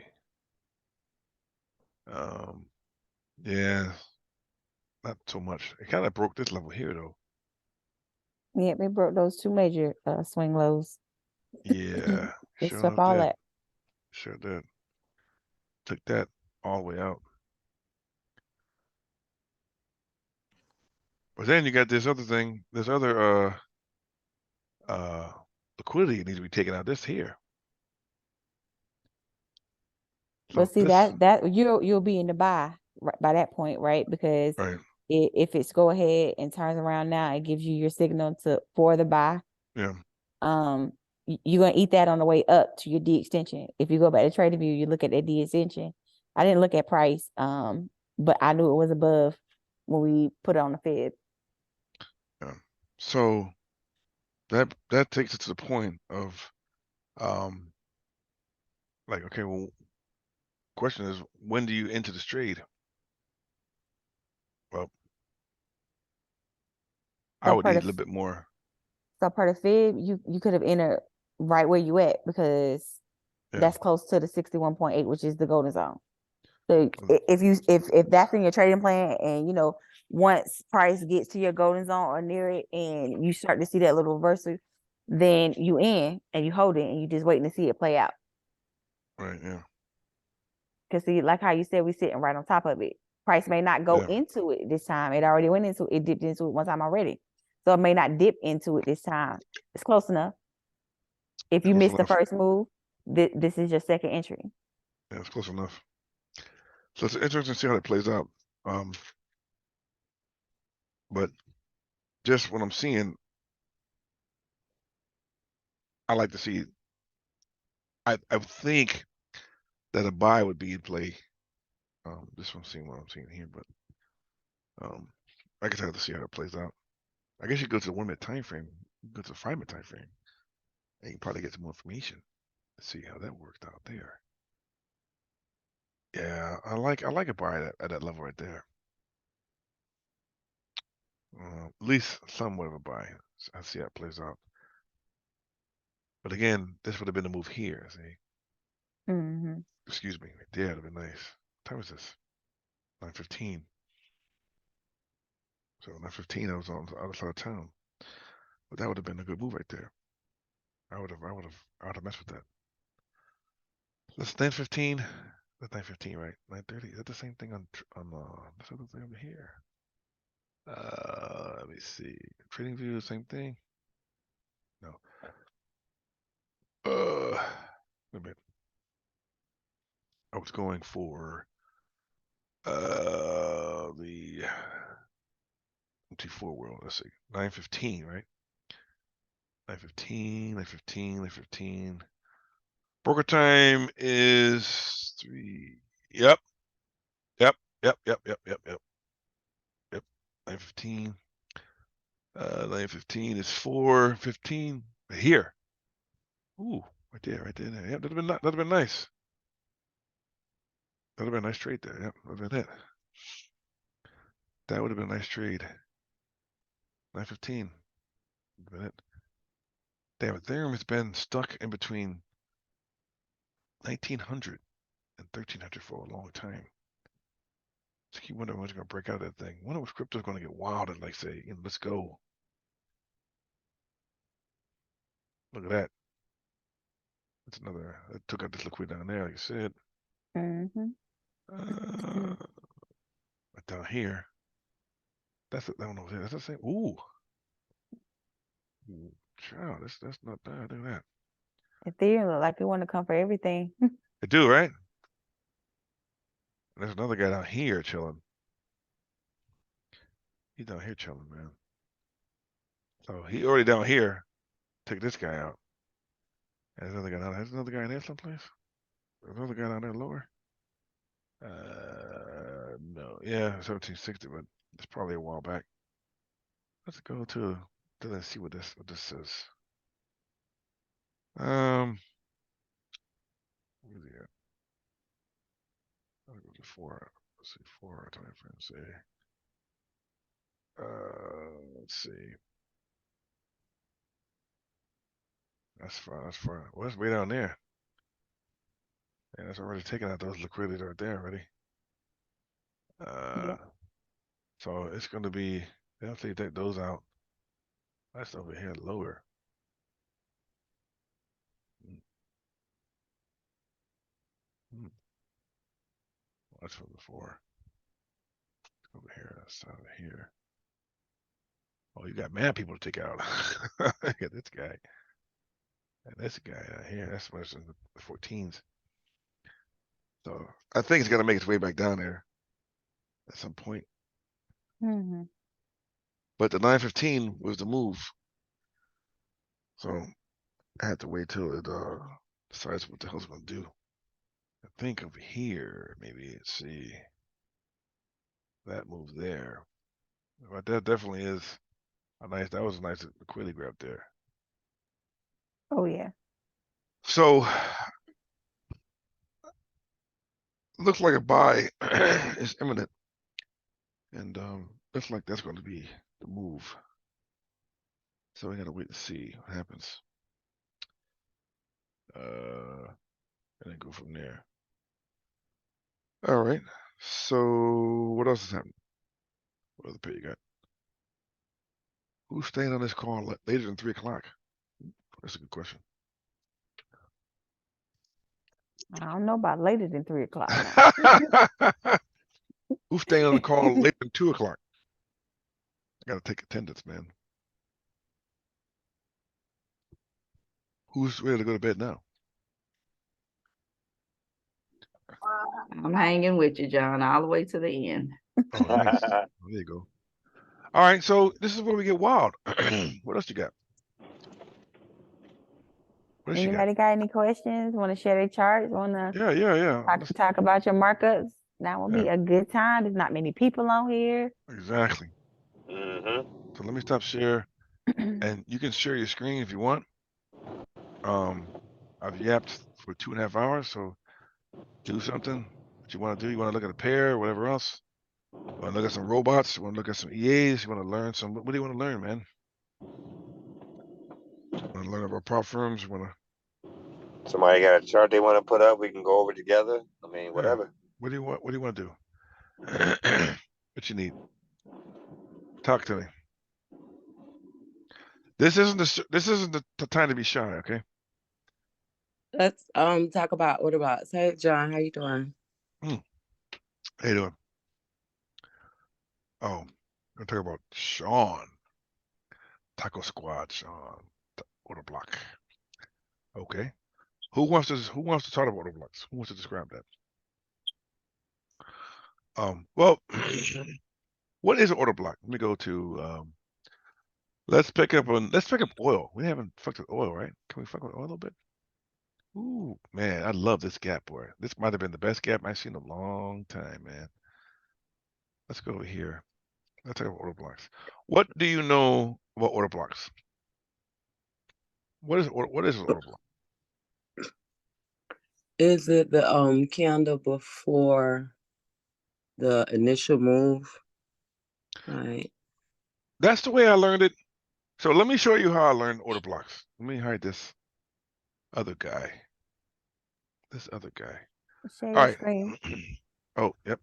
Yeah, not so much. It kind of broke this level here though. Yeah, they broke those two major swing lows. Yeah, It sure swept enough all did. that. Sure did. Took that all the way out. But then you got this other thing, this other liquidity that needs to be taken out. This here. So But see this that you'll be in the buy by that point, right? Because right. if it's go ahead and turns around now, it gives you your signal for the buy. Yeah. You're gonna eat that on the way up to your D extension. If you go back to trading view, you look at that D extension. I didn't look at price, but I knew it was above when we put it on the Fed. Yeah. So that takes it to the point of like, okay, well, question is when do you enter this trade? Well, I So would per need a the little bit more. so per the Fed, you could have entered right where you at because Yeah. that's close to the 61.8, which is the golden zone. So Mm. if that's in your trading plan, and you know once price gets to your golden zone or near it, and you start to see that little reversal, then you in and you hold it and you just waiting to see it play out. Right, yeah. Because see, like how you said, we sitting right on top of it. Price may not go Yeah. into it this time. It already went into it, dipped into it one time already. So it may not dip into it this time. It's close enough. If you Close missed the enough. first move, this is your second entry. Yeah, it's close enough. So it's interesting to see how that plays out. But just what I'm seeing, I like to see. I think that a buy would be in play. This one seeing what I'm seeing here, but I guess I have to see how it plays out. I guess you go to the 1 minute time frame, go to the 5 minute time frame, and you can probably get some more information to see how that worked out there. Yeah, I like a buy at that level right there. At least somewhat of a buy. I see how it plays out. But again, this would have been a move here. See, Mm-hmm. excuse me, right there would have been nice. What time is this? 9:15. So 9:15, I was on the other side of town. But that would have been a good move right there. I would have messed with that. That's 9:15. That's 9:15, right? 9:30. Is that the same thing on this other thing over here? Let me see. Trading view, same thing. No. Wait a minute. I was going for the MT4 world. Let's see. 9:15, right? 9:15, 9:15, 9:15. Broker time is 3. Yep. Yep. Yep. Yep. Yep. Yep. Yep. Yep. 9:15. 9:15 is 4:15. Here. Ooh, right there, right there. Yep, that'd have been nice. That'd have been a nice trade there. Yep, that'd have been it. That would have been a nice trade. 9:15. Would have been it. Damn, Ethereum has been stuck in between 1900 and 1300 for a long time. Just keep wondering when's going to break out of that thing. Wonder if crypto's going to get wild and like say, let's go. Look at that. That's another. That took out this liquidity down there, like I said. Mm-hmm. But down here, that's I don't know. That's the same. Ooh, child, that's not bad. Look at that. Ethereum look like they want to come for everything. They do, right? There's another guy down here chilling. He's down here chilling, man. So he already down here. Take this guy out. And there's another guy down there. There's another guy in there someplace. There's another guy down there lower. No, yeah, 1760, but it's probably a while back. Let's go to let's see what this says. Where's he at? I'll go to 4. Let's see, 4 time frame. Say, let's see. That's fine. That's fine. Well, it's way down there. And it's already taken out those liquidities right there already. Yep. So it's going to be definitely take those out. That's over here lower. That's from before. Over here, that's out of here. Oh, you got mad people to take out. Look at this guy. And this guy out here. That's what's in the 14s. So I think it's gonna make its way back down there at some point. Mm-hmm. But the 9:15 was the move. So I had to wait till it decides what the hell's gonna do. I think over here, maybe see that move there. But that definitely is that was a nice liquidity grab there. Oh yeah. So looks like a buy is imminent. And looks like that's going to be the move. So we gotta wait to see what happens. And then go from there. All right. So what else is happening? What other pay you got? Who's staying on this call later than 3 o'clock? That's a good question. I don't know about later than 3 o'clock now. Who's staying on the call later than 2 o'clock? I gotta take attendance, man. Who's ready to go to bed now? I'm hanging with you, John, all the way to the end. Oh, nice. There you go. All right, so this is where we get wild. What else you got? What else you got? Anybody got any questions? Want to share their charts? Want to Yeah. talk about your markups? That will be a good time. There's not many people on here. Exactly. So let me stop share, and you can share your screen if you want. I've yapped for 2.5 hours, so do something. What you want to do? You want to look at a pair or whatever else? You want to look at some robots? You want to look at some EAs? You want to learn some? What do you want to learn, man? Want to learn about prop firms? You want to? Somebody got a chart they want to put up, we can go over together. I mean, whatever. What do you want? What do you want to do? What you need? Talk to me. This isn't the time to be shy, okay? Let's talk about order blocks. Hey John, how you doing? How you doing? Oh, I'm gonna talk about Sean. Taco Squad, Sean. Order block. Okay. Who wants to talk about order blocks? Who wants to describe that? Well, what is an order block? Let me go to let's pick up oil. We haven't fucked with oil, right? Can we fuck with oil a little bit? Ooh, man, I love this gap, boy. This might have been the best gap I've seen in a long time, man. Let's go over here. Let's talk about order blocks. What do you know about order blocks? What is an order block? Is it the candle before the initial move? Right. That's the way I learned it. So let me show you how I learned order blocks. Let me hide this other guy. Share All your right. screen. Oh, yep.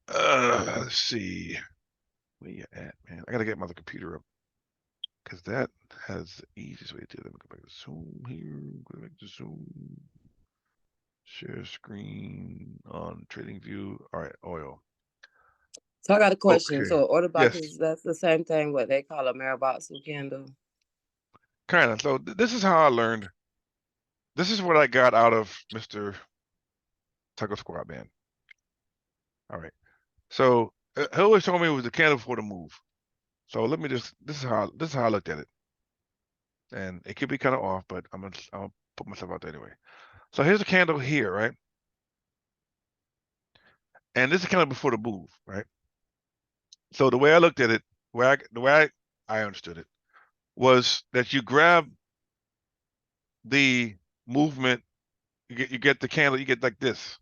Let's see. Where you at, man? I gotta get my other computer up because that has the easiest way to do it. Let me go back to Zoom here. Go back to Zoom. Share screen on Trading View. All right, oil. So I got a question. Okay. So order block Yes, that's the same thing what they call a mailbox candle. kind of. So this is how I learned. This is what I got out of Mr. Taco Squad, man. All right. So he always told me it was the candle before the move. So let me just. This is how I looked at it, and it could be kind of off, but I'll put myself out there anyway. So here's the candle here, right? And this is kind of before the move, right? So the way I looked at it, the way I understood it, was that you grab the movement, you get the candle, you get like this.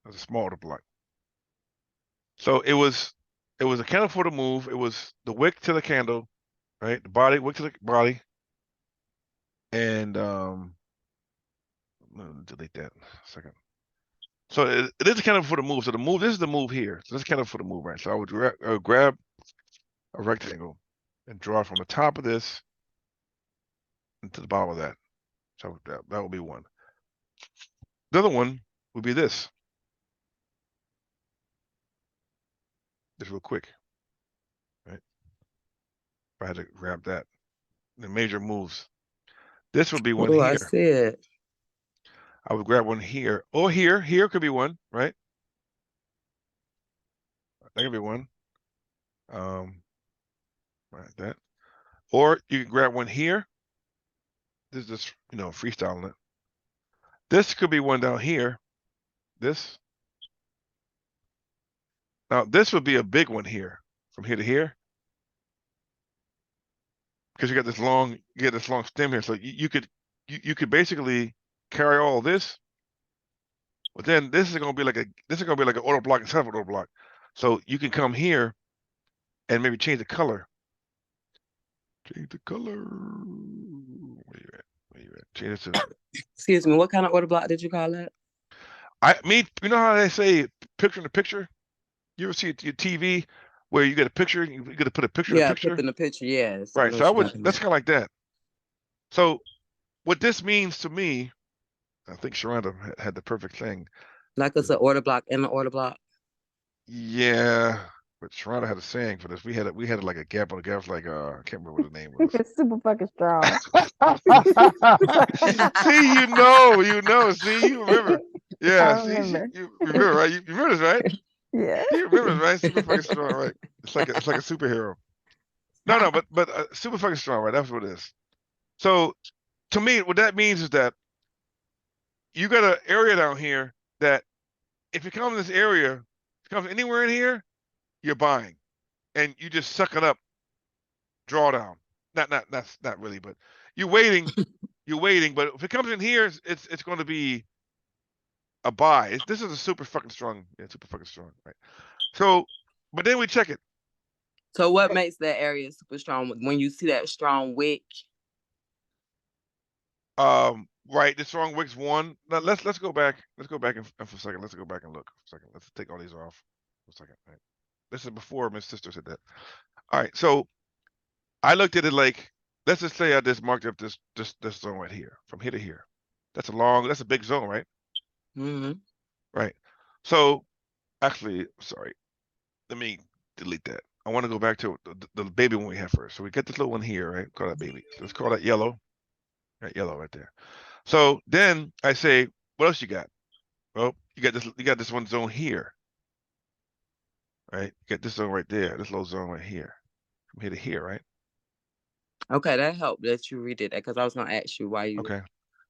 That's a small order block. So it was a candle for the move. It was the wick to the candle, right? The body, wick to the body, and let me delete that a second. So it is a candle for the move. So this is the move here. So this is kind of for the move, right? So I would grab a rectangle and draw from the top of this into the bottom of that. So that would be one. The other one would be this. Just real quick, right? If I had to grab that, the major moves. This would be one Oh, I here. see it. I would grab one here or here. Here could be one, right? That could be one. Right, that. Or you can grab one here. This is just, freestyling it. This could be one down here. This. Now, this would be a big one here, from here to here. Because you get this long stem here. So you could basically carry all this. But then this is gonna be like an order block instead of an order block. So you can come here and maybe change the color. Change the color. Where you at? Change it to Excuse me, what kind of order block did you call that? you know how they say picture in the picture? You ever see your TV where you get a picture, you got to put a picture in a Yeah, picture? put in the picture, yes. I Right. know So what you're talking that's about. kind of like that. So what this means to me, I think Sharonda had the perfect thing. Like it's an order block and an order block. Yeah, but Sharonda had a saying for this. We had like a gap on the gap, like I can't remember what the name was. It's super fucking strong. See, see, you remember. Yeah, I see, remember. you remember, right? You remember this, right? Yeah. You remember this, right? Super fucking strong, right? It's like a superhero. No, but super fucking strong, right? That's what it is. So to me, what that means is that you got an area down here that if you come in this area, if it comes anywhere in here, you're buying, and you just suck it up, drawdown. Not really, but you're waiting you're waiting. But if it comes in here, it's going to be a buy. This is a super fucking strong. Yeah, super fucking strong. Right. So, but then we check it. So what makes that area super strong when you see that strong wick? Right, the strong wicks one. Now let's go back. Let's go back and for a second. Let's go back and look for a second. Let's take all these off for a second. Right. This is before Miss Sister said that. All right, so I looked at it like, let's just say I just marked up this zone right here, from here to here. That's a big zone, right? Mm-hmm. Right. So actually, sorry, let me delete that. I want to go back to the baby one we have first. So we get this little one here, right? Call that baby. So let's call that yellow. Right, yellow right there. So then I say, what else you got? Well, you got this one zone here. Right? You got this zone right there, this little zone right here. From here to here, right? Okay, that helped that you redid that because I was gonna ask you why you. Okay.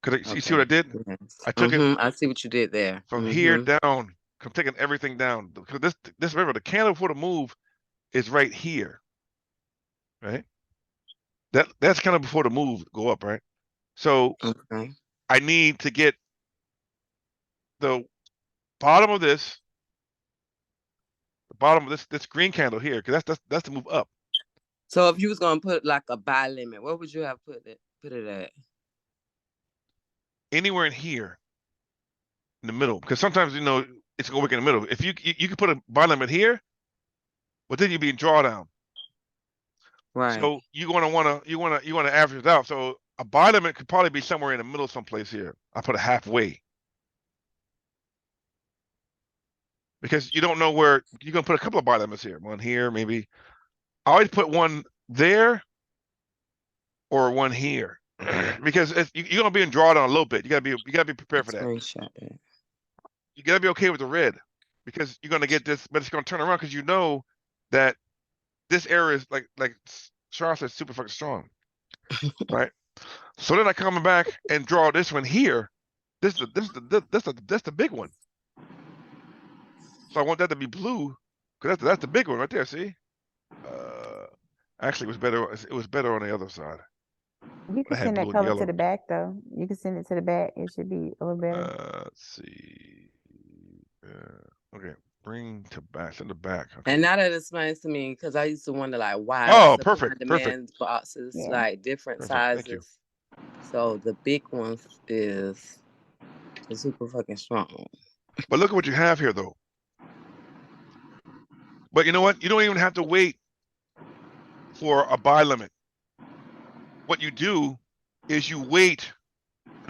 You see what I did? Yes. I took it I see what you did there. from here down. I'm taking everything down. Because this remember, the candle for the move is right here. Right? That's kind of before the move go up, right? So Okay. I need to get the bottom of this, this green candle here, because that's the move up. So if you was gonna put like a buy limit, what would you have put it at? Anywhere in here, in the middle, because sometimes it's gonna work in the middle. If you can put a buy limit here, but then you'd be in drawdown. Right. So you wanna average it out. So a buy limit could probably be somewhere in the middle, someplace here. I put a halfway. Because you don't know where you're gonna put a couple of buy limits here. One here, maybe. I always put one there or one here. Because you're gonna be in drawdown a little bit. You gotta be prepared for that. Screenshot that. You gotta be okay with the red. Because you're gonna get this, but it's gonna turn around because you know that this area is like Charles said, super fucking strong. Right? So then I come back and draw this one here. That's the big one. So I want that to be blue, because that's the big one right there. See? Actually, it was better on the other side. You can send that color to the back though. You can send it to the back. It should be a little better. Let's see. Okay, bring to back. Send the back. Okay. And now that explains to me, because I used to wonder like why. Oh, perfect. Demand boxes like different sizes. Thank you. So the big one is super fucking strong. But look at what you have here, though. But you know what? You don't even have to wait for a buy limit. What you do is you wait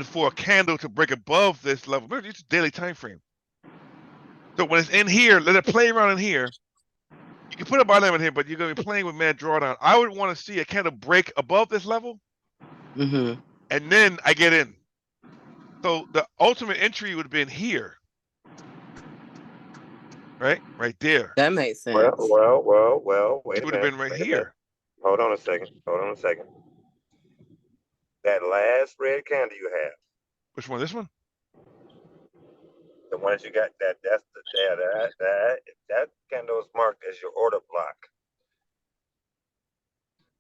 for a candle to break above this level. Remember, it's a daily time frame. So when it's in here, let it play around in here. You can put a buy limit here, but you're going to be playing with mad drawdown. I would want to see a candle break above this level, and then I get in. So the ultimate entry would have been here. Right there. That makes sense. Well, wait a minute. It would have been right here. Hold on a second. That last red candle you have. Which one? This one? The one that you got, that candle is marked as your order block.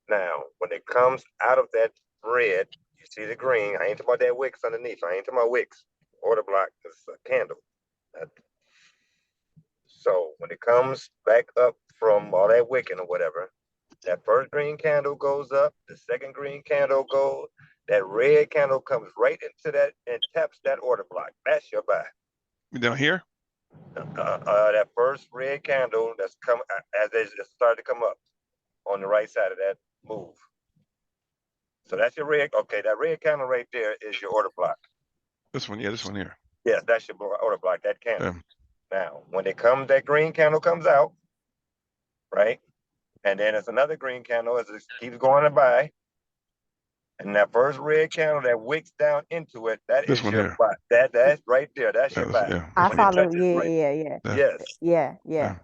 Now, when it comes out of that red, you see the green. I ain't talking about that wicks underneath. I ain't talking about wicks. Order block is a candle. So when it comes back up from all that wicking or whatever, that first green candle goes up, the second green candle goes, that red candle comes right into that and taps that order block. That's your buy. Down here? That first red candle that's come as they start to come up on the right side of that move. So that's your red. Okay, that red candle right there is your order block. This one, yeah, this one here. Yes, that's your order block, that candle. Yeah. Now, when that green candle comes out, right? And then it's another green candle as it keeps going by. And that first red candle that wicks down into it, that this is one your here. buy. That's right there. That's your buy. Yeah, I follow. Yeah. Yes. Yeah.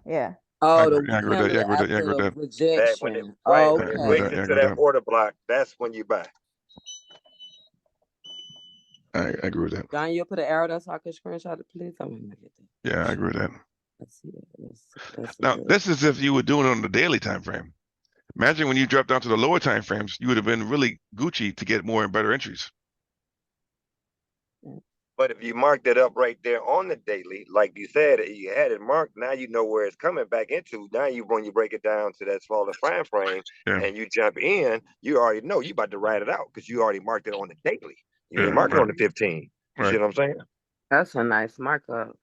Yeah. Oh, the candle after rejection. When it wicks Okay. into that order block, that's when you buy. I agree with that. John, you'll put an arrow there so I can screenshot it, please. I want to get that. Yeah, I agree with that. Let's see that. Now, this is if you were doing it on the daily time frame. Imagine when you drop down to the lower time frames, you would have been really Gucci to get more and better entries. But if you marked it up right there on the daily, like you said, you had it marked. Now you know where it's coming back into. Now when you break it down to that smaller frame Yeah, and you jump in, you already know you about to write it out because you already marked it on the daily. You yeah, ain't marking right, on the 15. You see right, what I'm saying? That's a nice markup.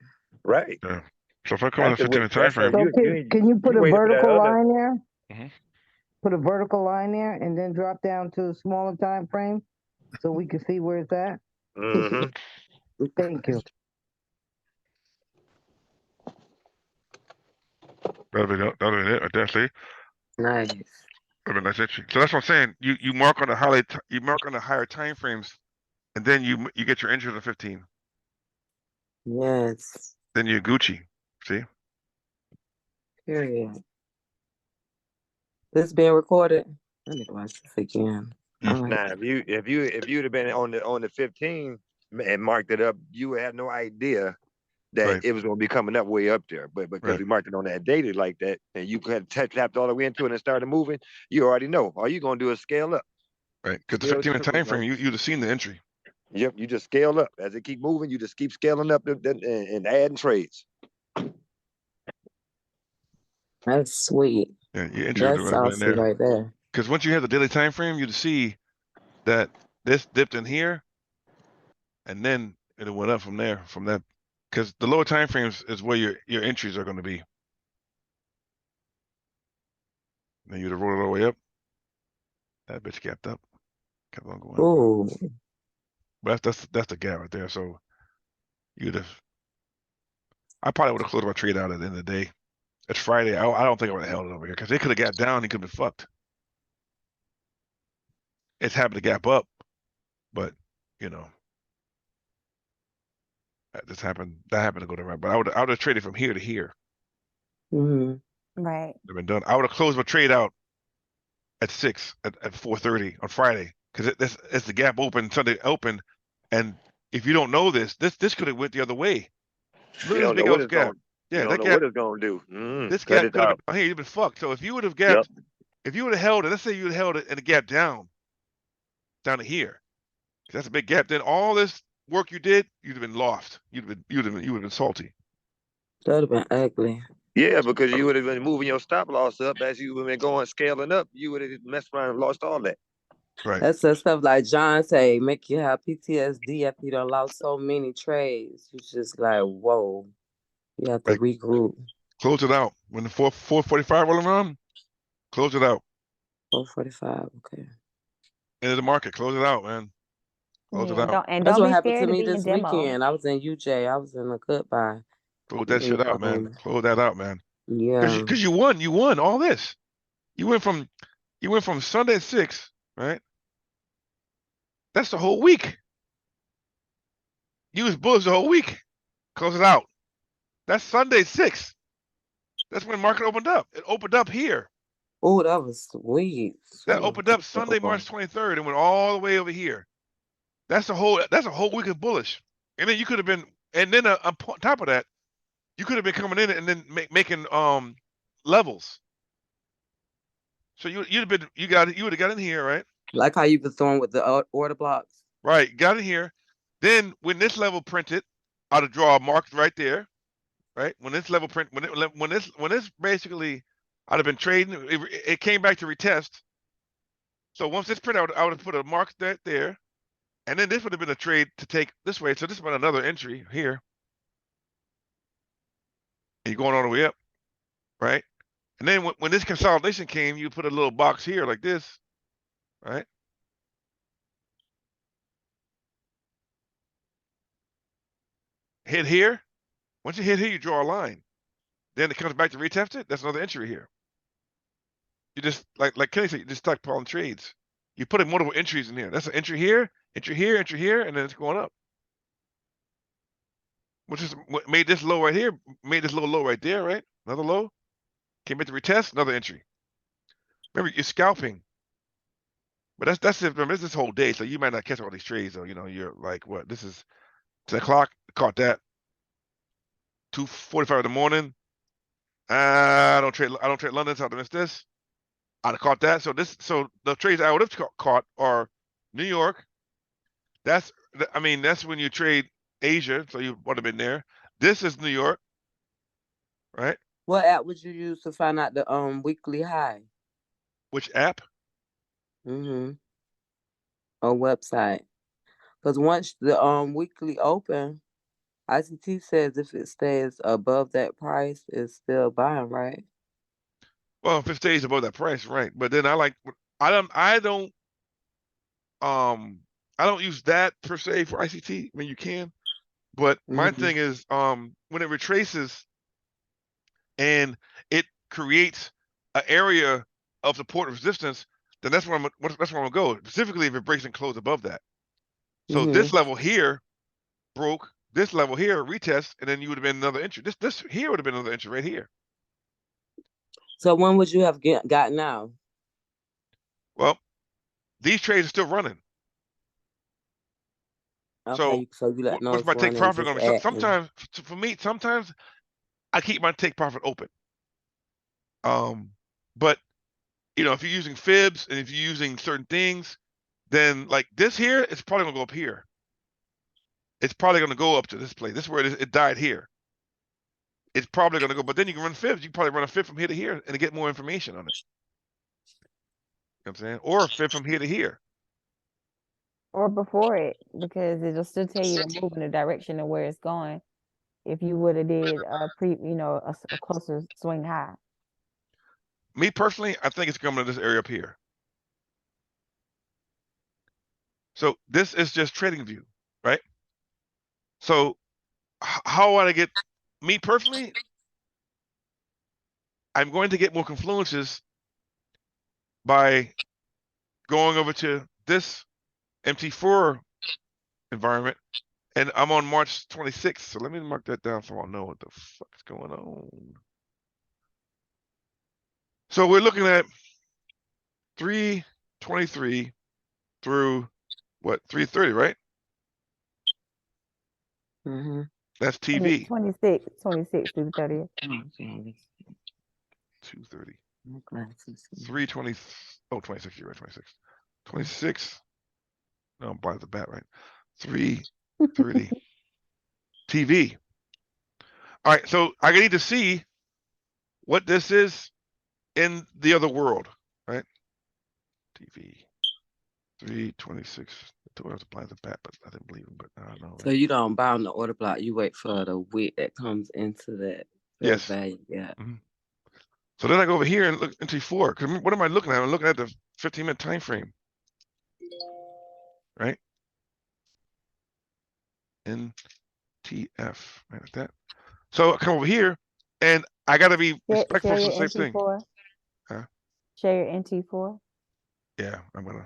Right. yeah. So if I come on a That's the 15 minute time that's frame, So can you put you a waited for that vertical other. line there? Mhm. Put a vertical line there and then drop down to a smaller time frame so we can see where it's at? Mm-hmm. Thank you. that'll be it. I dare say. Nice. I mean, that's interesting. So that's what I'm saying. You mark on the you mark on the higher time frames, and then you get your entry on the 15. Yes. Then you're Gucci. See? Period. This being recorded. Let me watch this again. All right. Now, if you'd have been on the 15 and marked it up, you would have no idea that Right, it was going to be coming up way up there. But because right, we marked it on that daily like that, and you had tapped all the way into it and started moving, you already know. All you're going to do is scale up. right. Because the Scale 15 minute triple time frame, jump. you'd have seen the entry. Yep, you just scale up as it keep moving. You just keep scaling up and adding trades. That's sweet. Yeah, your entry would That's have been saucy there. right there. Because once you have the daily time frame, you'd see that this dipped in here, and then it went up from there. From that, because the lower time frames is where your entries are going to be. Then you'd have rolled it all the way up. That bitch gapped up, kept on going up. Ooh. But that's the gap right there. So you'd have. I probably would have closed my trade out at the end of the day. It's Friday. I don't think I would have held it over here because they could have gapped down. He could have been fucked. It's happened to gap up, but you know that happened. That happened to go to right. But I would have traded from here to here. Hmm. Right. They've been done. I would have closed my trade out at 6 at 4:30 on Friday because it's the gap open Sunday open, and if you don't know this could have went the other way. Look You at this don't know big what ass it's gap. going. You Yeah, don't that know gap. what it's going to do. This Cut gap it could have out. been here. You've been fucked. So if you would have Yep. gapped, if you would have held it, let's say you would have held it and the gap down to here, that's a big gap. Then all this work you did, you'd have been lost. You would have been salty. That'd have been ugly. Yeah, because you would have been moving your stop loss up as you would have been going scaling up. You would have messed around and lost all that. Right. That's the stuff like John say, make you have PTSD after you done lost so many trades. You just like, whoa. You have to Like regroup. close it out. When the 445 roll around, close it out. 445. Okay. Into the market, close it out, man. Close it Yeah. out. That's Don't what be happened scared to to me be in this demo. weekend. I was in UJ. I was in a goodbye. Close that shit out, man. Close that out, man. Yeah. Because you won all this. You went from Sunday at 6, right? That's the whole week. You was bullish the whole week. Close it out. That's Sunday 6. That's when market opened up. It opened up here. Oh, that was sweet. That opened up Sunday, March 23rd, and went all the way over here. That's a whole week of bullish. And then you could have been, and then on top of that, you could have been coming in and then making levels. So you would have got in here, right? Like how you were throwing with the order blocks. Right, got in here. Then when this level printed, I'd have draw marked right there, right? When this level print, when this basically, I'd have been trading. It came back to retest. So once this print out, I would have put a mark there, and then this would have been a trade to take this way. So this would have been another entry here. And you're going all the way up, right? And then when this consolidation came, you put a little box here like this, right? Hit here. Once you hit here, you draw a line. Then it comes back to retest it. That's another entry here. You just like Kenny said, you just start pulling trades. You put in multiple entries in here. That's an entry here, entry here, entry here, and then it's going up. Which is what made this low right here, made this little low right there, right? Another low. Came back to retest, another entry. Remember, you're scalping. But that's it. Remember, it's this whole day, so you might not catch all these trades, though. You know, you're like, what? This is 10 o'clock. Caught that. 2:45 in the morning. I don't trade London, so I missed this. I'd have caught that. So the trades I would have caught are New York. That's when you trade Asia, so you would have been there. This is New York, right? What app would you use to find out the weekly high? Which app? Mm-hmm. Or website. Because once the weekly open, ICT says if it stays above that price, it's still buying, right? Well, if it stays above that price, right? But then I don't use that per se for ICT. I mean, you can, but my Mm-hmm. thing is when it retraces and it creates an area of support and resistance, then that's where I'm gonna go. Specifically, if it breaks and close above that. So Mm-hmm. this level here broke. This level here retest, and then you would have been another entry. This here would have been another entry right here. So when would you have gotten out? Well, these trades are still running. Okay, so you let know What's it's my take running, profit just going to be? adding. For me, sometimes I keep my take profit open. But if you're using fibs and if you're using certain things, then like this here, it's probably gonna go up here. It's probably gonna go up to this place. This is where it died here. It's probably gonna go, but then you can run fibs. You can probably run a fib from here to here and get more information on it. You know what I'm saying? Or a fib from here to here. Or before it, because it'll still tell you to move in the direction of where it's going. If you would have did a closer swing high. Me personally, I think it's coming to this area up here. So this is just trading view, right? So how would I get, me personally, I'm going to get more confluences by going over to this MT4 environment, and I'm on March 26th. So let me mark that down so I'll know what the fuck's going on. So we're looking at 323 through what, 330, right? Mm-hmm. That's TV. 26 through the 30th. 230. 320. Oh, 26. You're right. 26. 26. No, I'm by the bat, right? 330. TV. All right. So I need to see what this is in the other world, right? TV. 326. I was blind the bat, but I didn't believe him. But I don't know. So you don't buy on the order block. You wait for the wick that comes into that Yes. value. Yeah. Mm-hmm. So then I go over here and look into 4. Because what am I looking at? I'm looking at the 15-minute time frame, right? NTF, right, like that. So I come over here, and I got to be respectful for the same thing. Huh? Share your NT4. Yeah, I'm gonna.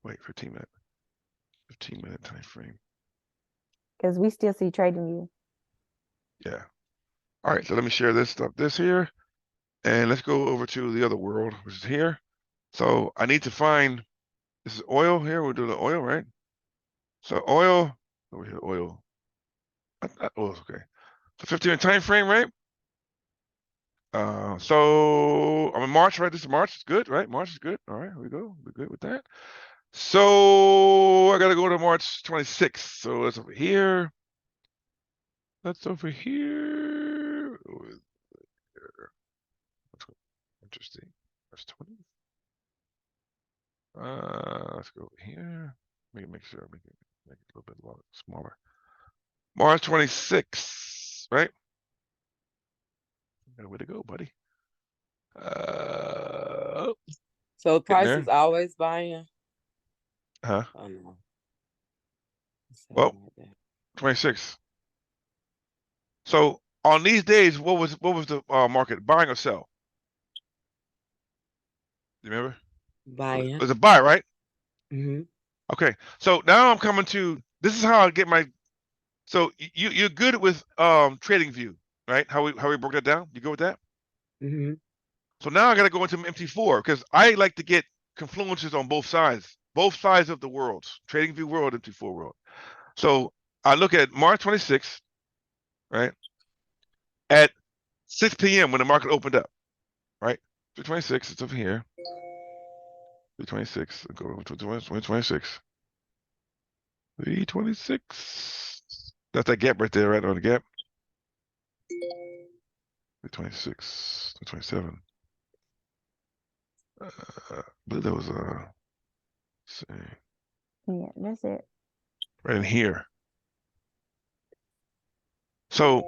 Wait, 15-minute time frame. Because we still see trading view. Yeah. All right, so let me share this stuff. This here, and let's go over to the other world, which is here. So I need to find. This is oil here. We'll do the oil, right? So oil over here, oil. Oh, okay. So 15-minute time frame, right? So I'm in March, right? This is March. It's good, right? March is good. All right, here we go. We're good with that. So I gotta go to March 26th. So it's over here. That's over here. Interesting. March 20th. Let's go over here. Make sure I make it a little bit smaller. March 26th, right? Got a way to go, buddy. So price there. is always buying. Huh? Oh no. Well, 26. So on these days, what was the market, buying or sell? You remember? Buying. It was a buy, right? Mm-hmm. Okay. So now I'm coming to, this is how I get my. So you're good with trading view, right? How we broke that down? You go with that? Mm-hmm. So now I got to go into MT4 because I like to get confluences on both sides of the worlds, trading view world, MT4 world. So I look at March 26th, right? At 6 p.m. when the market opened up, right? 326, it's over here. 326, go over to 2026. 326. That's that gap right there, right on the gap. 326, 327. I believe that was see, Yeah, that's it. right in here. So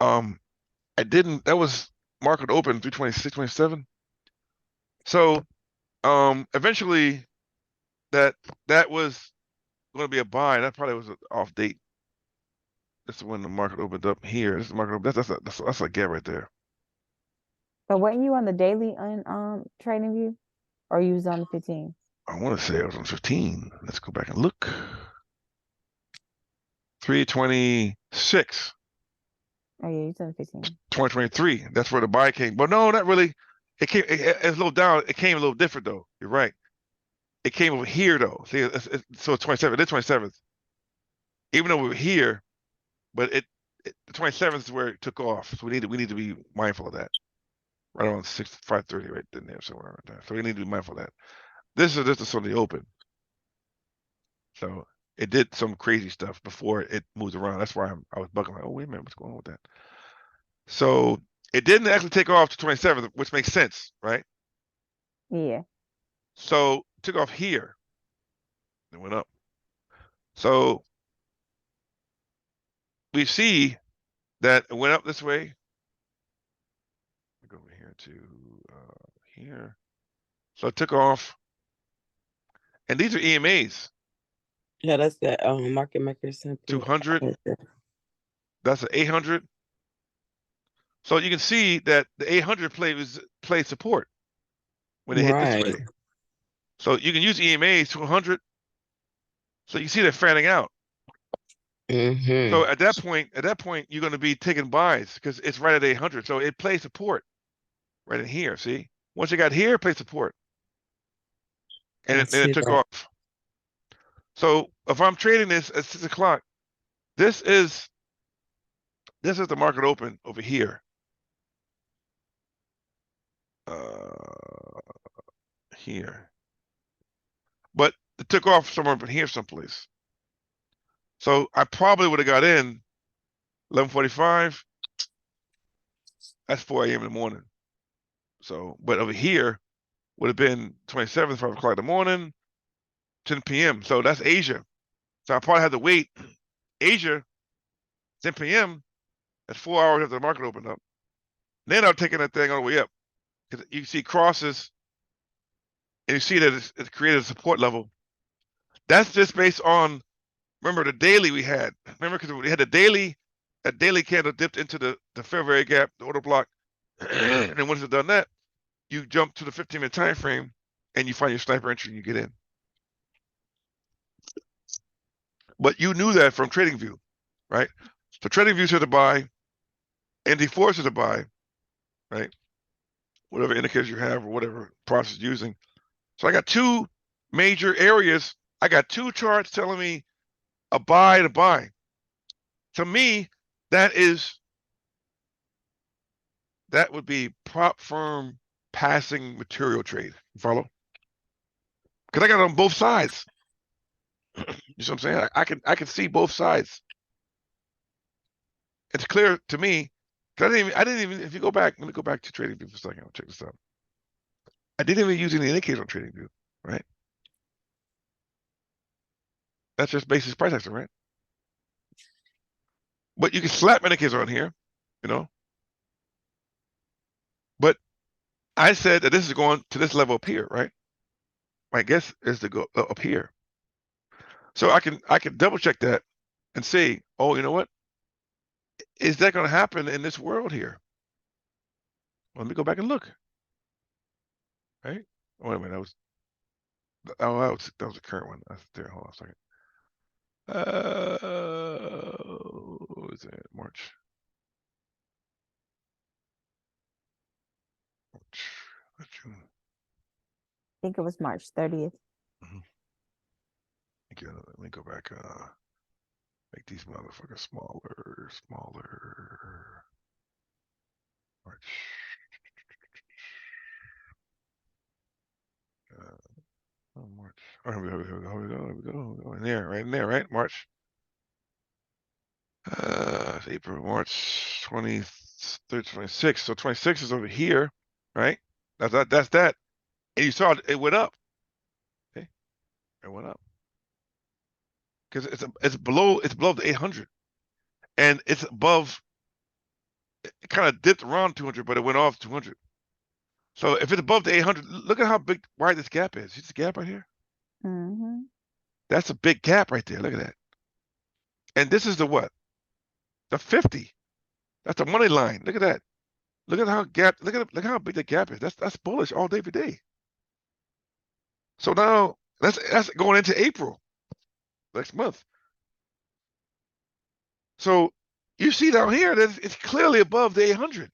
I didn't, that was market open 326, 27. So eventually that was going to be a buy. That probably was an off date. That's when the market opened up here. This is the market open. That's a gap right there. But weren't you on the daily on trading view? Or you was on the 15? I want to say I was on 15. Let's go back and look. 326. Oh yeah, you was on the 15. 2023. That's where the buy came. But no, not really. It came. It's a little down. It came a little different though. You're right. It came over here though. See, so it's 27. It's 27th. Even though we were here, but the 27th is where it took off. So we need to be mindful of that. Right around 5:30, right in there somewhere around there. So we need to be mindful of that. This is just on the open. So it did some crazy stuff before it moved around. That's why I was bugging like, oh wait a minute, what's going on with that? So it didn't actually take off to 27th, which makes sense, right? Yeah. So it took off here. It went up. So we see that it went up this way. Go over here to here. So it took off. And these are EMAs. Yeah, that's that market maker sent 200. That's an 800. So you can see that the 800 plays support when it hit this Right. way. So you can use EMAs 200. So you see that fanning out. Mm-hmm. So at that point, you're going to be taking buys because it's right at 800. So it plays support right in here. See, once you got here, it plays support, and then it took off. So if I'm trading this at 6 o'clock, this is the market open over here. Here, but it took off somewhere up in here someplace. So I probably would have got in 11:45. That's 4 a.m. in the morning. So, but over here would have been 27th, 5 o'clock in the morning, 10 p.m. So that's Asia. So I probably had to wait. Asia, 10 p.m. That's 4 hours after the market opened up. Then I'm taking that thing all the way up because you see crosses, and you see that it's created a support level. That's just based on, remember the daily we had. Remember, because we had the daily, that daily candle dipped into the fair value gap, the order block, and then once it's done that, you jump to the 15-minute time frame, and you find your sniper entry and you get in. But you knew that from TradingView, right? So TradingView said to buy, ND4 said to buy, right? Whatever indicators you have or whatever process you're using. So I got two major areas. I got two charts telling me a buy to buy. To me, that would be prop firm passing material trade. You follow? Because I got it on both sides. You know what I'm saying? I can see both sides. It's clear to me. I didn't even. If you go back, let me go back to TradingView for a second. I'll check this out. I didn't even use any indicators on TradingView, right? That's just basic price action, right? But you can slap indicators on here, you know. But I said that this is going to this level up here, right? My guess is to go up here. So I can double check that and say, oh, you know what? Is that going to happen in this world here? Well, let me go back and look. Right? Oh, wait a minute. That was the current one. That's there. Hold on a second. What is it? March. June. I think it was March 30th. Okay, let me go back. Make these motherfuckers smaller. March. March. Oh, here we go, here we go, here we go, here we go. In there, right in there, right? March. April, March 23rd, 26th. So 26 is over here, right? That's that. And you saw it went up. Okay, it went up. Because it's below the 800. And it's above, it kind of dipped around 200, but it went off 200. So if it's above the 800, look at how wide this gap is. See this gap right here? Mm-hmm. That's a big gap right there. Look at that. And this is the what? The 50. That's the money line. Look at that. Look at how how big the gap is. That's bullish all day every day. So now that's going into April next month. So you see down here that it's clearly above the 800.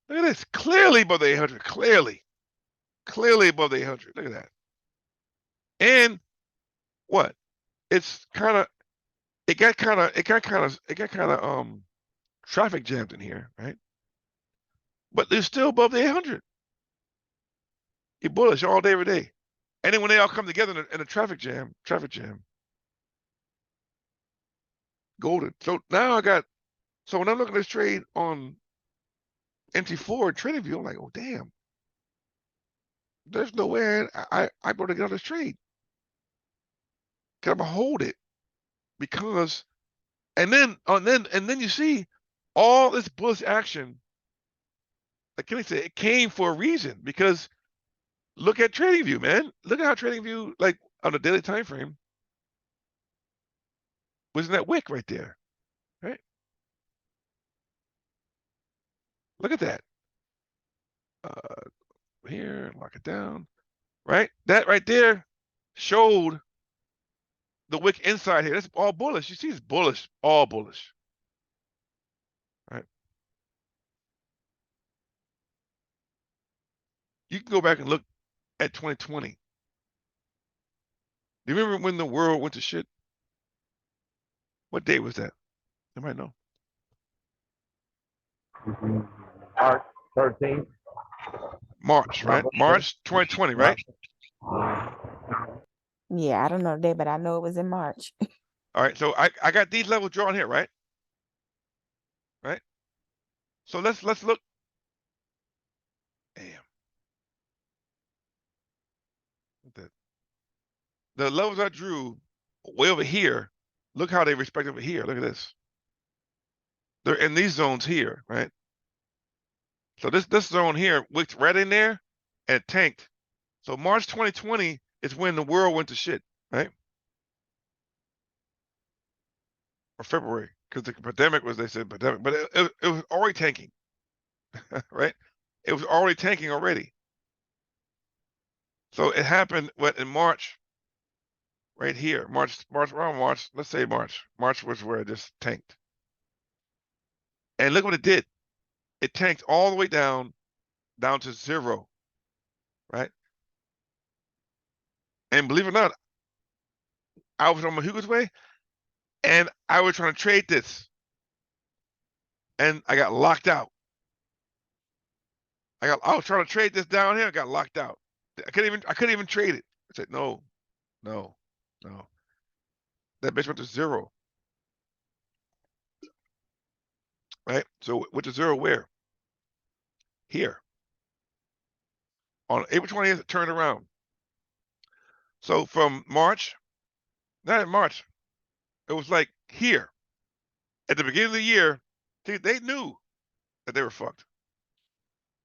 Look at this. Clearly above the 800. Clearly above the 800. Look at that. And what? It's kind of it got kind of traffic jammed in here, right? But they're still above the 800. You're bullish all day every day. And then when they all come together in a traffic jam, golden. So now so when I'm looking at this trade on MT4 trading view, I'm like, oh damn, there's no way I better get on this trade. Cause I'm gonna hold it because, and then you see all this bullish action. Like Kenny said, it came for a reason because look at trading view, man. Look at how trading view, like on the daily time frame, was in that wick right there, right? Look at that. Here, lock it down, right? That right there showed the wick inside here. That's all bullish. You see, it's bullish, all bullish, right? You can go back and look at 2020. Do you remember when the world went to shit? What day was that? Anybody know? March 13th. March, right? March 2020, right? Yeah, I don't know the day, but I know it was in March. All right, so I got these levels drawn here, right? Right? So let's look. Damn. The levels I drew way over here, look how they respect over here. Look at this. They're in these zones here, right? So this zone here wicked right in there and it tanked. So March 2020 is when the world went to shit, right? Or February, because the pandemic was, they said pandemic, but it was already tanking, right? It was already tanking already. So it happened in March, right here, around March, let's say March. March was where it just tanked. And look what it did. It tanked all the way down to 0, right? And believe it or not, I was on my Hugo's way, and I was trying to trade this, and I got locked out. I was trying to trade this down here, I got locked out. I couldn't even trade it. I said, no. That bitch went to 0. Right? So went to 0 where? Here. On April 20th, it turned around. So from March, not in March, it was like here. At the beginning of the year, they knew that they were fucked.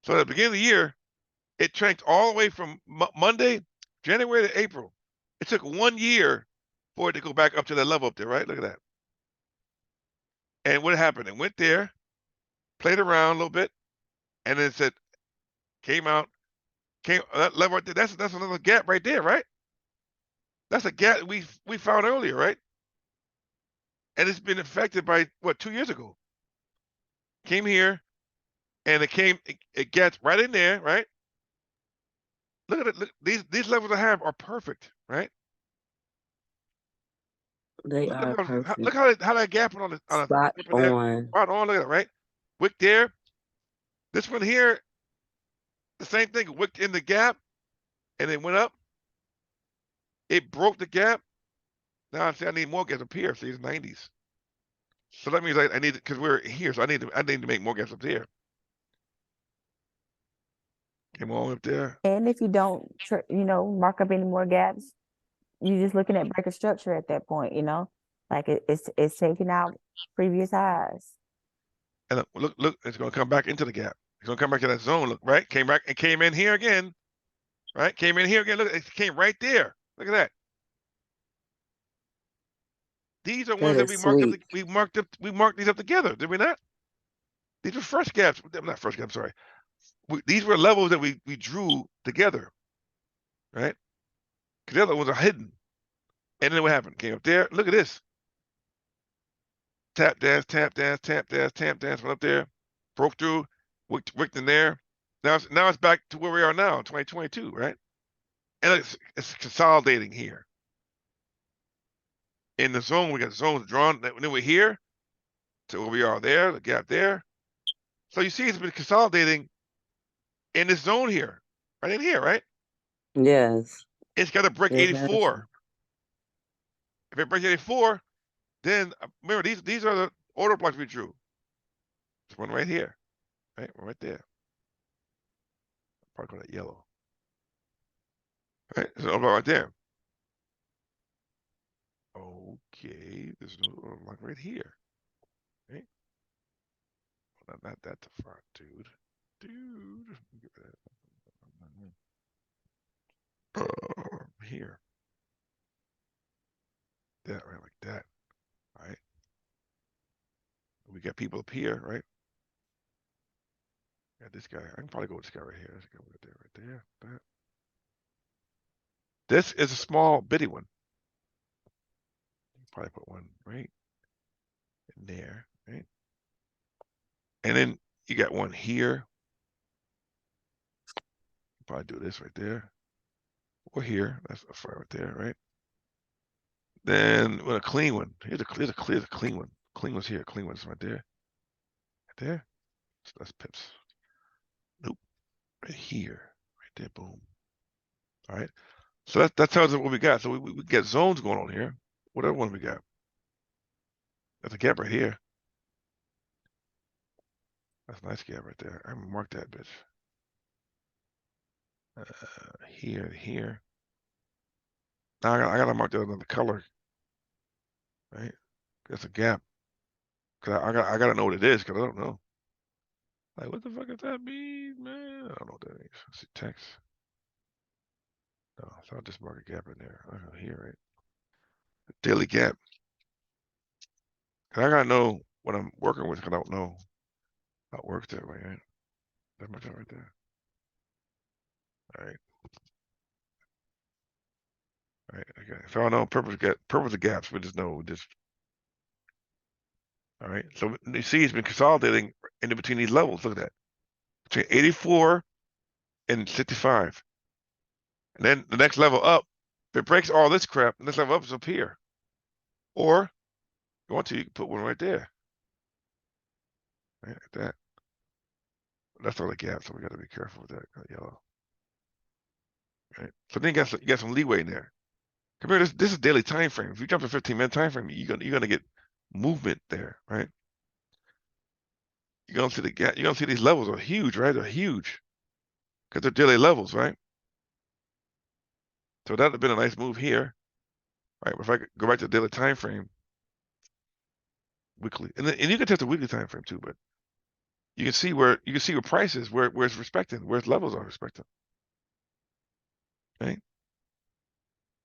So at the beginning of the year, it tanked all the way from Monday, January to April. It took 1 year for it to go back up to that level up there, right? Look at that. And what happened? It went there, played around a little bit, and then said, came out, that level right there. That's another gap right there, right? That's a gap we found earlier, right? And it's been affected by what, 2 years ago. Came here, and it gets right in there, right? Look at it. Look, these levels I have are perfect, right? They are perfect. Look how that gap on the Spot there. on. Spot on. Look at it, right? Wick there. This one here, the same thing. Wick in the gap, and it went up. It broke the gap. Now I say I need more gaps up here. See, it's 90s. So that means I need, because we're here, so I need to make more gaps up there. Came all up there. And if you don't, mark up any more gaps, you're just looking at breaker structure at that point, like it's taking out previous highs. And look, it's gonna come back into the gap. It's gonna come back to that zone. Look, right? Came back and came in here again. Right? Came in here again. Look, it came right there. Look at that. These are ones that is we marked up. sweet. We marked these up together, did we not? These were first gaps. Not first gaps. Sorry. These were levels that we drew together, right? Because the other ones are hidden. And then what happened? Came up there. Look at this. Tap dance, tap dance, tap dance, tap dance. Went up there, broke through, wicked in there. Now it's back to where we are now, 2022, right? And it's consolidating here. In the zone, we got zones drawn. Then we're here to where we are there, the gap there. So you see, it's been consolidating in this zone here, right in here, right? Yes. It's got to break It has 84. If it breaks 84, then remember these are the order blocks we drew. This one right here, right? Right there. Probably call that yellow. Right? There's an order block right there. Okay, there's no order block right here. Right? Well, not that far, dude. Get rid of that. Here. That right, like that. All right. We got people up here, right? Got this guy. I can probably go with this guy right here. This guy right there. That. This is a small bitty one. Probably put one right in there, right? And then you got one here. Probably do this right there. Or here. That's a fire right there, right? Then with a clean one. Here's a clean one. Clean one's here. Clean one's right there. Right there. So that's pips. Nope. Right here. Right there. Boom. All right. So that tells us what we got. So we get zones going on here. Whatever one we got. That's a gap right here. That's a nice gap right there. I'm gonna mark that bitch. Here. Now I gotta mark that another color. Right? That's a gap. Cause I gotta know what it is, cause I don't know. Like, what the fuck does that mean, man? I don't know what that means. Let's see, text. No, so I'll just mark a gap in there. Here, right? Daily gap. Cause I gotta know what I'm working with, cause I don't know how it works that way, right? That much right there. All right. All right. Okay. So I know purpose of gaps. We just know this. All right. So you see, it's been consolidating in between these levels. Look at that. Between 84 and 65. And then the next level up, if it breaks all this crap, the next level up is up here. Or you want to, you can put one right there. Right, like that. That's all the gap, so we gotta be careful with that yellow. Right. So then you got some leeway in there. Come here, this is daily time frame. If you jump to 15-minute time frame, you're gonna get movement there, right? You're gonna see the gap, you're gonna see these levels are huge, right? They're huge. Because they're daily levels, right? So that'd have been a nice move here. Right. If I could go back to the daily time frame, weekly. And you can test the weekly time frame too, but you can see where prices, where it's respecting, where its levels are respecting. Right?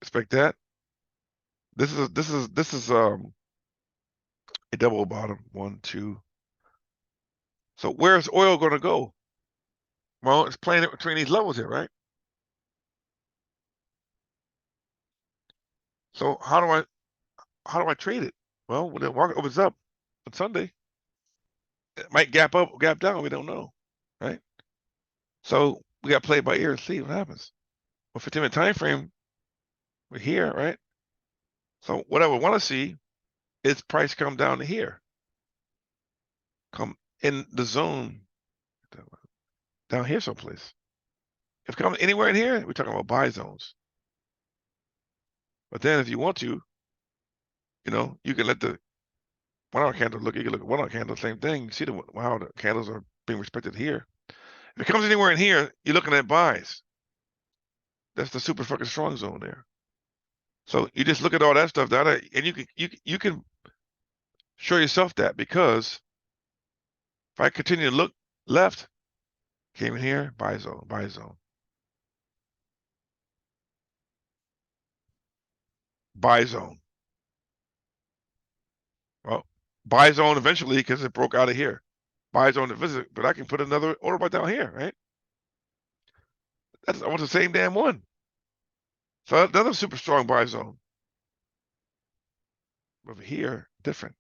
Respect that. This is a double bottom. 1, 2. So where's oil gonna go? Well, it's playing it between these levels here, right? So how do I trade it? Well, when the market opens up on Sunday, it might gap up or gap down. We don't know, right? So we got to play it by ear and see what happens. Well, 15-minute time frame, we're here, right? So what I would want to see is price come down to here, come in the zone down here someplace. If it comes anywhere in here, we're talking about buy zones. But then if you want to, you know, you can let the 1 hour candle look, you can look at 1 hour candle, same thing. You see how the candles are being respected here. If it comes anywhere in here, you're looking at buys. That's the super fucking strong zone there. So you just look at all that stuff down there, and you can show yourself that, because if I continue to look left, came in here, buy zone, buy zone. Buy zone. Well, buy zone eventually because it broke out of here. Buy zone to visit, but I can put another order right down here, right? That's almost the same damn one. So another super strong buy zone. Over here, different.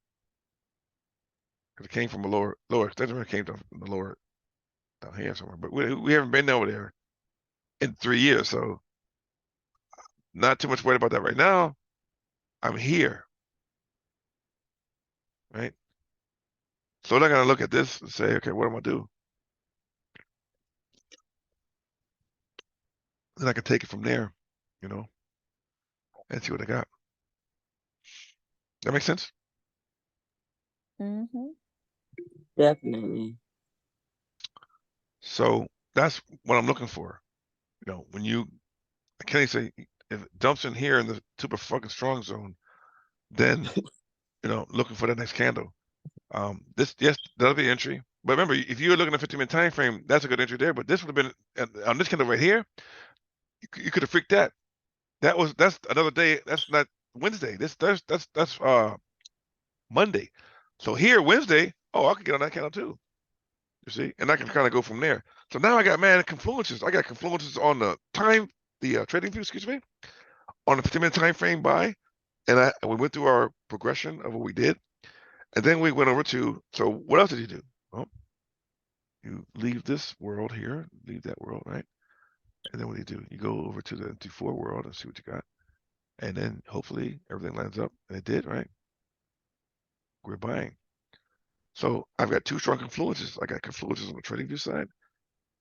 Because it came from a lower extension, it came from the lower down here somewhere. But we haven't been over there in 3 years, so not too much worried about that right now. I'm here. Right? So they're gonna look at this and say, okay, what am I gonna do? Then I can take it from there, you know, and see what I got. That makes sense? Mm-hmm. Definitely. So that's what I'm looking for. You know, when you, Kenny say, if it dumps in here in the super fucking strong zone, then, you know, looking for the next candle. Yes, that'll be entry. But remember, if you were looking at 15-minute time frame, that's a good entry there. But this would have been on this candle right here. You could have freaked that. That's another day. That's not Wednesday. That's Monday. So here Wednesday, oh, I could get on that candle too. You see, and I can kind of go from there. So now I got confluences. I got confluences on the trading view, excuse me, on the 15-minute time frame buy, and we went through our progression of what we did, and then we went over to. So what else did you do? Well, you leave this world here, leave that world, right? And then what do? You go over to the T4 world and see what you got, and then hopefully everything lines up, and it did, right? We're buying. So I've got two strong confluences. I got confluences on the trading view side.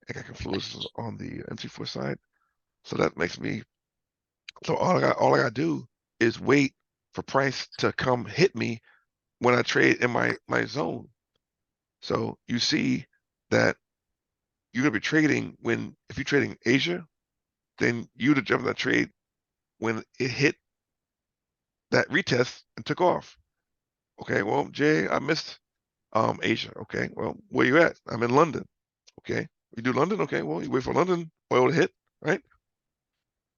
I got confluences on the MT4 side. So that makes me, so all I gotta do is wait for price to come hit me when I trade in my zone. So you see that you're gonna be trading if you're trading Asia, then you'd have jumped that trade when it hit that retest and took off. Okay, well, Jay, I missed Asia. Okay, well, where you at? I'm in London. Okay, you do London. Okay, well, you wait for London oil to hit, right?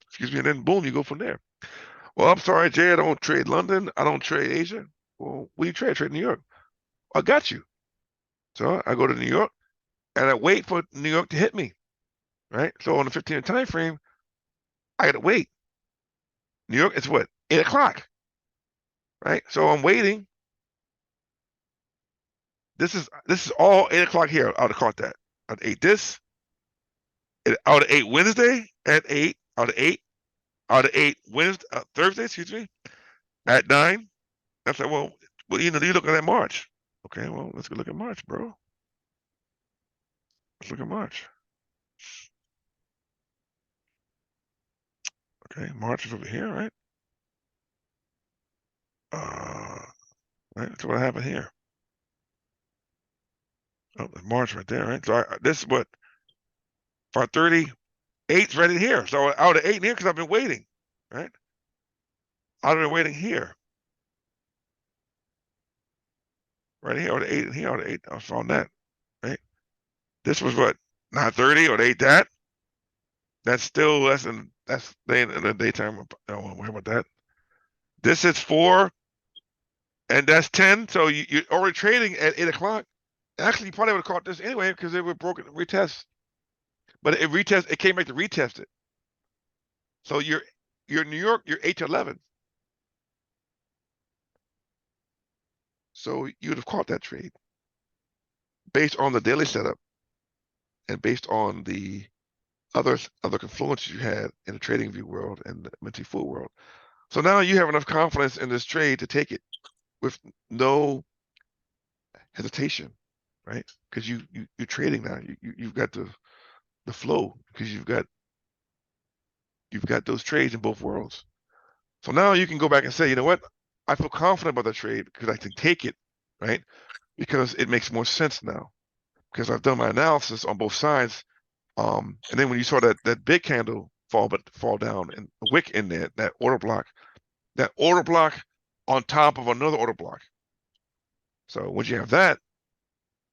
Excuse me, and then boom, you go from there. Well, I'm sorry, Jay, I don't trade London. I don't trade Asia. Well, what do you trade? I trade New York. I got you. So I go to New York and I wait for New York to hit me, right? So on the 15-minute time frame, I got to wait. New York, it's what? 8 o'clock, right? So I'm waiting. This is all 8 o'clock here. I would have caught that. I'd 8 this. I would have 8 Wednesday at 8. I would have 8. I would have 8 Wednesday, Thursday, excuse me, at 9. I said, well, you know, you're looking at March. Okay, well, let's go look at March, bro. Let's look at March. Okay, March is over here, right? Right. So what happened here? Oh, March right there, right? So this is what 5:38's right in here. So I would have 8 in here because I've been waiting, right? I'd have been waiting here, right here. I would have 8 in here. I would have 8. I found that, right? This was what 9:30 or 8 that. That's still less than that's in the daytime. I don't want to worry about that. This is 4, and that's 10. So you're already trading at 8 o'clock. Actually, you probably would have caught this anyway because it would broken retest. But it came back to retest it. So you're in New York, you're 8 to 11. So you would have caught that trade based on the daily setup and based on the other confluences you had in the trading view world and the Minty Full world. So now you have enough confidence in this trade to take it with no hesitation, right? Because you're trading now. You've got the flow because you've got those trades in both worlds. So now you can go back and say, you know what? I feel confident about that trade because I can take it, right? Because it makes more sense now. Because I've done my analysis on both sides. And then when you saw that big candle fall down and a wick in there, that order block on top of another order block. So once you have that,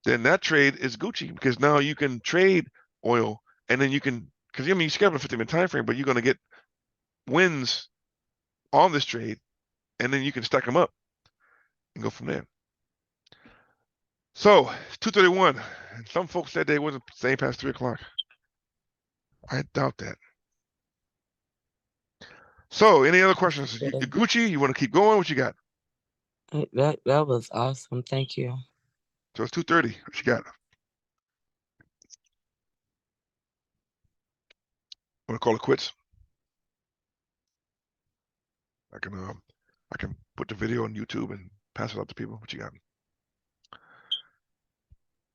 then that trade is Gucci because now you can trade oil and then you can, because you schedule a 50-minute time frame, but you're going to get wins on this trade and then you can stack them up and go from there. So 2:31. And some folks said they wasn't staying past 3 o'clock. I doubt that. So any other questions? Okay. Gucci, you want to keep going? What you got? That was awesome. Thank you. So it's 2:30. What you got? Want to call it quits? I can put the video on YouTube and pass it out to people. What you got?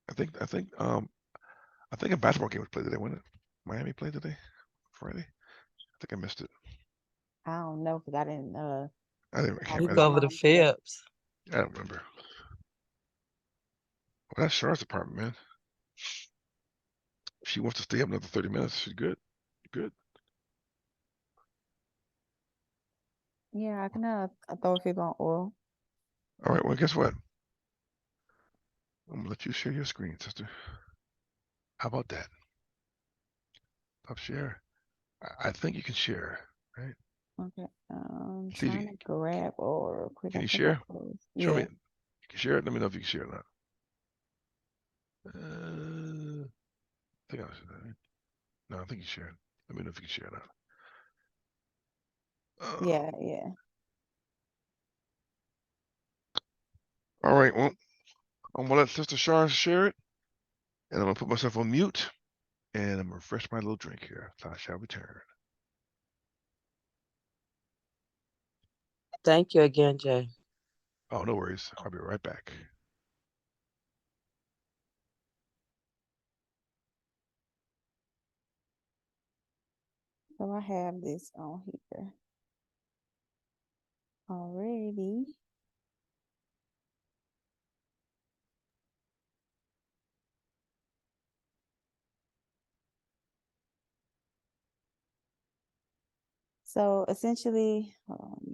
I think a basketball game was played today, wasn't it? Miami played today, Friday. I think I missed it. I don't know because I didn't. I didn't. I, I can't, Look I, over the mom said- Fibs. I don't remember. Well, that's Char's department, man. She wants to stay up another 30 minutes. She's good. Good. Yeah, I can throw a fib on oil. All right. Well, guess what? I'm gonna let you share your screen, sister. How about that? Stop share. I think you can share, right? Okay. See, Trying to grab oil real quick. Can I you think I share? closed. Show me. Yeah. You can share it. Let me know if you can share or not. I think I should. Right? No, I think you shared. Let me know if you can share or not. Yeah. All right. Well, I'm gonna let Sister Shar share it, and I'm gonna put myself on mute, and I'm gonna refresh my little drink here. So I shall return. Thank you again, Jay. Oh, no worries. I'll be right back. So I have this on here already. So essentially, hold on, let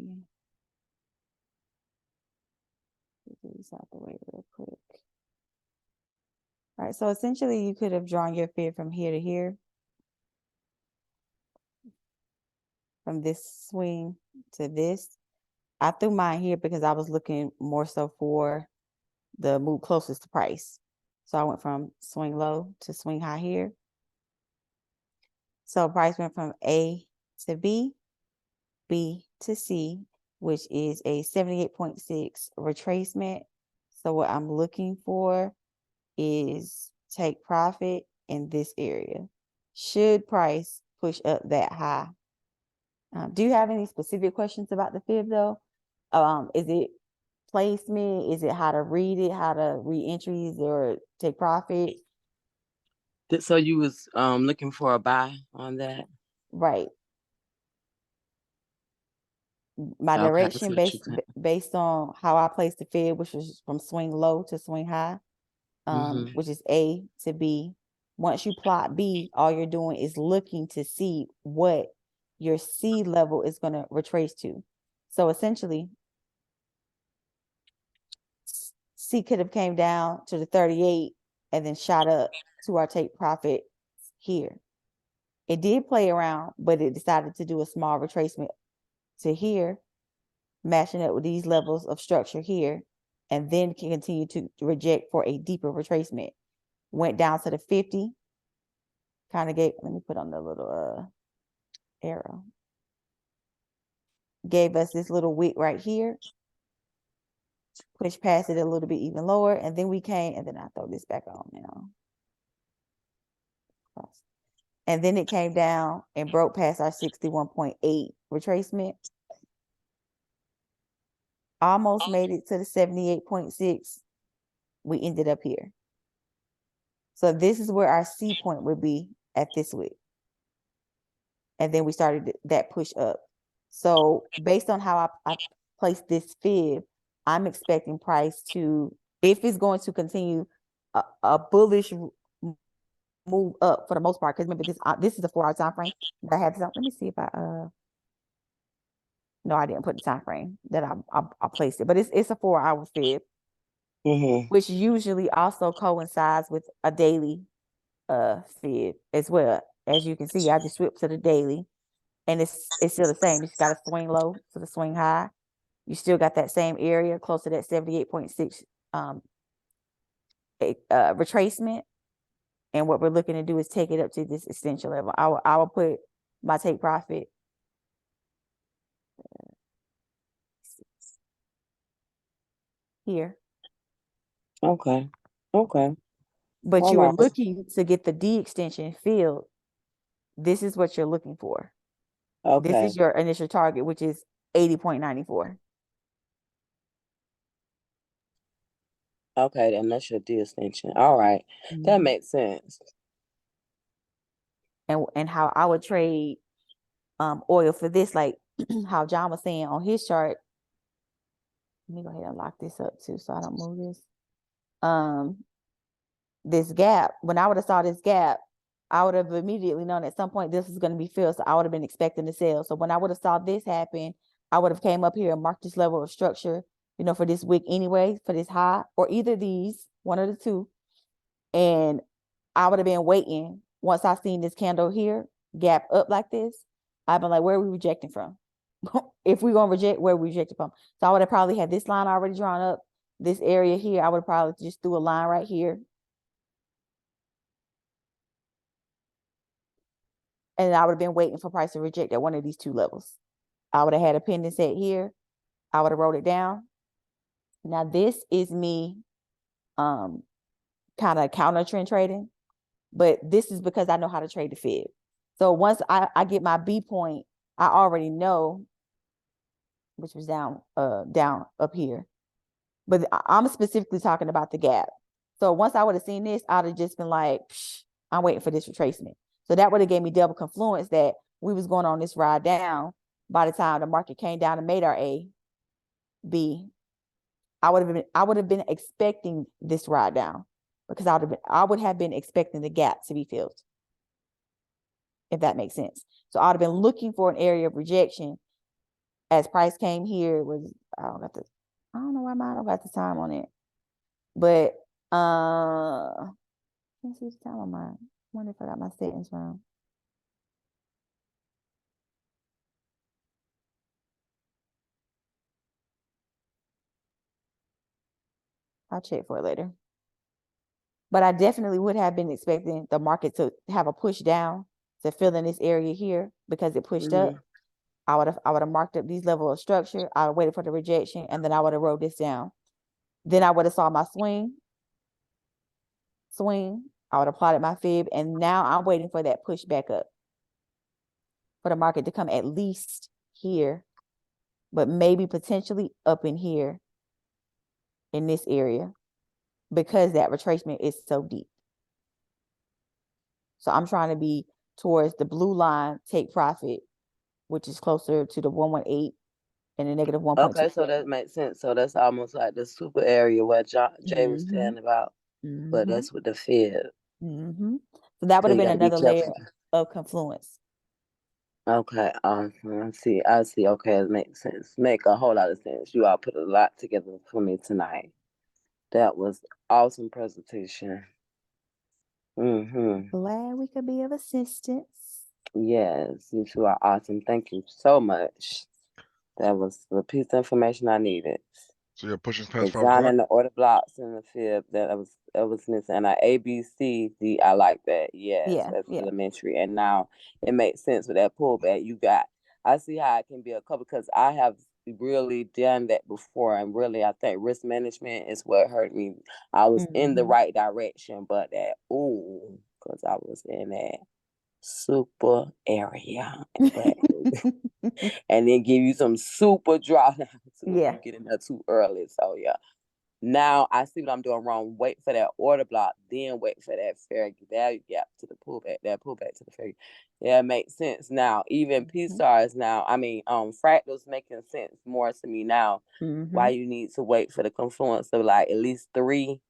me get this out the way real quick. All right, so essentially you could have drawn your fib from here to here. From this swing to this. I threw mine here because I was looking more so for the move closest to price. So I went from swing low to swing high here. So price went from A to B, B to C, which is a 78.6 retracement. So what I'm looking for is take profit in this area. Should price push up that high? Do you have any specific questions about the fib though? Is it placement? Is it how to read it, how to read entries or take profit? So you was looking for a buy on that? Right. My Okay, direction based on how I placed the fib, which was from swing low to swing high, which is A to B. Once you plot B, all you're doing is looking to see what your C level is going to retrace to. So essentially, C could have came down to the 38 and then shot up to our take profit here. It did play around, but it decided to do a small retracement to here, matching up with these levels of structure here, and then can continue to reject for a deeper retracement. Went down to the 50, kind of gave, let me put on the little arrow. Gave us this little wick right here. Push past it a little bit even lower, and then we came, and then I throw this back on now. And then it came down and broke past our 61.8 retracement. Almost made it to the 78.6. We ended up here. So this is where our C point would be at this wick. And then we started that push up. So based on how I placed this fib, I'm expecting price to, if it's going to continue a bullish move up for the most part, because remember this is a 4-hour time frame that I have. Let me see if I no, I didn't put the time frame that I placed it, but it's a 4-hour fib, which usually also coincides with a daily fib as well. As you can see, I just switched to the daily, and it's still the same. You just got to swing low to the swing high. You still got that same area close to that 78.6 retracement. And what we're looking to do is take it up to this extension level. I will put my take profit here. Okay. Okay. But All you were right. looking to get the D extension filled. This is what you're looking for. This Okay. is your initial target, which is 80.94. Okay, then that's your D extension. All right. That makes sense. And how I would trade oil for this, like how John was saying on his chart. Let me go ahead and lock this up too, so I don't move this. This gap, when I would have saw this gap, I would have immediately known at some point this is going to be filled. So I would have been expecting to sell. So when I would have saw this happen, I would have came up here and marked this level of structure, for this wick anyway, for this high, or either these, one of the two. And I would have been waiting. Once I seen this candle here, gap up like this, I've been like, where are we rejecting from? If we're going to reject, where are we rejecting from? So I would have probably had this line already drawn up. This area here, I would have probably just threw a line right here. And I would have been waiting for price to reject at one of these two levels. I would have had a pending set here. I would have wrote it down. Now this is me kind of counter trend trading, but this is because I know how to trade the fib. So once I get my B point, I already know, which was down up here. But I'm specifically talking about the gap. So once I would have seen this, I'd have just been like, I'm waiting for this retracement. So that would have gave me double confluence that we was going on this ride down. By the time the market came down and made our A, B, I would have been expecting this ride down, because I would have been expecting the gap to be filled, if that makes sense. So I'd have been looking for an area of rejection. As price came here, I don't know why I don't got the time on it, but can't see the time on mine. I wonder if I got my settings wrong. I'll check for it later. But I definitely would have been expecting the market to have a push down to fill in this area here, because it pushed up. I would have marked up these level of structure. I would have waited for the rejection, and then I would have wrote this down. Then I would have saw my swing. I would have plotted my fib, and now I'm waiting for that push back up, for the market to come at least here, but maybe potentially up in here in this area, because that retracement is so deep. So I'm trying to be towards the blue line, take profit, which is closer to the 118 and the negative 1.2. Okay, so that makes sense. So that's almost like the super area where Jay was telling about, but that's with the fib. So that would have been another layer of confluence. Okay, I see. Okay, it makes sense. Make a whole lot of sense. You all put a lot together for me tonight. That was awesome presentation. Glad we could be of assistance. Yes, you two are awesome. Thank you so much. That was the piece of information I needed. So you're pushing past 5 Designing o'clock? the order blocks in the fib that was missing. And A, B, C, D, I like that. Yes, that's elementary. And now it makes sense with that pullback. I see how it can be a couple, because I have really done that before, and really I think risk management is what hurt me. I was in the right direction, but because I was in that super area, but and then give you some super drawdown if you get in there too early. So yeah, Now I see what I'm doing wrong. Wait for that order block, then wait for that fair value gap to the pullback, that pullback to the fair. Yeah, it makes sense now. Even P stars now, I mean, fractals making sense more to me now. Why you need to wait for the confluence of like at least 3.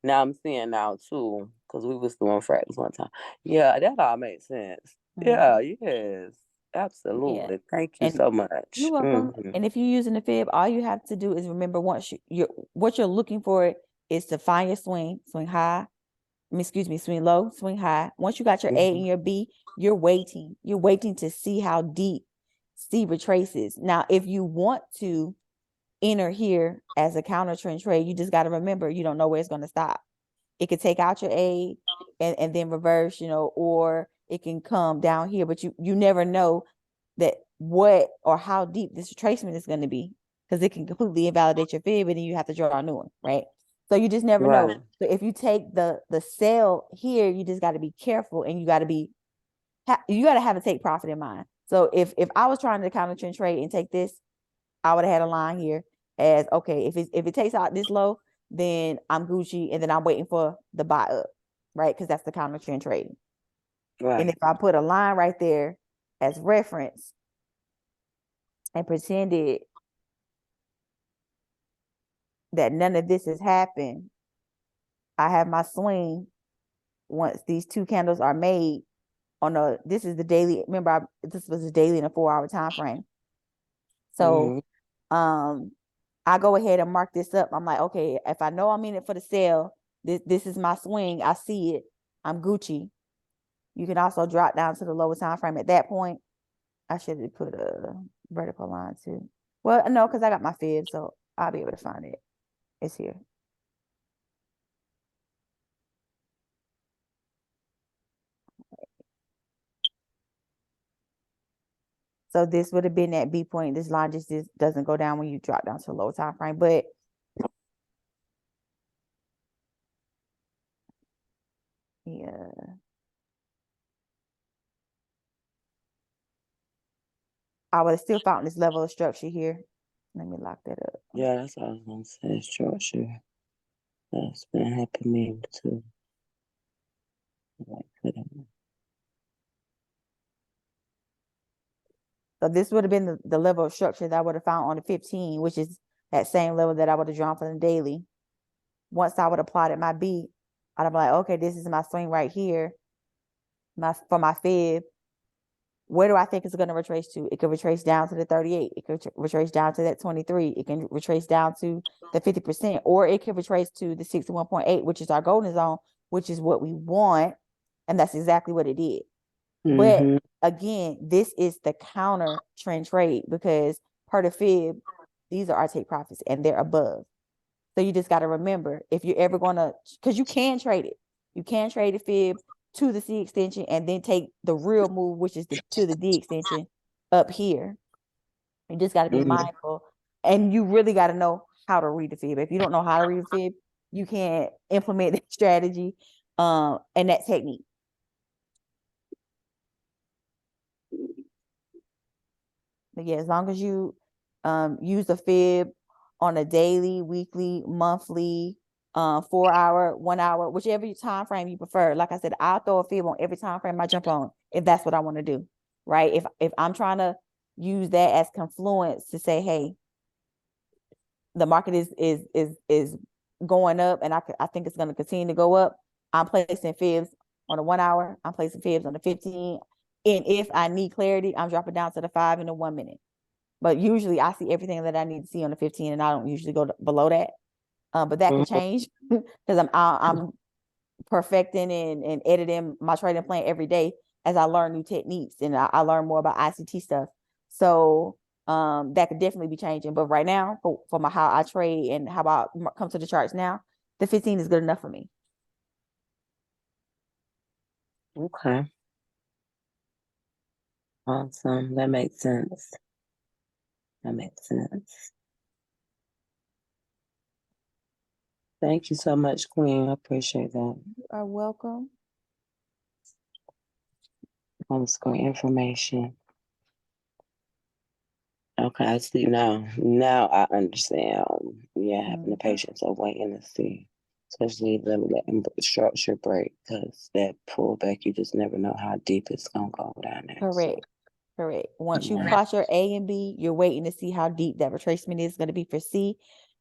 Now I'm seeing now 2, because we was doing fractals one time. Yeah, that all makes sense. Yeah, yes. Absolutely. Thank you And so much. you're welcome. And if you're using the fib, all you have to do is remember once what you're looking for is to find your swing high, swing low, swing high. Once you got your A and your B, you're waiting. You're waiting to see how deep C retraces. Now, if you want to enter here as a counter trend trade, you just got to remember you don't know where it's going to stop. It could take out your A and then reverse, or it can come down here, but you never know that what or how deep this retracement is going to be, because it can completely invalidate your fib and then you have to draw a new one, right? So you just never know. So if you take the sell here, you just got to be careful, and you got to have a take profit in mind. So if I was trying to counter trend trade and take this, I would have had a line here as, okay, if it takes out this low, then I'm Gucci, and then I'm waiting for the buy up, right? Because that's the counter trend trading. Right. And if I put a line right there as reference and pretended that none of this has happened, I have my swing once these 2 candles are made on this is the daily. Remember, this was a daily in a 4-hour time frame. So I go ahead and mark this up. I'm like, okay, if I know I'm in it for the sale, this is my swing. I see it. I'm Gucci. You can also drop down to the lower time frame at that point. I should have put a vertical line too. Well, no, because I got my fib, so I'll be able to find it. It's here. So this would have been that B point. This line just doesn't go down when you drop down to the lower time frame, but yeah. I would have still found this level of structure here. Let me lock that up. Yeah, that's what I was going to say, structure. That's been helping me too. So this would have been the level of structure that I would have found on the 15, which is that same level that I would have drawn for the daily. Once I would have plotted my B, I'd be like, okay, this is my swing right here. For my fib. Where do I think it's going to retrace to? It could retrace down to the 38. It could retrace down to that 23. It can retrace down to the 50%, or it could retrace to the 61.8, which is our golden zone, which is what we want. And that's exactly what it did. But again, this is the counter trend trade, because per the fib, these are our take profits and they're above. So you just got to remember, if you're ever going to, because you can trade it. You can trade the fib to the C extension and then take the real move, which is to the D extension up here. You just got to be mindful, and you really got to know how to read the fib. If you don't know how to read the fib, you can't implement that strategy and that technique. But yeah, as long as you use the fib on a daily, weekly, monthly, 4-hour, 1 hour, whichever time frame you prefer. Like I said, I'll throw a fib on every time frame I jump on if that's what I want to do, right? If I'm trying to use that as confluence to say, hey, the market is going up, and I think it's going to continue to go up, I'm placing fibs on the 1 hour. I'm placing fibs on the 15. And if I need clarity, I'm dropping down to the 5 and the 1 minute. But usually I see everything that I need to see on the 15, and I don't usually go below that. But that can change because I'm perfecting and editing my trading plan every day as I learn new techniques and I learn more about ICT stuff. So that could definitely be changing. But right now, for how I trade and how I come to the charts now, the 15 is good enough for me. Okay. Awesome. That makes sense. That makes sense. Thank you so much, Queen. I appreciate that. You are welcome. Underscore information. Okay. Okay, I see now. Now I understand. Yeah, having the Mhm. patience of waiting to see, especially letting structure break, because that pullback, you just never know how deep it's gonna go down there. So, Correct. Correct. Once you yeah. plot your A and B, you're waiting to see how deep that retracement is going to be for C,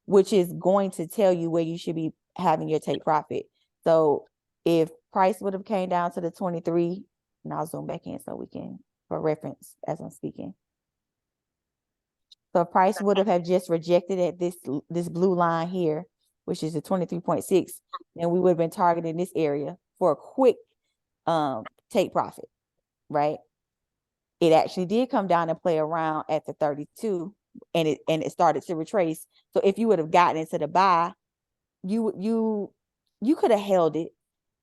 which is going to tell you where you should be having your take profit. So if price would have came down to the 23, and I'll zoom back in so we can, for reference as I'm speaking. So price would have just rejected at this blue line here, which is the 23.6, and we would have been targeting this area for a quick take profit, right? It actually did come down and play around at the 32, and it started to retrace. So if you would have gotten into the buy, you could have held it.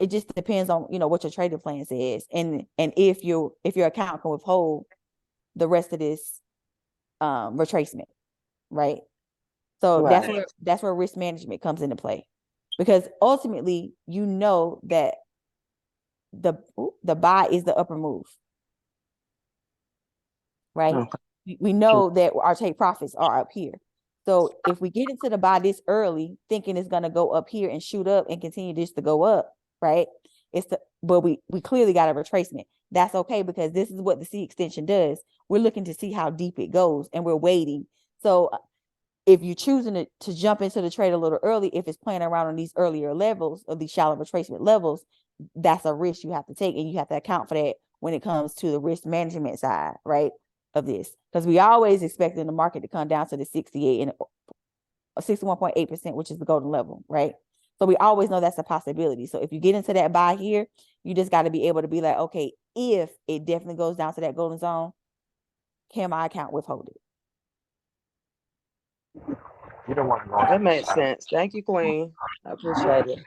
It just depends on what your trading plan says, and if your account can withhold the rest of this retracement, right? So Right. that's where risk management comes into play, because ultimately that the buy is the upper move, right? Okay. We know that our take profits are up here. So if we get into the buy this early, thinking it's gonna go up here and shoot up and continue just to go up, right? But we clearly got a retracement. That's okay, because this is what the C extension does. We're looking to see how deep it goes, and we're waiting. So if you're choosing to jump into the trade a little early, if it's playing around on these earlier levels of these shallow retracement levels, that's a risk you have to take, and you have to account for that when it comes to the risk management side, right, of this. Because we always expecting the market to come down to the 68 and 61.8%, which is the golden level, right? So we always know that's a possibility. So if you get into that buy here, you just got to be able to be like, okay, if it definitely goes down to that golden zone, can my account withhold it? That makes sense. Thank you, Queen. I appreciate it.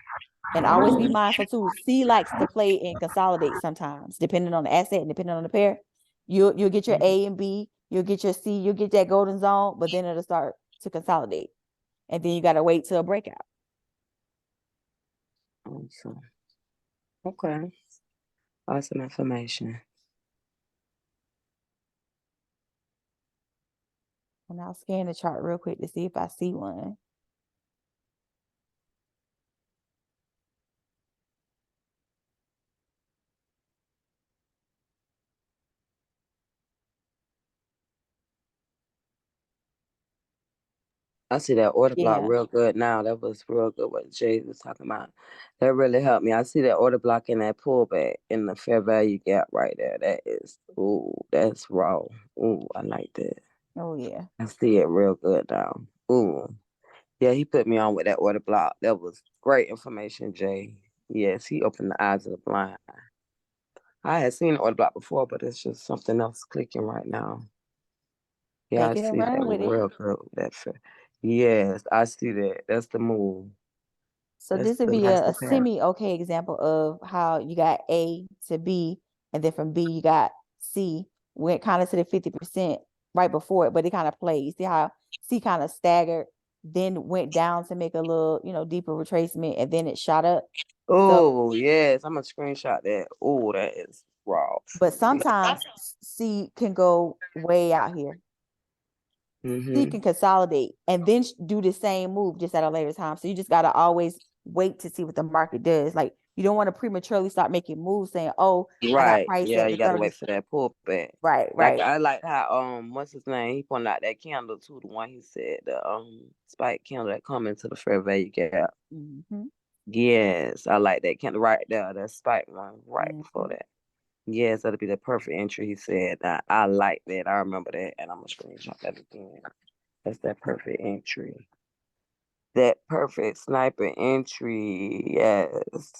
And always be mindful too. C likes to play and consolidate sometimes, depending on the asset and depending on the pair. You'll get your A and B, you'll get your C, you'll get that golden zone, but then it'll start to consolidate. And then you gotta wait till a breakout. Awesome. Okay. Awesome information. And I'll scan the chart real quick to see if I see one. I see that order block Yeah. real good now. That was real good what Jay was talking about. That really helped me. I see that order block in that pullback in the fair value gap right there. That is, ooh, that's raw. Ooh, I like that. Oh yeah. I see it real good now. Ooh. Yeah, he put me on with that order block. That was great information, Jay. Yes, he opened the eyes of the blind. I had seen the order block before, but it's just something else clicking right now. Yeah, I Take it and see that run with it. real good. Yes, I see that. That's the move. So That's this would the be nice a compare. semi-okay example of how you got A to B, and then from B you got C, went kind of to the 50% right before it, but it kind of played. You see how C kind of staggered, then went down to make a little, deeper retracement, and then it shot up. So, Oh, yes. I'm gonna screenshot that. Oh, that is raw. but sometimes C can go way out here. C Mm-hmm. can consolidate and then do the same move just at a later time. So you just got to always wait to see what the market does. Like, you don't want to prematurely start making moves saying, oh, I got Right. price Yeah, at the you gotta 30. wait for that pullback. Right, Like right. I like how what's his name? He pointed out that candle too, the one he said, the spike candle that come into the fair value gap. Mm-hmm. Yes, I like that candle right there, that spike one right Mm-hmm. before that. Yes, that'll be the perfect entry, he said. I like that. I remember that and I'm gonna screenshot that again. That's that perfect entry. That perfect sniper entry. Yes.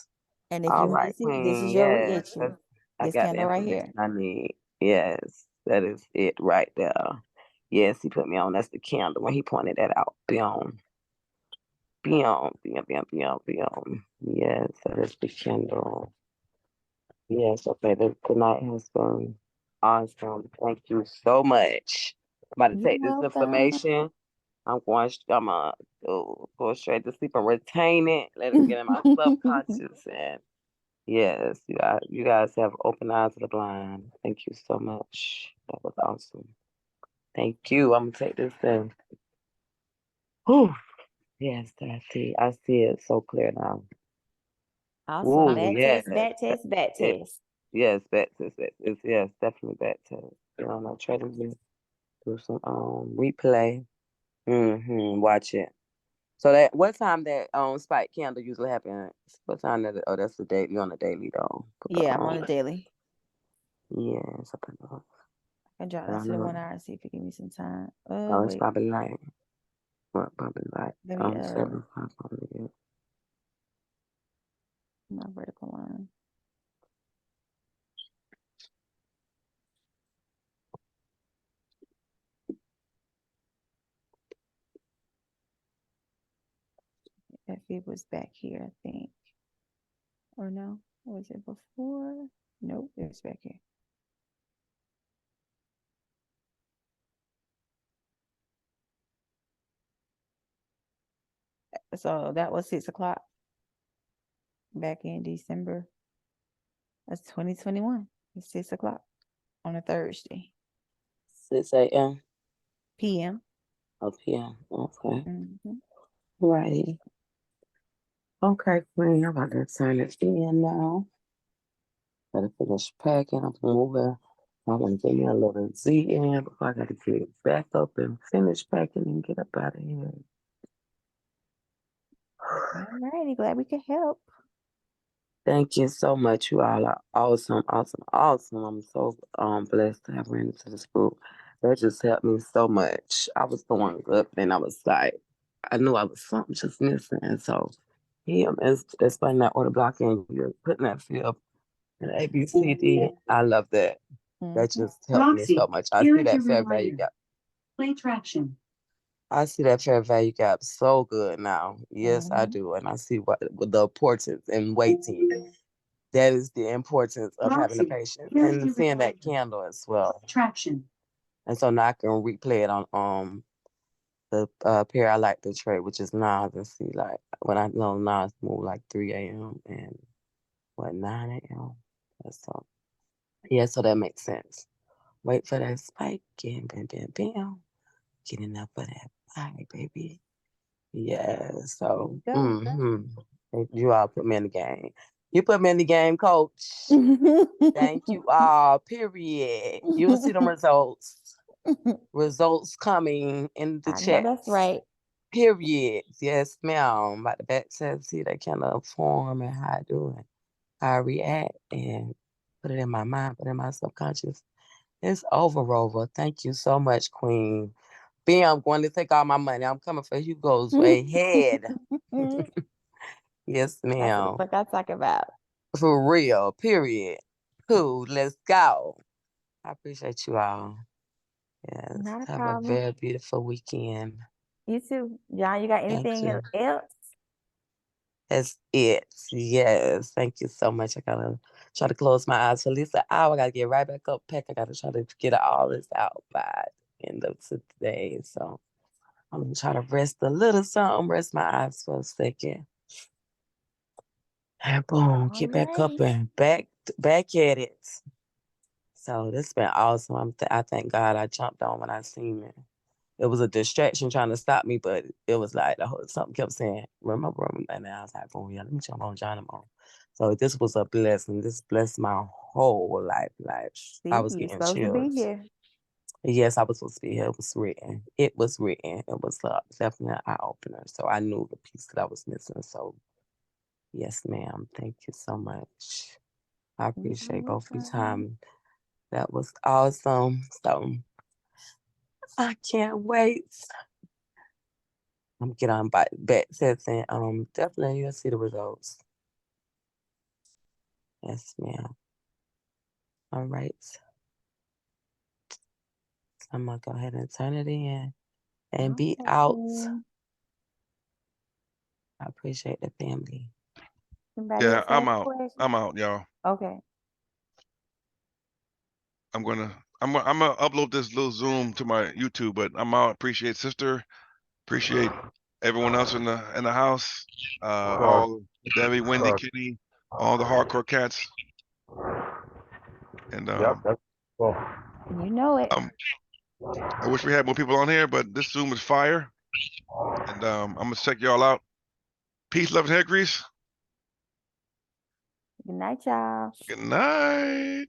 And if All you want to right, see, this is Queen. your Yes. reentry. I This got the candle right here. information I need. Yes. That is it right there. Yes, he put me on. That's the candle when he pointed that out. Beyond. Beyond. Beyond. Beyond. Beyond. Beyond. Yes, that is the candle. Yes, okay. The night has been awesome. Thank you so much. I'm about to You're take this welcome. information. I'm gonna go straight to sleep and retain it. Let it get in my subconscious. And yes, you guys have opened eyes to the blind. Thank you so much. That was awesome. Thank you. I'm gonna take this in. Whew. Yes, I see. I see it so clear now. Awesome. Ooh, Back yes. test, back test, back It, test. yes, back test. Yes, definitely back test. I try to do some replay. Watch it. So that what time that spike candle usually happens? What time that? Oh, that's the daily on the daily though. Yeah, I'm on the daily. Yes, I know. I can drop I that to the know. 1 hour and see if it give me some time. Oh, it's Wait. probably like what? Probably like Let me 7 o'clock probably. my vertical line. If it was back here, I think. Or no? Was it before? Nope, it was back here. So that was 6 o'clock back in December. That's 2021. It's 6 o'clock on a Thursday. 6 a.m. PM. Oh, p.m. Okay. Mm-hmm. Righty. Okay, Queen. I'm about to turn it in now. Gotta finish packing. I'm moving. I want to get me a little Z in before I gotta get back up and finish packing and get up out of here. All righty, glad we could help. Thank you so much. You all are awesome, awesome, awesome. I'm so blessed to have ran into this group. That just helped me so much. I was going up and I was like, I knew I was something just missing. And so him is explaining that order block and you're putting that field in A, B, C, D. I love that. That Mhm. just helped me so much. I see that fair value gap. Play traction. I see that fair value gap so good now. Yes, I Mhm. do. And I see what the importance in waiting. That is the importance of having the Roxy, patience here's and your seeing that reminder. candle as well. Traction. And so now I can replay it on the pair I like to trade, which is Nas, and see like when I know Nas move like 3 a.m. and what 9 a.m. So yeah, so that makes sense. Wait for that spike and bam bam bam. Getting up for that buy, baby. Yeah, so Go. you all put me in the game. You put me in the game, coach. Thank you all, period. You'll see them results. Results coming in the I know chat. that's right. Period. Yes, ma'am. About the back to see that kind of form and how I do it, how I react, and put it in my mind, put it in my subconscious. It's over. Thank you so much, Queen. I'm going to take all my money. I'm coming for Hugo's way ahead. Yes, That's what the ma'am. fuck I talk about. For real, period. Cool, let's go. I appreciate you all. Yes, Not a have a problem. very beautiful weekend. You too. John, you got Thank anything you. else? That's it. Yes, thank you so much. I gotta try to close my eyes for at least an hour. I gotta get right back up, pack. I gotta try to get all this out by the end of today. So I'm gonna try to rest a little something, rest my eyes for a second. And boom, get back up Alrighty. and back at it. So this been awesome. I thank God I jumped on when I seen it. It was a distraction trying to stop me, but it was like something kept saying, remember, and I was like, oh yeah, let me jump on John on. So this was a blessing. This blessed my whole life. Like I See, was you getting supposed to be chills. here. Yes, I was supposed to be here. It was written. It was written. It was definitely an eye opener. So I knew the piece that I was missing. So yes, ma'am. Thank you so much. I appreciate both of your time. That was awesome. So I can't wait. I'm get on back testing. Definitely you'll see the results. Yes, ma'am. All right. I'm gonna go ahead and turn it in and be out. Okay. I appreciate the family. Anybody Yeah, else I'm have out. questions? I'm out, y'all. Okay. I'm gonna upload this little Zoom to my YouTube, but I'm out. Appreciate sister. Appreciate everyone else in the house. All Debbie, Wendy, Kitty, all the hardcore cats. And Yep, that's cool. You know it. I'm I wish we had more people on here, but this Zoom is fire. And I'm gonna check y'all out. Peace, love, and hair grease. Good night, y'all. Good night.